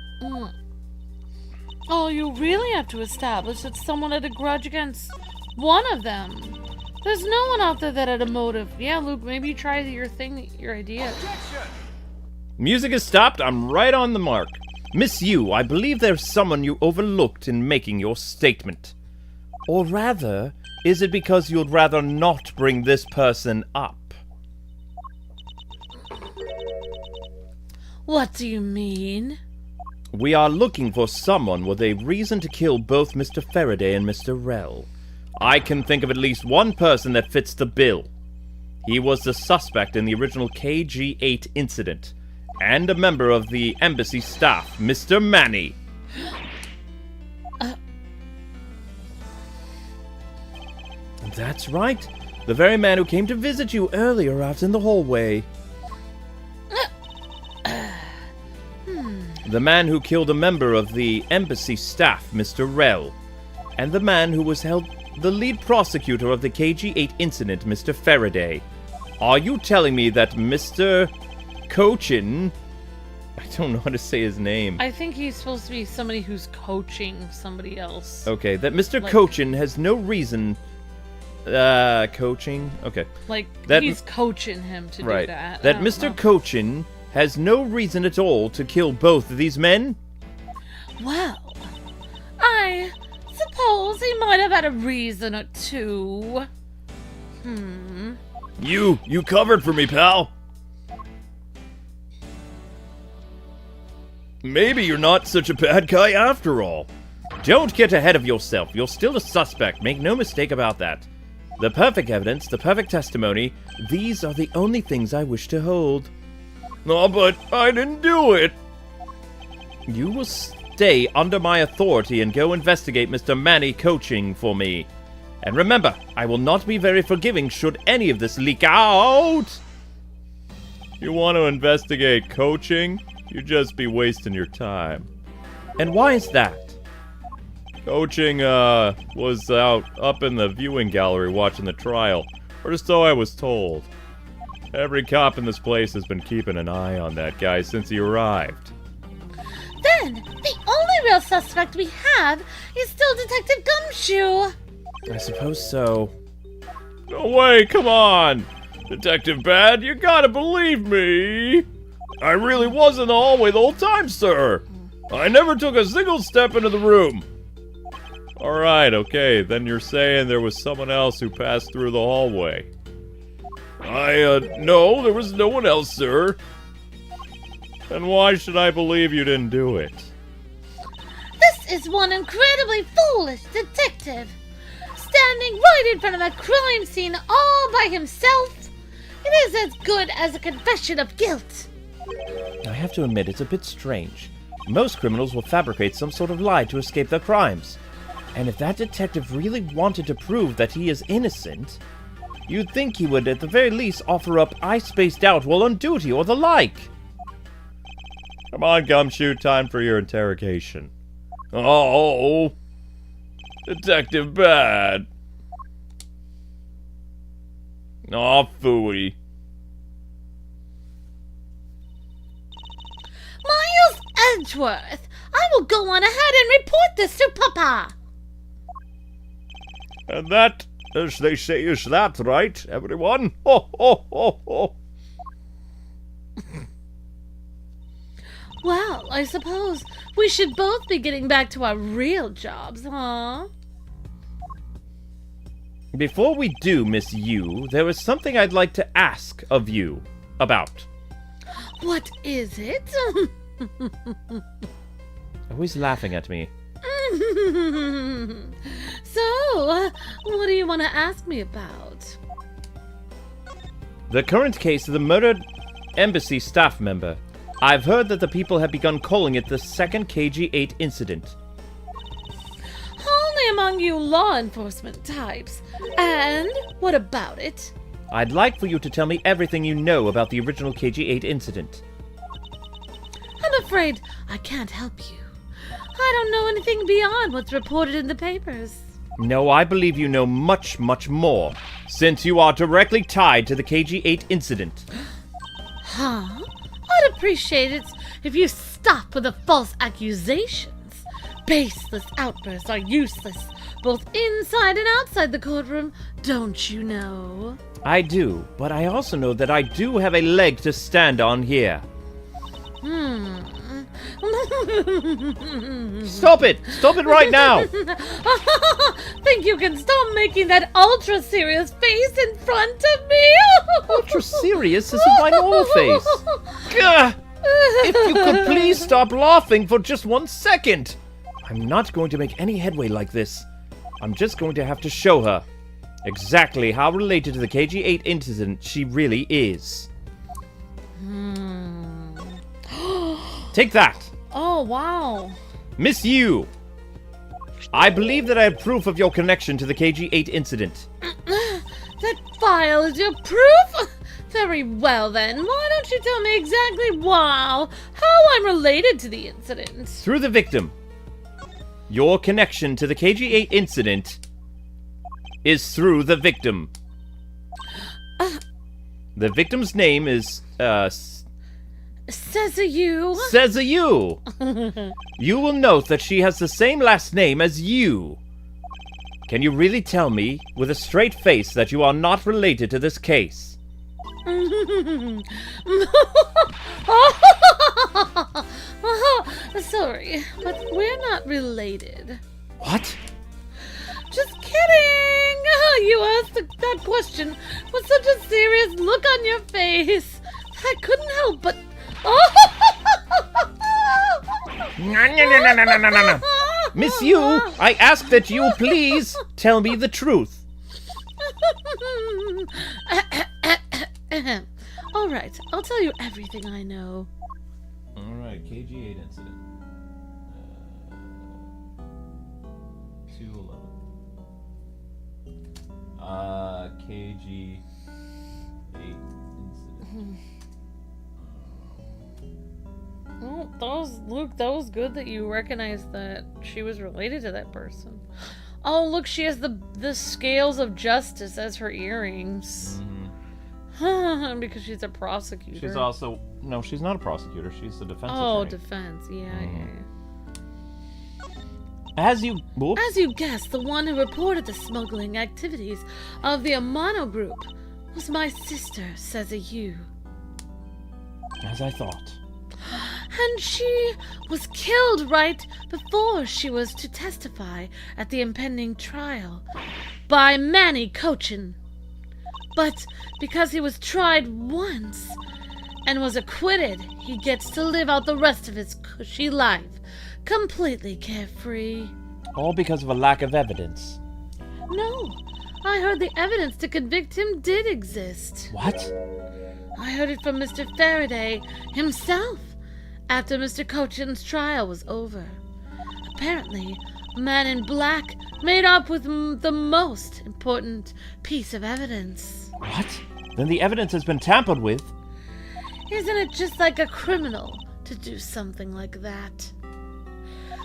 Oh, you really have to establish that someone had a grudge against one of them. There's no one out there that had a motive. Yeah, Luke, maybe you try your idea. Objection! Music has stopped. I'm right on the mark. Miss Yu, I believe there's someone you overlooked in making your statement. Or rather, is it because you'd rather not bring this person up? What do you mean? We are looking for someone with a reason to kill both Mr. Faraday and Mr. Rell. I can think of at least one person that fits the bill. He was the suspect in the original KG8 incident, and a member of the embassy staff, Mr. Manny. That's right. The very man who came to visit you earlier out in the hallway. The man who killed a member of the embassy staff, Mr. Rell. And the man who was held the lead prosecutor of the KG8 incident, Mr. Faraday. Are you telling me that Mr. Cochin... I don't know how to say his name. I think he's supposed to be somebody who's coaching somebody else. Okay, that Mr. Cochin has no reason... coaching? Okay. Like, that, he's coaching him to right. do that. That Mr. Cochin has no reason at all to kill both of these men? Well, I suppose he might have had a reason or two. You covered for me, pal. Maybe you're not such a bad guy after all. Don't get ahead of yourself. You're still a suspect. Make no mistake about that. The perfect evidence, the perfect testimony, these are the only things I wish to hold. No, but I didn't do it. You will stay under my authority and go investigate Mr. Manny coaching for me. And remember, I will not be very forgiving should any of this leak out. You want to investigate coaching? You'd just be wasting your time. And why is that? Coaching, was up in the viewing gallery watching the trial, or so I was told. Every cop in this place has been keeping an eye on that guy since he arrived. Then, the only real suspect we have is still Detective Gumshoe. I suppose so. No way, come on! Detective Bad, you gotta believe me! I really was in the hallway the whole time, sir! I never took a single step into the room! Alright, okay, then you're saying there was someone else who passed through the hallway. No, there was no one else, sir. And why should I believe you didn't do it? This is one incredibly foolish detective. Standing right in front of a crime scene all by himself. It is as good as a confession of guilt. I have to admit, it's a bit strange. Most criminals will fabricate some sort of lie to escape their crimes. And if that detective really wanted to prove that he is innocent, you'd think he would at the very least offer up "I spaced out while on duty" or the like. Come on, Gumshoe, time for your interrogation. Oh, Detective Bad. Aw, phooey. Miles Edgeworth, I will go on ahead and report this to Papa. And that, as they say, is that right, everyone? Ho, ho, ho, ho. Well, I suppose we should both be getting back to our real jobs, huh? Before we do, Miss Yu, there is something I'd like to ask of you about. What is it? Always laughing at me. So, what do you want to ask me about? The current case of the murdered embassy staff member. I've heard that the people have begun calling it the second KG8 incident. Only among you law enforcement types. And what about it? I'd like for you to tell me everything you know about the original KG8 incident. I'm afraid I can't help you. I don't know anything beyond what's reported in the papers. No, I believe you know much, much more, since you are directly tied to the KG8 incident. Huh? I'd appreciate it if you stop with the false accusations. Baseless outbursts are useless, both inside and outside the courtroom, don't you know? I do, but I also know that I do have a leg to stand on here. Stop it! Stop it right now! Think you can stop making that ultra-serious face in front of me? Ultra serious? This is my normal face. Gah! If you could please stop laughing for just 1 second. I'm not going to make any headway like this. I'm just going to have to show her. exactly how related to the KG8 incident she really is. Take that! Oh, wow. Miss Yu! I believe that I have proof of your connection to the KG8 incident. That file is your proof? Very well then. Why don't you tell me exactly how I'm related to the incident? Through the victim. Your connection to the KG8 incident is through the victim. The victim's name is, Says a you. Says a you. You will note that she has the same last name as you. Can you really tell me, with a straight face, that you are not related to this case? Sorry, but we're not related. What? Just kidding! You asked that question with such a serious look on your face. I couldn't help but... No. Miss Yu, I ask that you please tell me the truth. All right, I'll tell you everything I know. Alright, KG8 Incident. 211. KG8 Incident. Oh, Luke, that was good that you recognized that she was related to that person. Oh, look, she has the scales of justice as her earrings. Because she's a prosecutor. She's also... No, she's not a prosecutor. She's a defense attorney. Oh, defense. Yeah. As you... Whoops. As you guessed, the one who reported the smuggling activities of the Amano group was my sister, Sezayu. As I thought. And she was killed right before she was to testify at the impending trial by Manny Cochin. But because he was tried once and was acquitted, he gets to live out the rest of his cushy life, completely carefree. All because of a lack of evidence. No, I heard the evidence to convict him did exist. What? I heard it from Mr. Faraday himself after Mr. Cochin's trial was over. Apparently, Man in Black made up with the most important piece of evidence. What? Then the evidence has been tampered with. Isn't it just like a criminal to do something like that?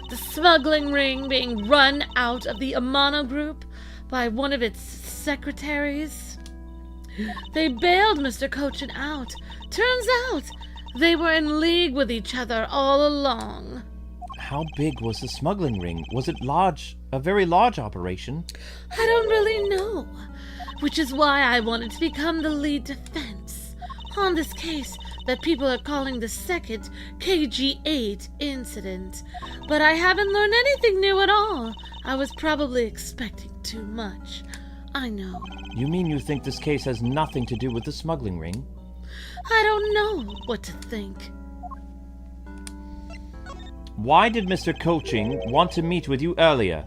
The smuggling ring being run out of the Amano group by one of its secretaries. They bailed Mr. Cochin out. Turns out they were in league with each other all along. How big was the smuggling ring? Was it large? A very large operation? I don't really know. Which is why I wanted to become the lead defense on this case that people are calling the second KG8 incident. But I haven't learned anything new at all. I was probably expecting too much. I know. You mean you think this case has nothing to do with the smuggling ring? I don't know what to think. Why did Mr. Coaching want to meet with you earlier?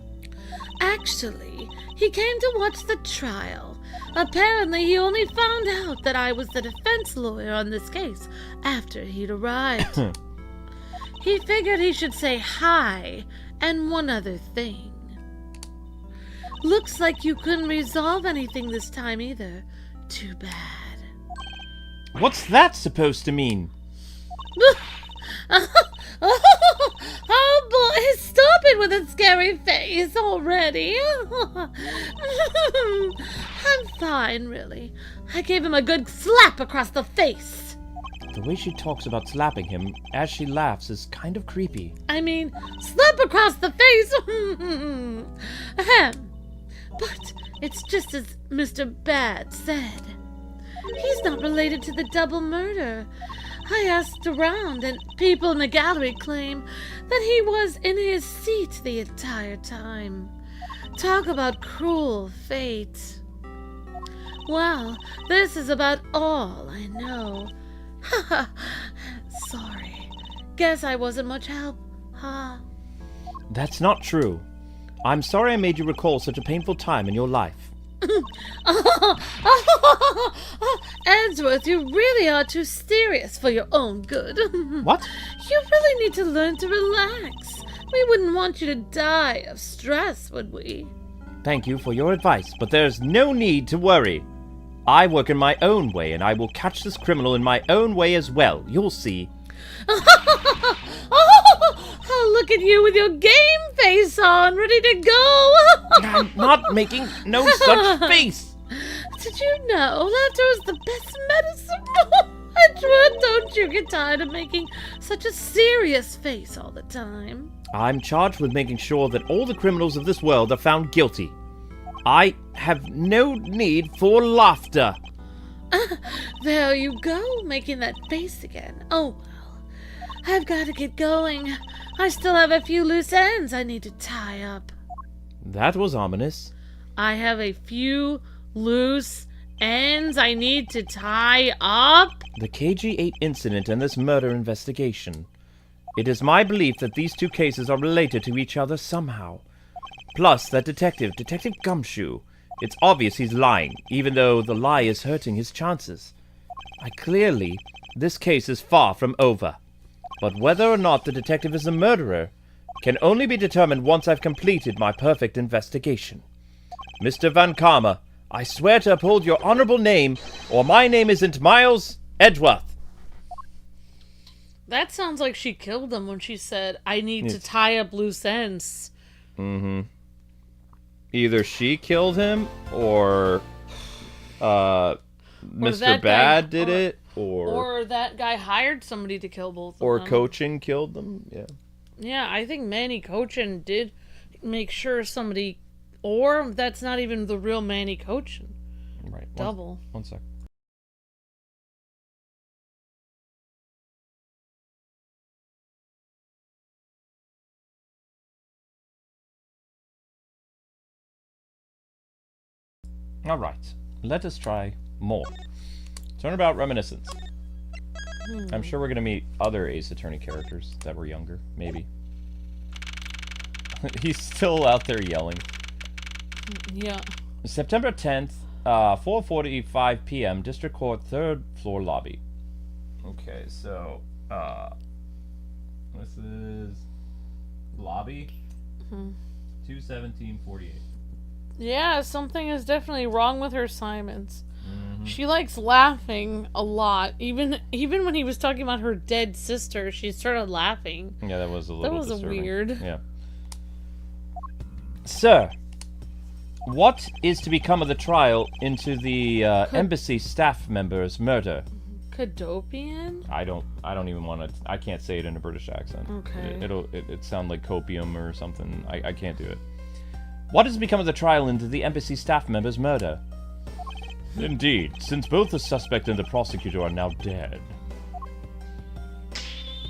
Actually, he came to watch the trial. Apparently, he only found out that I was the defense lawyer on this case after he'd arrived. He figured he should say hi and one other thing. Looks like you couldn't resolve anything this time either. Too bad. What's that supposed to mean? Oh boy, stop it with a scary face already. I'm fine, really. I gave him a good slap across the face. The way she talks about slapping him as she laughs is kind of creepy. I mean, slap across the face. Ahem. But it's just as Mr. Bad said. He's not related to the double murder. I asked around, and people in the gallery claim that he was in his seat the entire time. Talk about cruel fate. Well, this is about all I know. Haha. Sorry. Guess I wasn't much help, huh? That's not true. I'm sorry I made you recall such a painful time in your life. Edgeworth, you really are too serious for your own good. What? You really need to learn to relax. We wouldn't want you to die of stress, would we? Thank you for your advice, but there's no need to worry. I work in my own way, and I will catch this criminal in my own way as well. You'll see. Oh, look at you with your game face on, ready to go. I'm not making no such face. Did you know laughter is the best medicine? Edgeworth, don't you get tired of making such a serious face all the time? I'm charged with making sure that all the criminals of this world are found guilty. I have no need for laughter. There you go, making that face again. Oh, well, I've got to get going. I still have a few loose ends I need to tie up. That was ominous. I have a few loose ends I need to tie up? The KG8 incident and this murder investigation. It is my belief that these two cases are related to each other somehow. Plus, that Detective Gumshoe, it's obvious he's lying, even though the lie is hurting his chances. Clearly, this case is far from over. But whether or not the detective is a murderer can only be determined once I've completed my perfect investigation. Mr. Van Karma, I swear to uphold your honorable name, or my name isn't Miles Edgeworth. That sounds like she killed him when she said, I need to tie up loose ends. Mm-hmm. Either she killed him, or Mr. Bad did it, or that guy hired somebody to kill both of them. Or Cochin killed them, yeah. Yeah, I think Manny Cochin did make sure somebody... Or that's not even the real Manny Cochin. Right. Double. One sec. Alright, let us try more. Turnabout Reminiscence. I'm sure we're going to meet other Ace Attorney characters that were younger, maybe. He's still out there yelling. Yeah. September 10th, 4:45 p.m., District Court, 3rd floor lobby. Okay, so, this is lobby 21748. Yeah, something is definitely wrong with her assignments. She likes laughing a lot. Even when he was talking about her dead sister, she started laughing. Yeah, that was a little disturbing. Weird. Yeah. Sir, what is to become of the trial into the embassy staff member's murder? Cadopian? I don't even want to. I can't say it in a British accent. Okay. It sound like copium or something. I can't do it. What has become of the trial into the embassy staff member's murder? Indeed, since both the suspect and the prosecutor are now dead,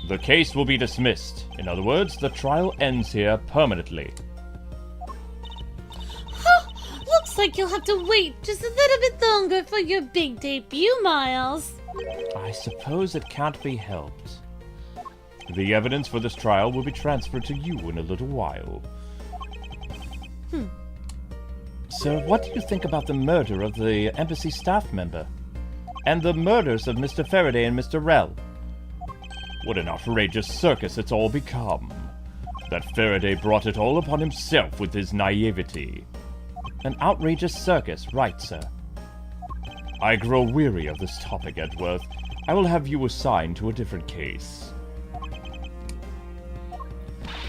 the case will be dismissed. In other words, the trial ends here permanently. Looks like you'll have to wait just a little bit longer for your big debut, Miles. I suppose it can't be helped. The evidence for this trial will be transferred to you in a little while. Sir, what do you think about the murder of the embassy staff member? And the murders of Mr. Faraday and Mr. Rell? What an outrageous circus it's all become. That Faraday brought it all upon himself with his naivety. An outrageous circus, right, sir? I grow weary of this topic, Edgeworth. I will have you assigned to a different case.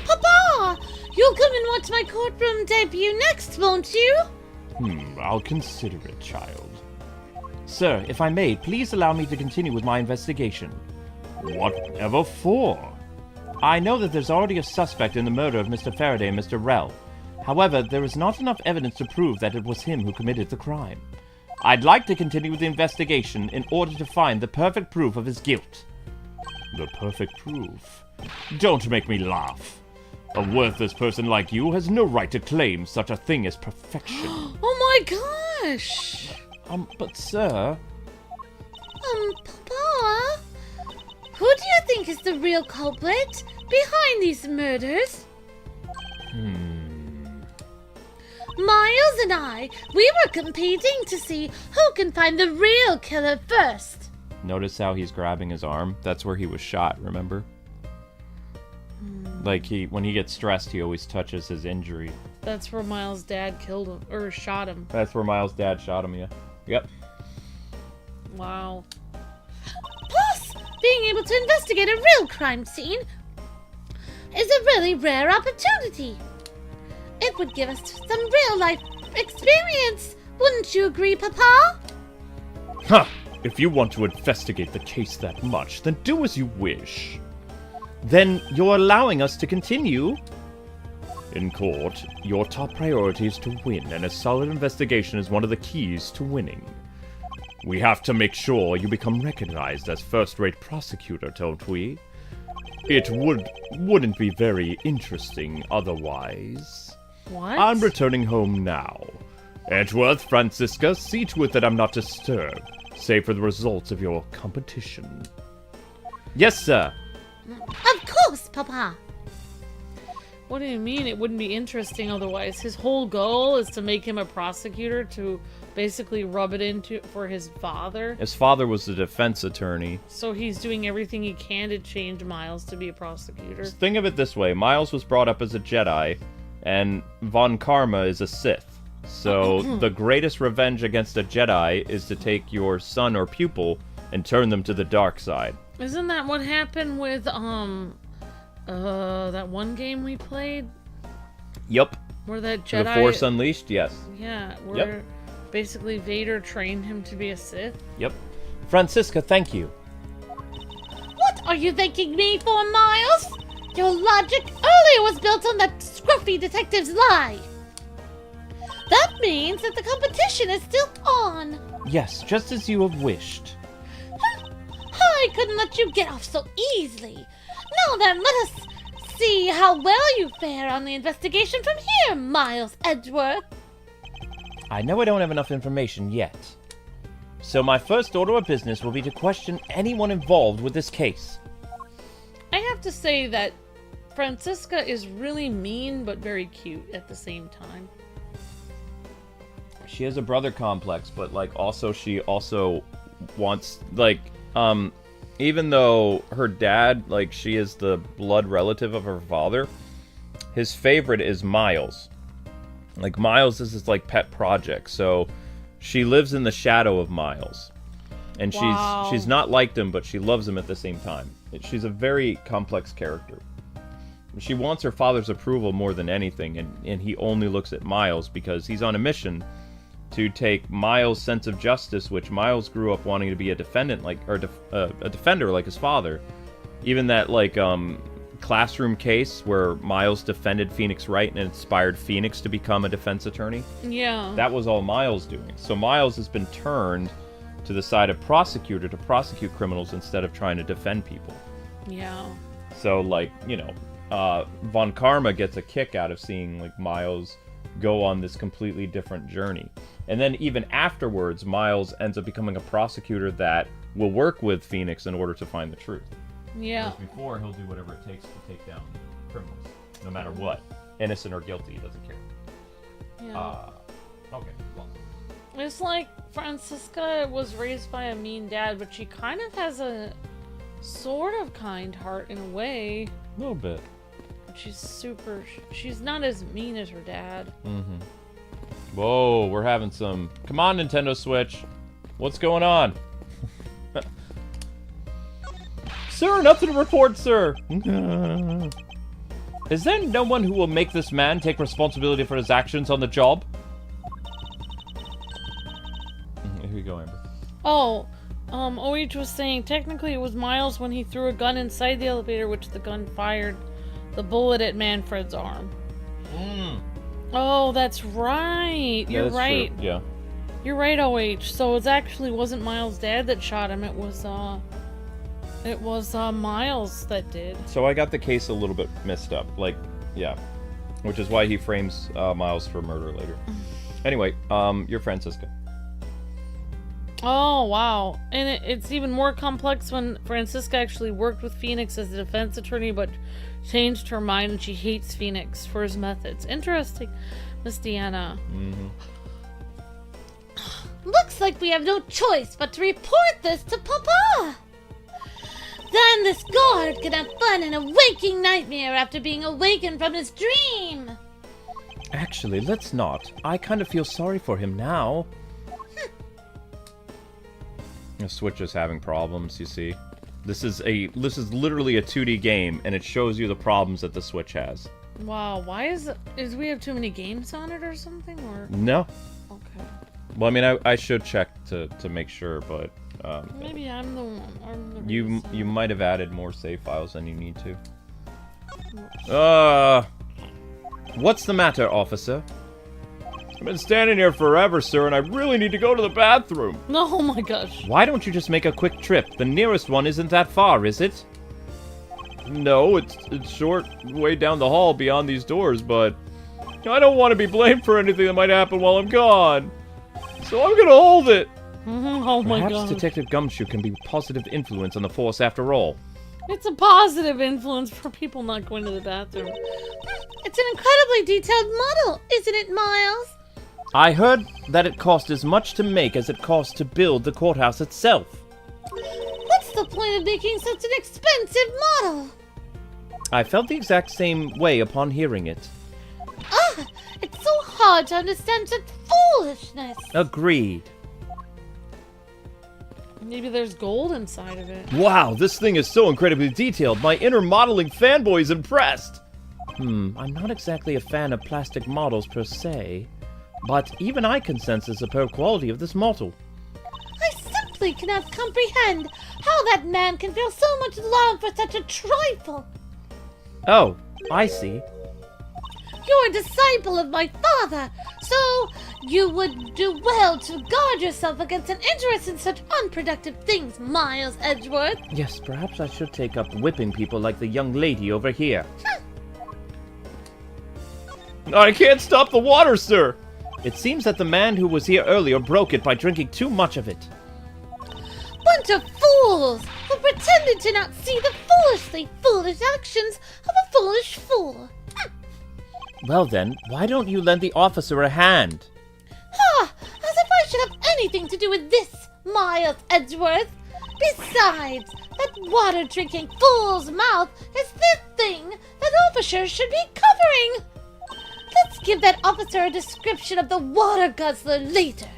Papa! You'll come and watch my courtroom debut next, won't you? I'll consider it, child. Sir, if I may, please allow me to continue with my investigation. Whatever for? I know that there's already a suspect in the murder of Mr. Faraday and Mr. Rell. However, there is not enough evidence to prove that it was him who committed the crime. I'd like to continue with the investigation in order to find the perfect proof of his guilt. The perfect proof? Don't make me laugh. A worthless person like you has no right to claim such a thing as perfection. Oh my gosh! But sir... Papa? Who do you think is the real culprit behind these murders? Miles and I, we were competing to see who can find the real killer first. Notice how he's grabbing his arm? That's where he was shot, remember? Like, when he gets stressed, he always touches his injury. That's where Miles' dad killed him, or shot him. That's where Miles' dad shot him, yeah. Yep. Wow. Plus, being able to investigate a real crime scene is a really rare opportunity. It would give us some real-life experience. Wouldn't you agree, Papa? Huh! If you want to investigate the case that much, then do as you wish. Then you're allowing us to continue? In court, your top priority is to win, and a solid investigation is one of the keys to winning. We have to make sure you become recognized as first-rate prosecutor, don't we? It wouldn't be very interesting otherwise. What? I'm returning home now. Edgeworth, Francisca, see to it that I'm not disturbed, save for the results of your competition. Yes, sir. Of course, Papa. What do you mean it wouldn't be interesting otherwise? His whole goal is to make him a prosecutor to basically rub it into for his father. His father was the defense attorney. So he's doing everything he can to change Miles to be a prosecutor. Just think of it this way. Miles was brought up as a Jedi, and Von Karma is a Sith. So the greatest revenge against a Jedi is to take your son or pupil and turn them to the dark side. Isn't that what happened with that one game we played? Yup. Where that Jedi... The Force Unleashed, yes. Yeah, where basically Vader trained him to be a Sith. Yep. Francisca, thank you. What are you thanking me for, Miles? Your logic earlier was built on that scruffy detective's lie. That means that the competition is still on. Yes, just as you have wished. I couldn't let you get off so easily. Now then, let us see how well you fare on the investigation from here, Miles Edgeworth. I know I don't have enough information yet. So my first order of business will be to question anyone involved with this case. I have to say that Francisca is really mean but very cute at the same time. She has a brother complex, but, like, also she also wants, like, even though her dad, like, she is the blood relative of her father, his favorite is Miles. Like, Miles is his, like, pet project, so she lives in the shadow of Miles. And Wow. she's not liked him, but she loves him at the same time. She's a very complex character. She wants her father's approval more than anything, and he only looks at Miles because he's on a mission to take Miles' sense of justice, which Miles grew up wanting to be a defendant, like, or a defender like his father. Even that, like, classroom case where Miles defended Phoenix Wright and inspired Phoenix to become a defense attorney. Yeah. That was all Miles doing. So Miles has been turned to the side of prosecutor to prosecute criminals instead of trying to defend people. Yeah. So, like, you know, Von Karma gets a kick out of seeing, like, Miles go on this completely different journey. And then even afterwards, Miles ends up becoming a prosecutor that will work with Phoenix in order to find the truth. Yeah. Whereas before, he'll do whatever it takes to take down criminals, no matter what. Innocent or guilty, he doesn't care. Yeah. Okay, well. It's like Francisca was raised by a mean dad, but she kind of has a sort of kind heart in a way. A little bit. She's not as mean as her dad. Mm-hmm. Whoa, we're having some... Come on, Nintendo Switch. What's going on? Sir, nothing to report, sir. Is there no one who will make this man take responsibility for his actions on the job? Here you go, Amber. Oh, OH was saying technically it was Miles when he threw a gun inside the elevator, which the gun fired the bullet at Manfred's arm. Oh, that's right. You're That's right. true. Yeah. You're right, OH. So it actually wasn't Miles' dad that shot him. It was Miles that did. So I got the case a little bit messed up. Like, yeah. Which is why he frames Miles for murder later. Anyway, you're Francisca. Oh, wow. And it's even more complex when Francisca actually worked with Phoenix as a defense attorney, but changed her mind and she hates Phoenix for his methods. Interesting. Miss Deanna. Looks like we have no choice but to report this to Papa. Then this guard can have fun in a waking nightmare after being awakened from his dream. Actually, let's not. I kind of feel sorry for him now. The Switch is having problems, you see. This is literally a 2D game, and it shows you the problems that the Switch has. Wow, why is we have too many games on it or something? Or No. okay. Well, I mean, I should check to make sure, but Maybe I'm the one. you might have added more save files than you need to. What's the matter, officer? I've been standing here forever, sir, and I really need to go to the bathroom. Oh my gosh. Why don't you just make a quick trip? The nearest one isn't that far, is it? No, it's short way down the hall beyond these doors, but I don't want to be blamed for anything that might happen while I'm gone. So I'm gonna hold it. Oh my Perhaps god. Detective Gumshoe can be a positive influence on the force after all. It's a positive influence for people not going to the bathroom. It's an incredibly detailed model, isn't it, Miles? I heard that it cost as much to make as it cost to build the courthouse itself. What's the point of making such an expensive model? I felt the exact same way upon hearing it. It's so hard to understand such foolishness. Agreed. Maybe there's gold inside of it. Wow, this thing is so incredibly detailed. My inner modeling fanboy is impressed. I'm not exactly a fan of plastic models per se, but even I can sense the superb quality of this model. I simply cannot comprehend how that man can feel so much love for such a trifle. Oh, I see. You're a disciple of my father, so you would do well to guard yourself against an interest in such unproductive things, Miles Edgeworth. Yes, perhaps I should take up whipping people like the young lady over here. I can't stop the water, sir. It seems that the man who was here earlier broke it by drinking too much of it. Bunch of fools who pretended to not see the foolishly foolish actions of a foolish fool. Well then, why don't you lend the officer a hand? Ha! As if I should have anything to do with this, Miles Edgeworth. Besides, that water-drinking fool's mouth is the thing that officers should be covering. Let's give that officer a description of the water guzzler later.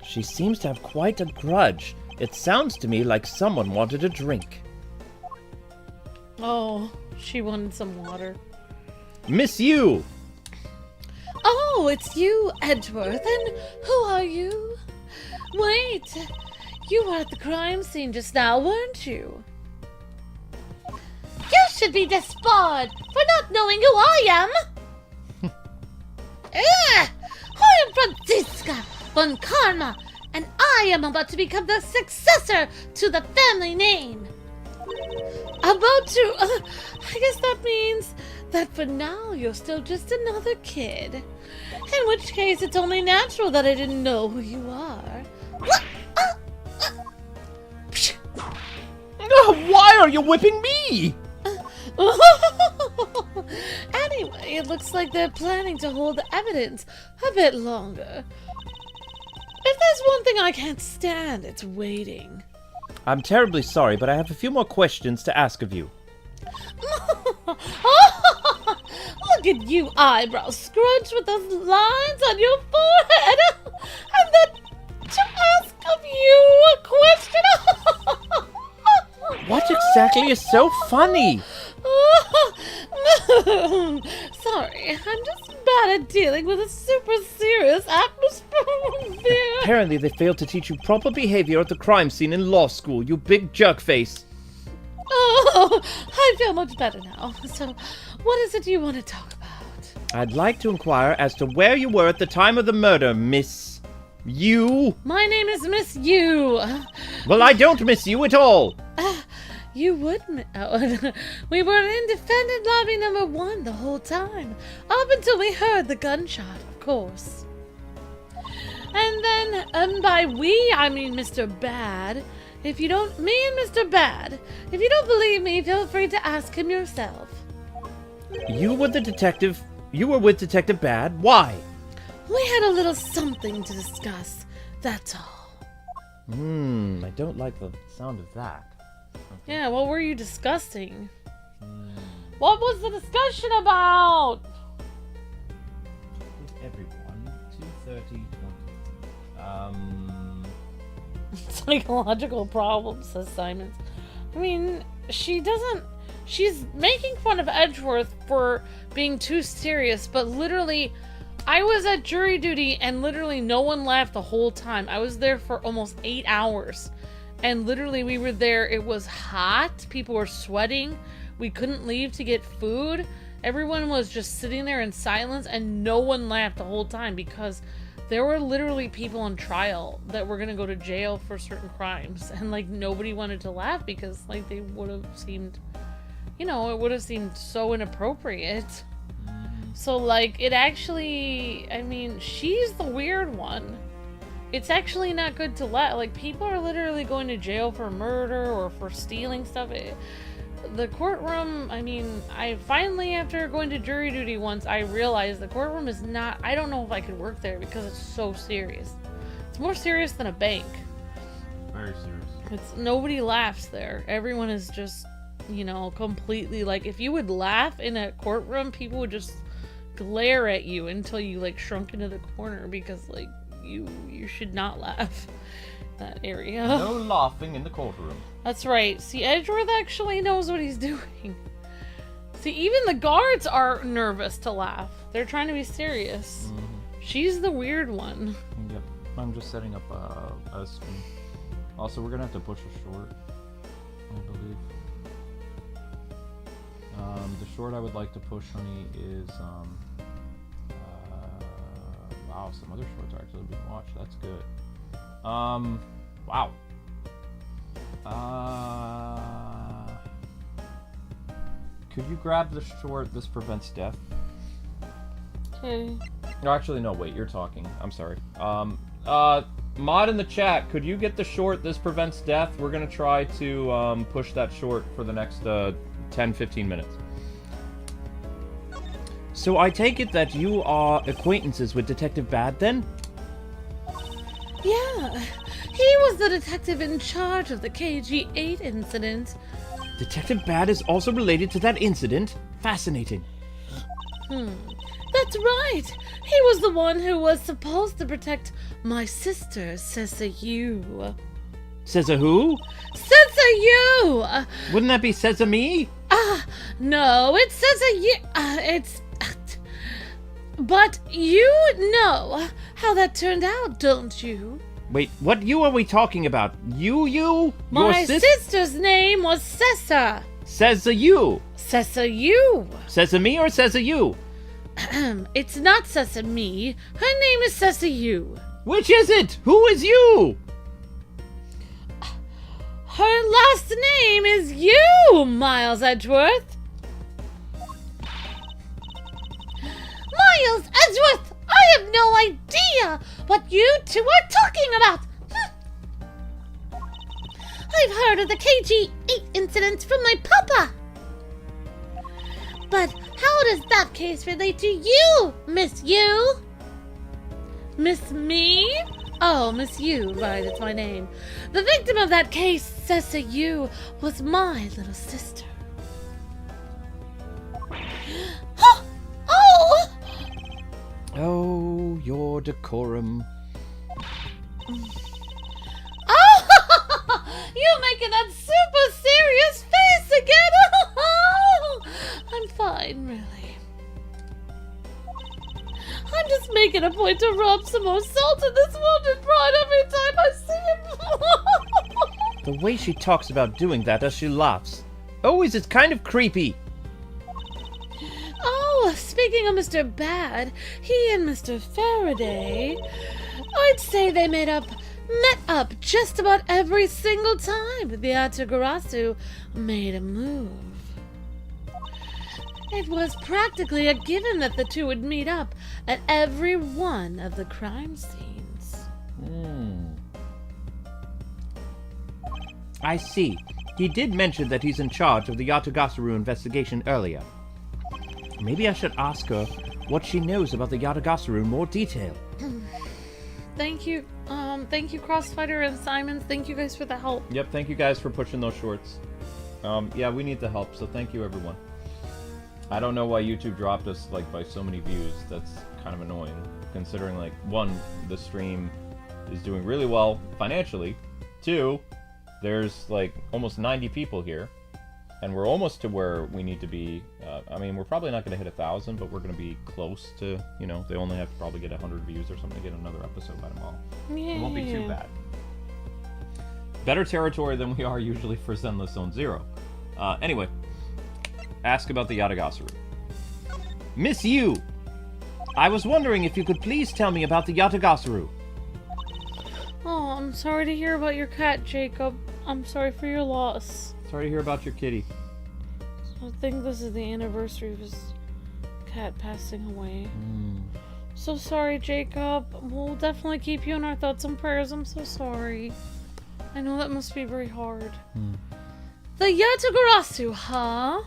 She seems to have quite a grudge. It sounds to me like someone wanted a drink. Oh, she wanted some water. Miss you! Oh, it's you, Edgeworth. And who are you? Wait, you were at the crime scene just now, weren't you? You should be disbarred for not knowing who I am. I am Franziska von Karma, and I am about to become the successor to the family name. About to... I guess that means that for now you're still just another kid. In which case it's only natural that I didn't know who you are. Why are you whipping me? Anyway, it looks like they're planning to hold the evidence a bit longer. If there's one thing I can't stand, it's waiting. I'm terribly sorry, but I have a few more questions to ask of you. Look at you, eyebrows scrunched with those lines on your forehead. And then to ask of you a question. What exactly is so funny? Sorry, I'm just bad at dealing with a super serious atmosphere. Apparently they failed to teach you proper behavior at the crime scene in law school, you big jerkface. Oh, I feel much better now. So, what is it you want to talk about? I'd like to inquire as to where you were at the time of the murder, Miss... You? My name is Miss You. Well, I don't miss you at all. You would... We were in Defendant Lobby number 1 the whole time. Up until we heard the gunshot, of course. And then, by we, I mean Mr. Bad. If you don't... Me and Mr. Bad. If you don't believe me, feel free to ask him yourself. You were the detective... you were with Detective Bad. Why? We had a little something to discuss, that's all. I don't like the sound of that. Yeah, what were you discussing? What was the discussion about? Everyone, 2:30. Psychological problems, says Simons. I mean, she's making fun of Edgeworth for being too serious, but literally, I was at jury duty and literally no one laughed the whole time. I was there for almost 8 hours. And literally we were there, it was hot, people were sweating, we couldn't leave to get food. Everyone was just sitting there in silence and no one laughed the whole time because there were literally people on trial that were gonna go to jail for certain crimes, and like nobody wanted to laugh because like they would have seemed, you know, it would have seemed so inappropriate. So like it actually, I mean, she's the weird one. It's actually not good to laugh. Like people are literally going to jail for murder or for stealing stuff. The courtroom, I mean, I finally, after going to jury duty once, I realized the courtroom is not, I don't know if I could work there because it's so serious. It's more serious than a bank. Very serious. Nobody laughs there. Everyone is just, you know, completely like, if you would laugh in a courtroom, people would just glare at you until you like shrunk into the corner because like you should not laugh. That area. No laughing in the courtroom. That's right. See, Edgeworth actually knows what he's doing. See, even the guards are nervous to laugh. They're trying to be serious. She's the weird one. Yep. I'm just setting up a screen. Also, we're gonna have to push a short, I believe. The short I would like to push, honey, is wow, some other shorts are actually being watched. That's good. Wow. Could you grab the short, This Prevents Death? Okay. No, actually, no, wait, you're talking. I'm sorry. Mod in the chat, could you get the short, This Prevents Death? We're gonna try to, push that short for the next, 10-15 minutes. So I take it that you are acquaintances with Detective Bad, then? Yeah, he was the detective in charge of the KG8 incident. Detective Bad is also related to that incident? Fascinating. That's right. He was the one who was supposed to protect my sister, Sesayou. Says a who? Sesayou! Wouldn't that be Sesame? No, it's Sesayou. But you know how that turned out, don't you? Wait, what you are we talking about? You? My Your sister's name was Sessa. Says a you. Sesayou. Sesame or says a you? It's not Sesame. Her name is Sesayou. Which is it? Who is you? Her last name is you, Miles Edgeworth. Miles Edgeworth! I have no idea what you two are talking about! I've heard of the KG8 incident from my papa! But how does that case relate to you, Miss Yu? Miss me? Oh, Miss Yu, right, it's my name. The victim of that case, Sesayou, was my little sister. Oh! Oh, your decorum. Oh! You're making that super serious face again! I'm fine, really. I'm just making a point to rub some more salt in this wounded pride every time I see him. The way she talks about doing that as she laughs. Always is kind of creepy. Oh, speaking of Mr. Bad, he and Mr. Faraday, I'd say they met up just about every single time the Atagarasu made a move. It was practically a given that the two would meet up at every one of the crime scenes. I see. He did mention that he's in charge of the Yatagarasu investigation earlier. Maybe I should ask her what she knows about the Yatagarasu in more detail. Thank you, Crossfighter and Simons. Thank you guys for the help. Yep, thank you guys for pushing those shorts. Yeah, we need the help, so thank you, everyone. I don't know why YouTube dropped us, like, by so many views. That's kind of annoying, considering, like, 1, the stream is doing really well financially. 2, there's, like, almost 90 people here. And we're almost to where we need to be. I mean, we're probably not going to hit 1,000, but we're going to be close to, you know, they only have to probably get 100 views or something to get another episode by tomorrow. Yeah. It won't be too bad. Better territory than we are usually for Zenless Zone 0. Anyway, ask about the Yatagarasu. Miss Yu! I was wondering if you could please tell me about the Yatagarasu. Oh, I'm sorry to hear about your cat, Jacob. I'm sorry for your loss. Sorry to hear about your kitty. I think this is the anniversary of his cat passing away. So sorry, Jacob. We'll definitely keep you in our thoughts and prayers. I'm so sorry. I know that must be very hard. The Yatagarasu, huh?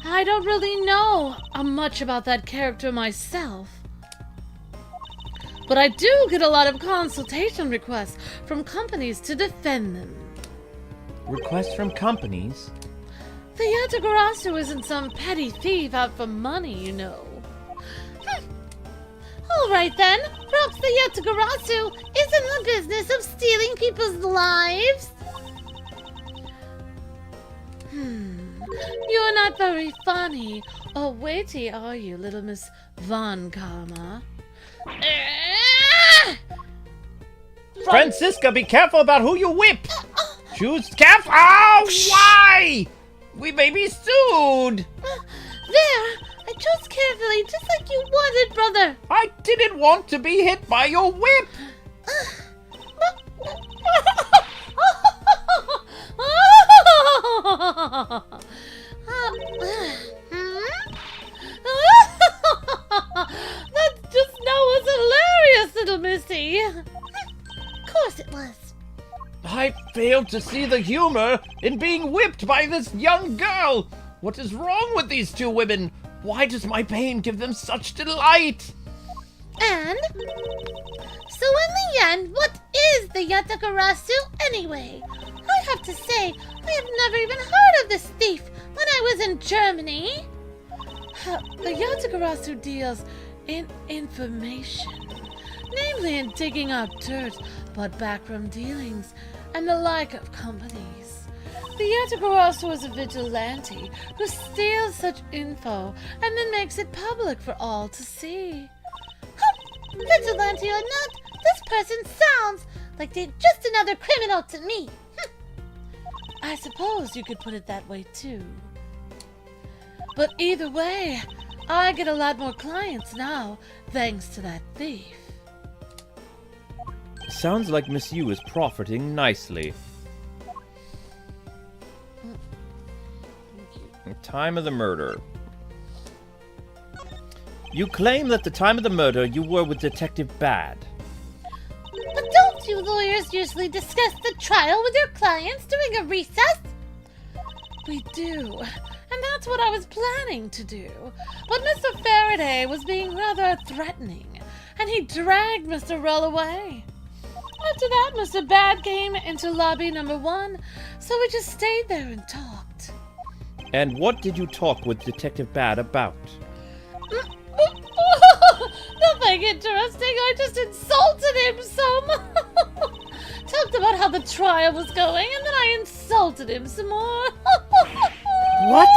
I don't really know much about that character myself. But I do get a lot of consultation requests from companies to defend them. Requests from companies? The Yatagarasu isn't some petty thief out for money, you know. Alright then, perhaps the Yatagarasu is in the business of stealing people's lives? You're not very funny or witty, are you, little Miss Von Karma? Francisca, be careful about who you whip! Choose careful! Oh, why? We may be sued! There! I chose carefully, just like you wanted, brother! I didn't want to be hit by your whip! That just now was hilarious, little missy! Of course it was. I failed to see the humor in being whipped by this young girl! What is wrong with these two women? Why does my pain give them such delight? And? So in the end, what is the Yatagarasu anyway? I have to say, I have never even heard of this thief when I was in Germany. The Yatagarasu deals in information, namely in digging up dirt about backroom dealings and the like of companies. The Yatagarasu is a vigilante who steals such info and then makes it public for all to see. Vigilante or not, this person sounds like they're just another criminal to me. I suppose you could put it that way too. But either way, I get a lot more clients now, thanks to that thief. Sounds like Miss Yu is profiting nicely. Time of the murder. You claim that the time of the murder you were with Detective Bad. But don't you lawyers usually discuss the trial with your clients during a recess? We do, and that's what I was planning to do. But Mr. Faraday was being rather threatening, and he dragged Mr. Rell away. After that, Mr. Bad came into lobby number 1, so we just stayed there and talked. And what did you talk with Detective Bad about? Nothing interesting, I just insulted him some. Talked about how the trial was going, and then I insulted him some more. What?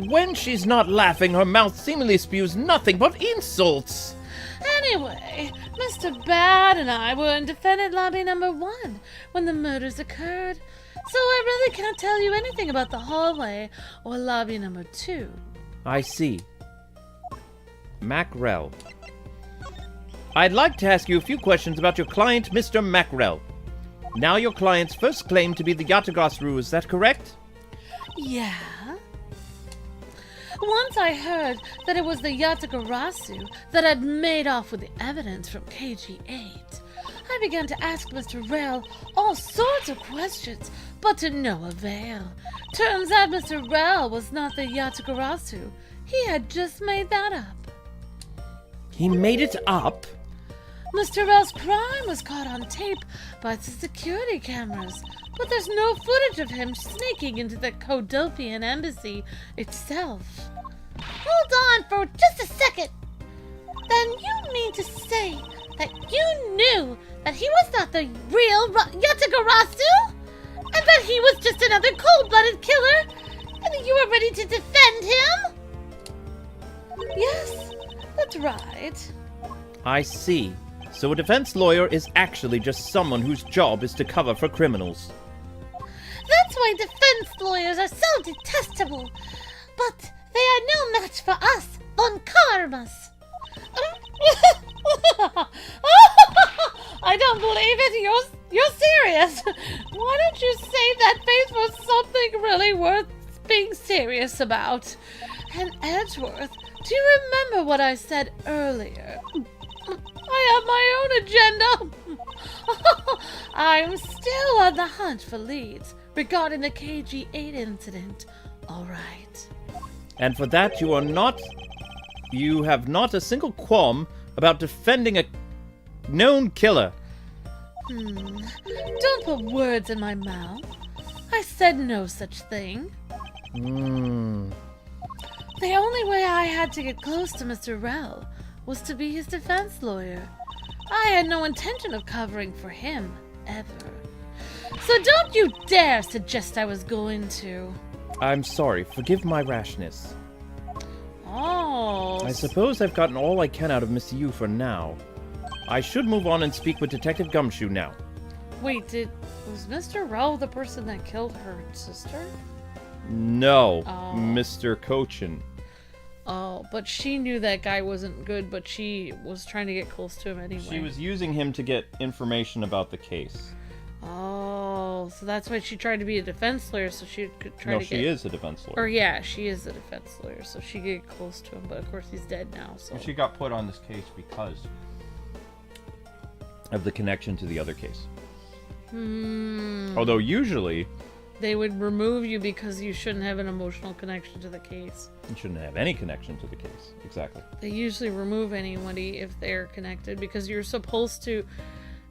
When she's not laughing, her mouth seemingly spews nothing but insults. Anyway, Mr. Bad and I were in Defendant Lobby number 1 when the murders occurred, so I really can't tell you anything about the hallway or lobby number 2. I see. Rell. I'd like to ask you a few questions about your client, Mr. Rell. Now your client's first claim to be the Yatagarasu, is that correct? Yeah. Once I heard that it was the Yatagarasu that had made off with the evidence from KG8, I began to ask Mr. Rell all sorts of questions, but to no avail. Turns out Mr. Rell was not the Yatagarasu. He had just made that up. He made it up? Mr. Rell's crime was caught on tape by the security cameras, but there's no footage of him sneaking into the Codopian embassy itself. Hold on for just a second. Then you mean to say that you knew that he was not the real Yatagarasu? And that he was just another cold-blooded killer? And that you were ready to defend him? Yes, that's right. I see. So a defense lawyer is actually just someone whose job is to cover for criminals. That's why defense lawyers are so detestable. But they are no match for us, von Karmas. I don't believe it. You're serious. Why don't you say that face was something really worth being serious about? And Edgeworth, do you remember what I said earlier? I have my own agenda. I'm still on the hunt for leads regarding the KG8 incident. All right. And for that you have not a single qualm about defending a known killer. Don't put words in my mouth. I said no such thing. The only way I had to get close to Mr. Rell was to be his defense lawyer. I had no intention of covering for him, ever. So don't you dare suggest I was going to. I'm sorry, forgive my rashness. Oh. I suppose I've gotten all I can out of Miss Yu for now. I should move on and speak with Detective Gumshoe now. Wait, was Mr. Rell the person that killed her sister? No, Oh. Mr. Cochin. Oh, but she knew that guy wasn't good, but she was trying to get close to him anyway. She was using him to get information about the case. Oh, so that's why she tried to be a defense lawyer, so she could try No, to get... she is a defense lawyer. Or yeah, she is a defense lawyer, so she could get close to him, but of course he's dead now, so... She got put on this case because of the connection to the other case. Although usually... They would remove you because you shouldn't have an emotional connection to the case. You shouldn't have any connection to the case. Exactly. They usually remove anybody if they're connected, because you're supposed to...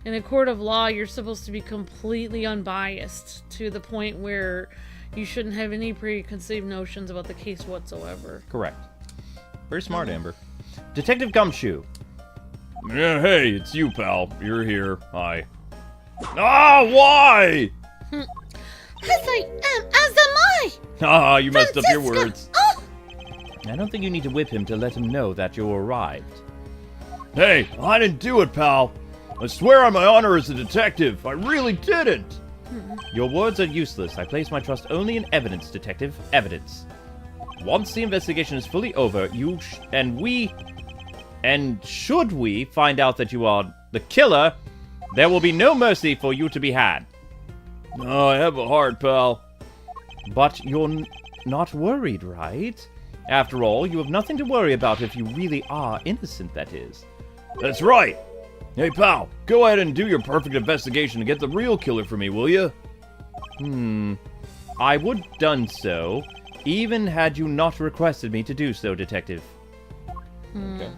In a court of law, you're supposed to be completely unbiased to the point where you shouldn't have any preconceived notions about the case whatsoever. Correct. Very smart, Amber. Detective Gumshoe. Yeah, hey, it's you, pal. You're here. Hi. Ah, why? As I am, as am I! Ah, you messed up your Francisca! words. Oh! I don't think you need to whip him to let him know that you arrived. Hey, I didn't do it, pal. I swear on my honor as a detective, I really didn't. Your words are useless. I place my trust only in evidence, Detective. Evidence. Once the investigation is fully over, should we find out that you are the killer, there will be no mercy for you to be had. No, I have a heart, pal. But you're not worried, right? After all, you have nothing to worry about if you really are innocent, that is. That's right. Hey, pal, go ahead and do your perfect investigation to get the real killer for me, will you? I would have done so, even had you not requested me to do so, Detective. Okay.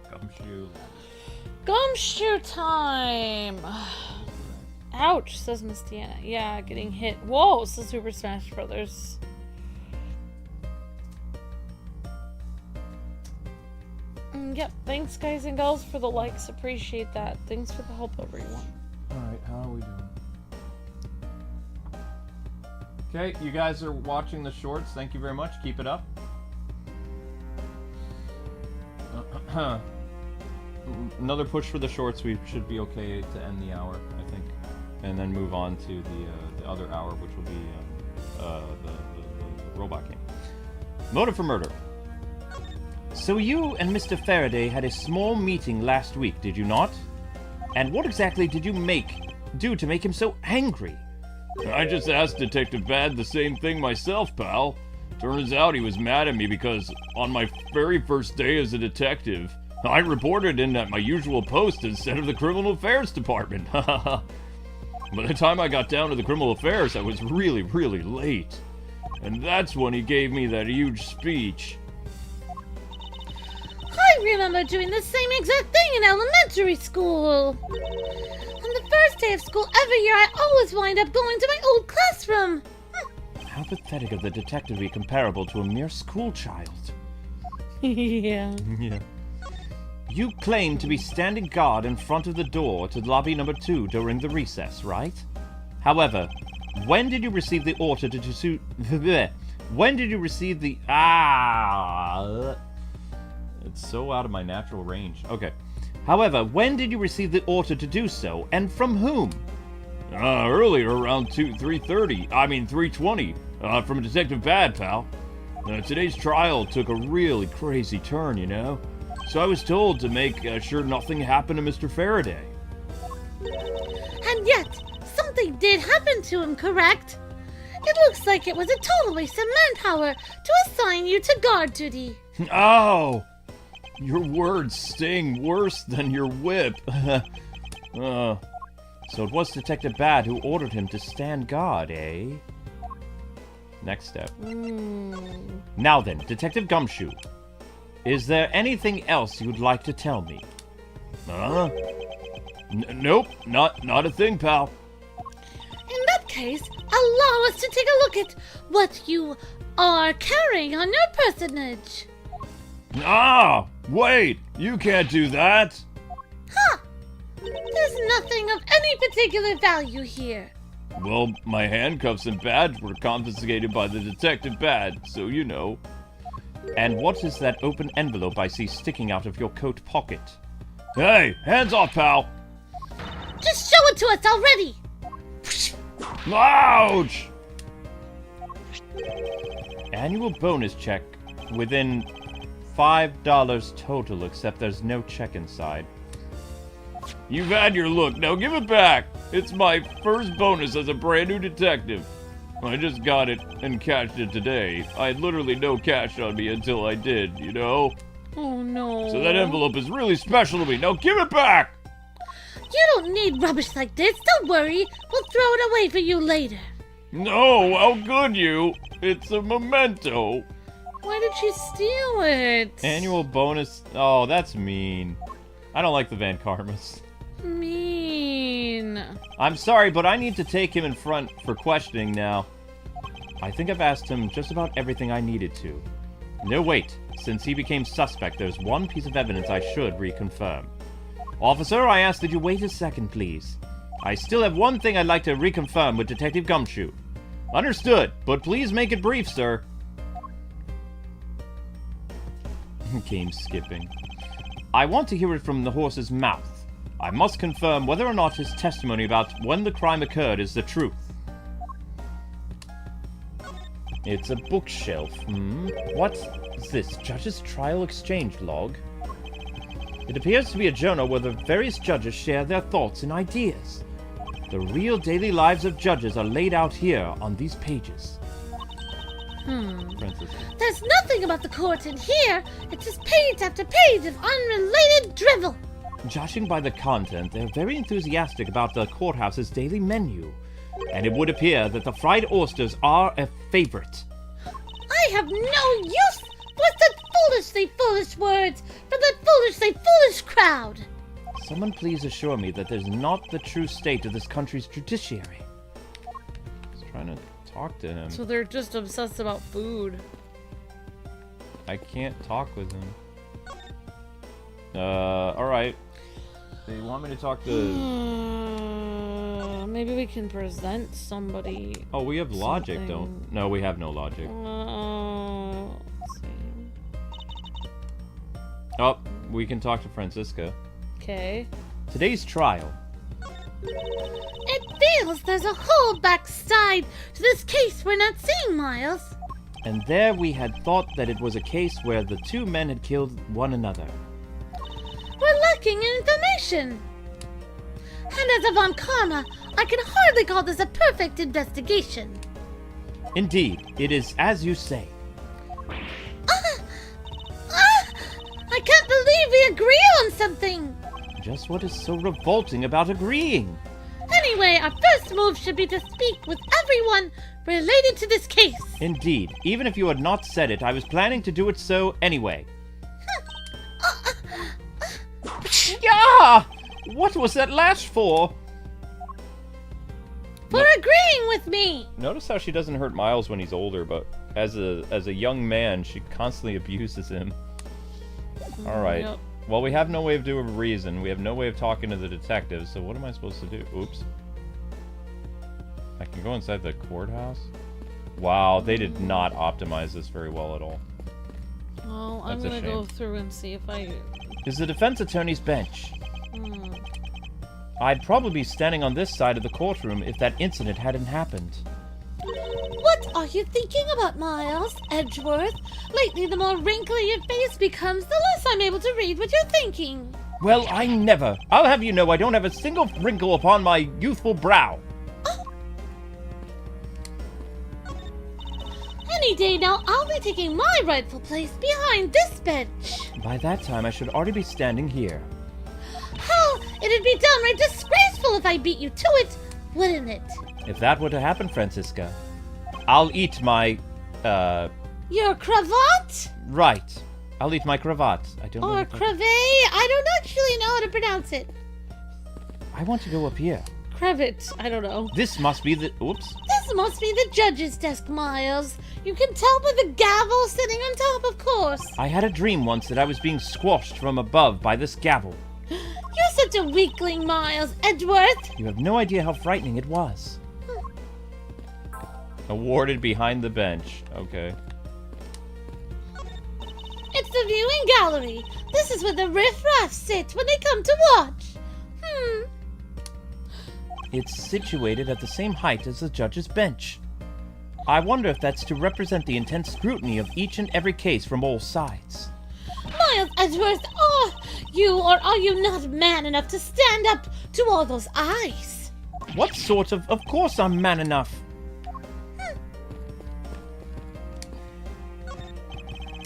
Gumshoe. Gumshoe time! Ouch, says Miss Deanna. Yeah, getting hit. Whoa, says Super Smash Brothers. Yep, thanks guys and girls for the likes. Appreciate that. Thanks for the help, everyone. Alright, how are we doing? Okay, you guys are watching the shorts. Thank you very much. Keep it up. Another push for the shorts. We should be okay to end the hour, I think. And then move on to the other hour, which will be the robot game. Motive for murder. So you and Mr. Faraday had a small meeting last week, did you not? And what exactly did you do to make him so angry? I just asked Detective Bad the same thing myself, pal. Turns out he was mad at me because on my very first day as a detective, I reported in at my usual post instead of the Criminal Affairs Department. By the time I got down to the Criminal Affairs, I was really, really late. And that's when he gave me that huge speech. I I remember doing the same exact thing in elementary school. On the first day of school every year, I always wind up going to my old classroom. How pathetic of the detective to be comparable to a mere school child. Yeah. Yeah. You claim to be standing guard in front of the door to lobby number 2 during the recess, right? However, when did you receive the order to do when did you receive the It's so out of my natural range. Okay. However, when did you receive the order to do so, and from whom? Earlier, around 3:20, from Detective Bad, pal. Today's trial took a really crazy turn, you know? So I was told to make sure nothing happened to Mr. Faraday. And yet, something did happen to him, correct? It looks like it was a total waste of manpower to assign you to guard duty. Oh! Your words sting worse than your whip. So it was Detective Bad who ordered him to stand guard, eh? Next step. Now then, Detective Gumshoe. Is there anything else you'd like to tell me? Nope, not a thing, pal. In that case, allow us to take a look at what you are carrying on your personage. Wait, you can't do that. There's nothing of any particular value here. Well, my handcuffs and badge were confiscated by the Detective Bad, so you know. And what is that open envelope I see sticking out of your coat pocket? Hey, hands off, pal! Just show it to us already! Ouch! Annual bonus check within $5 total, except there's no check inside. You've had your look, now give it back! It's my first bonus as a brand new detective. I just got it and cashed it today. I had literally no cash on me until I did, you know? Oh no. So that envelope is really special to me. Now give it back! You don't need rubbish like this. Don't worry. We'll throw it away for you later. No, how could you? It's a memento. Why did she steal it? Annual bonus. Oh, that's mean. I don't like the Van Karmas. Mean. I'm sorry, but I need to take him in front for questioning now. I think I've asked him just about everything I needed to. No, wait. Since he became suspect, there's one piece of evidence I should reconfirm. Officer, I ask that you wait a second, please. I still have one thing I'd like to reconfirm with Detective Gumshoe. Understood, but please make it brief, sir. Game skipping. I want to hear it from the horse's mouth. I must confirm whether or not his testimony about when the crime occurred is the truth. It's a bookshelf. What is this? Judge's trial exchange log? It appears to be a journal where the various judges share their thoughts and ideas. The real daily lives of judges are laid out here on these pages. Francis. There's nothing about the court in here. It's just page after page of unrelated drivel. Judging by the content, they're very enthusiastic about the courthouse's daily menu. And it would appear that the fried oysters are a favorite. I have no use for such foolishly foolish words from the foolishly foolish crowd. Someone please assure me that there's not the true state of this country's judiciary. Just trying to talk to him. So they're just obsessed about food. I can't talk with him. Alright. They want me to talk to... Maybe we can present somebody. Oh, we have logic, something. don't... No, we have no logic. Let's see. Oh, we can talk to Francisca. Okay. Today's trial. It feels there's a whole backside to this case we're not seeing, Miles. And there we had thought that it was a case where the two men had killed one another. We're lacking in information. And as a Von Karma, I can hardly call this a perfect investigation. Indeed, it is as you say. I can't believe we agree on something. Just what is so revolting about agreeing? Anyway, our first move should be to speak with everyone related to this case. Indeed, even if you had not said it, I was planning to do it so anyway. Ah! What was that lash for? For agreeing with me! Notice how she doesn't hurt Miles when he's older, but as a young man, she constantly abuses him. Alright. Yep. Well, we have no way of doing reason. We have no way of talking to the detectives, so what am I supposed to do? Oops. I can go inside the courthouse? Wow, they did not optimize this very well at all. Well, I'm That's a gonna go shame. through and see if I... Is the defense attorney's bench. Hmm. I'd probably be standing on this side of the courtroom if that incident hadn't happened. What are you thinking about, Miles? Edgeworth? Lately, the more wrinkly your face becomes, the less I'm able to read what you're thinking. Well, I never. I'll have you know I don't have a single wrinkle upon my youthful brow. Any day now, I'll be taking my rightful place behind this bench. By that time, I should already be standing here. Hell, it'd be downright disgraceful if I beat you to it, wouldn't it? If that were to happen, Francisca, I'll eat my, Your cravat? right. I'll eat my cravat. I don't know. Or if I- crave? I don't actually know how to pronounce it. I want to go up here. Crevitt, I don't know. This must be the. Oops. This must be the judge's desk, Miles. You can tell by the gavel sitting on top, of course. I had a dream once that I was being squashed from above by this gavel. You're such a weakling, Miles. Edgeworth. You have no idea how frightening it was. Awarded behind the bench. Okay. It's the viewing gallery. This is where the riffraff sit when they come to watch. It's situated at the same height as the judge's bench. I wonder if that's to represent the intense scrutiny of each and every case from all sides. Miles Edgeworth, are you not man enough to stand up to all those eyes? What sort of... Of course I'm man enough.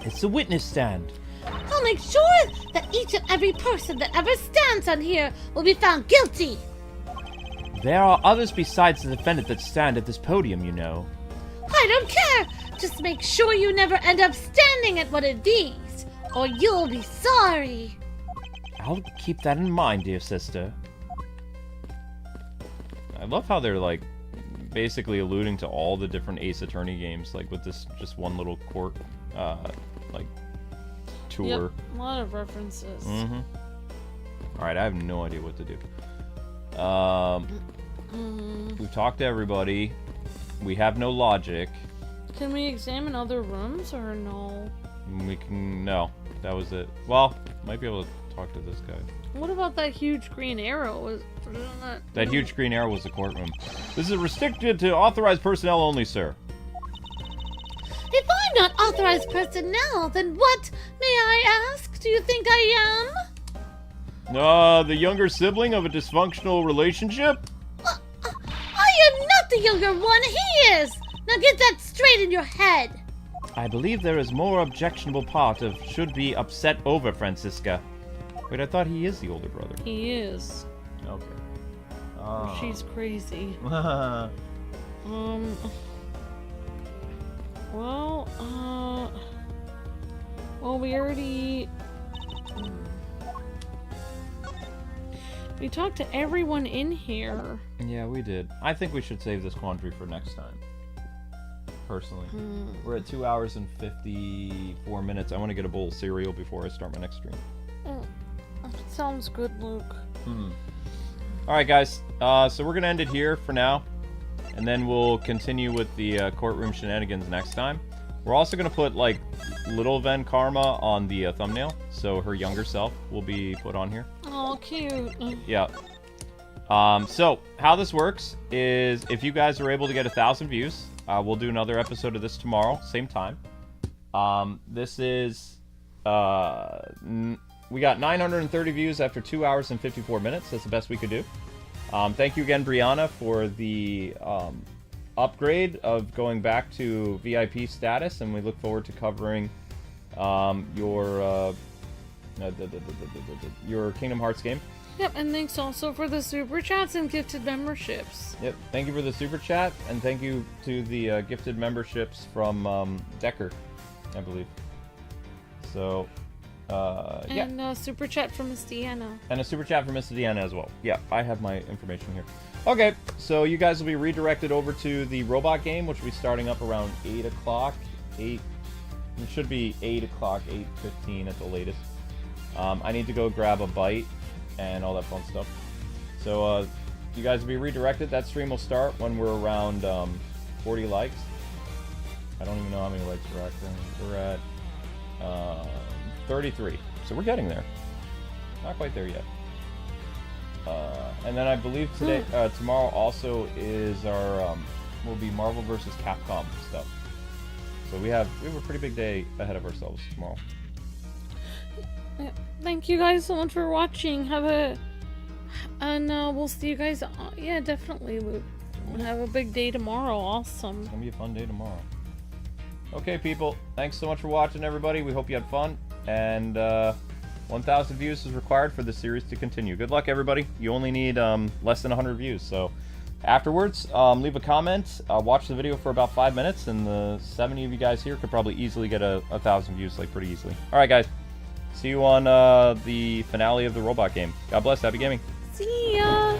It's the witness stand. I'll make sure that each and every person that ever stands on here will be found guilty. There are others besides the defendant that stand at this podium, you know. I don't care. Just make sure you never end up standing at one of these, or you'll be sorry. I'll keep that in mind, dear sister. I love how they're, like, basically alluding to all the different Ace Attorney games, like, with this just one little court, like, tour. Yep, a lot of references. Mm-hmm. Alright, I have no idea what to do. We've talked to everybody. We have no logic. Can we examine other rooms or no? We can... No. That was it. Well, might be able to talk to this guy. What about that huge green arrow? That huge green arrow was the courtroom. This is restricted to authorized personnel only, sir. If I'm not authorized personnel, then what, may I ask, do you think I am? The younger sibling of a dysfunctional relationship? I am not the younger one, he is! Now get that straight in your head. I believe there is more objectionable part of should be upset over, Francisca. Wait, I thought he is the older brother. He is. Okay. She's crazy. Well, we already... We talked to everyone in here. Yeah, we did. I think we should save this quandary for next time. Personally. We're at 2 hours and 54 minutes. I want to get a bowl of cereal before I start my next stream. Sounds good, Luke. Alright, guys. So we're going to end it here for now. And then we'll continue with the courtroom shenanigans next time. We're also going to put, like, Little Ven Karma on the thumbnail. So her younger self will be put on here. Oh, cute. Yeah. So, how this works is if you guys are able to get 1,000 views, we'll do another episode of this tomorrow, same time. This is... we got 930 views after 2 hours and 54 minutes. That's the best we could do. Thank you again, Brianna, for the upgrade of going back to VIP status, and we look forward to covering your Kingdom Hearts game. Yep, and thanks also for the super chats and gifted memberships. Yep, thank you for the super chat, and thank you to the gifted memberships from Decker, I believe. So, Yeah. And super chat from Miss Deanna. And a super chat from Miss Deanna as well. Yeah, I have my information here. Okay, so you guys will be redirected over to the robot game, which will be starting up around 8 o'clock. It should be 8 o'clock, 8:15 at the latest. I need to go grab a bite and all that fun stuff. So you guys will be redirected. That stream will start when we're around 40 likes. I don't even know how many likes we're at. We're at 33. So we're getting there. Not quite there yet. And then I believe today, tomorrow also is our will be Marvel vs. Capcom stuff. So we have a pretty big day ahead of ourselves tomorrow. Thank you guys so much for watching. And we'll see you guys. Yeah, definitely. We'll have a big day tomorrow. Awesome. It's gonna be a fun day tomorrow. Okay, people. Thanks so much for watching, everybody. We hope you had fun. And 1,000 views is required for the series to continue. Good luck, everybody. You only need less than 100 views. So afterwards, leave a comment. Watch the video for about 5 minutes, and the 70 of you guys here could probably easily get 1,000 views, like pretty easily. All right, guys. See you on the finale of the robot game. God bless. Happy gaming. See ya.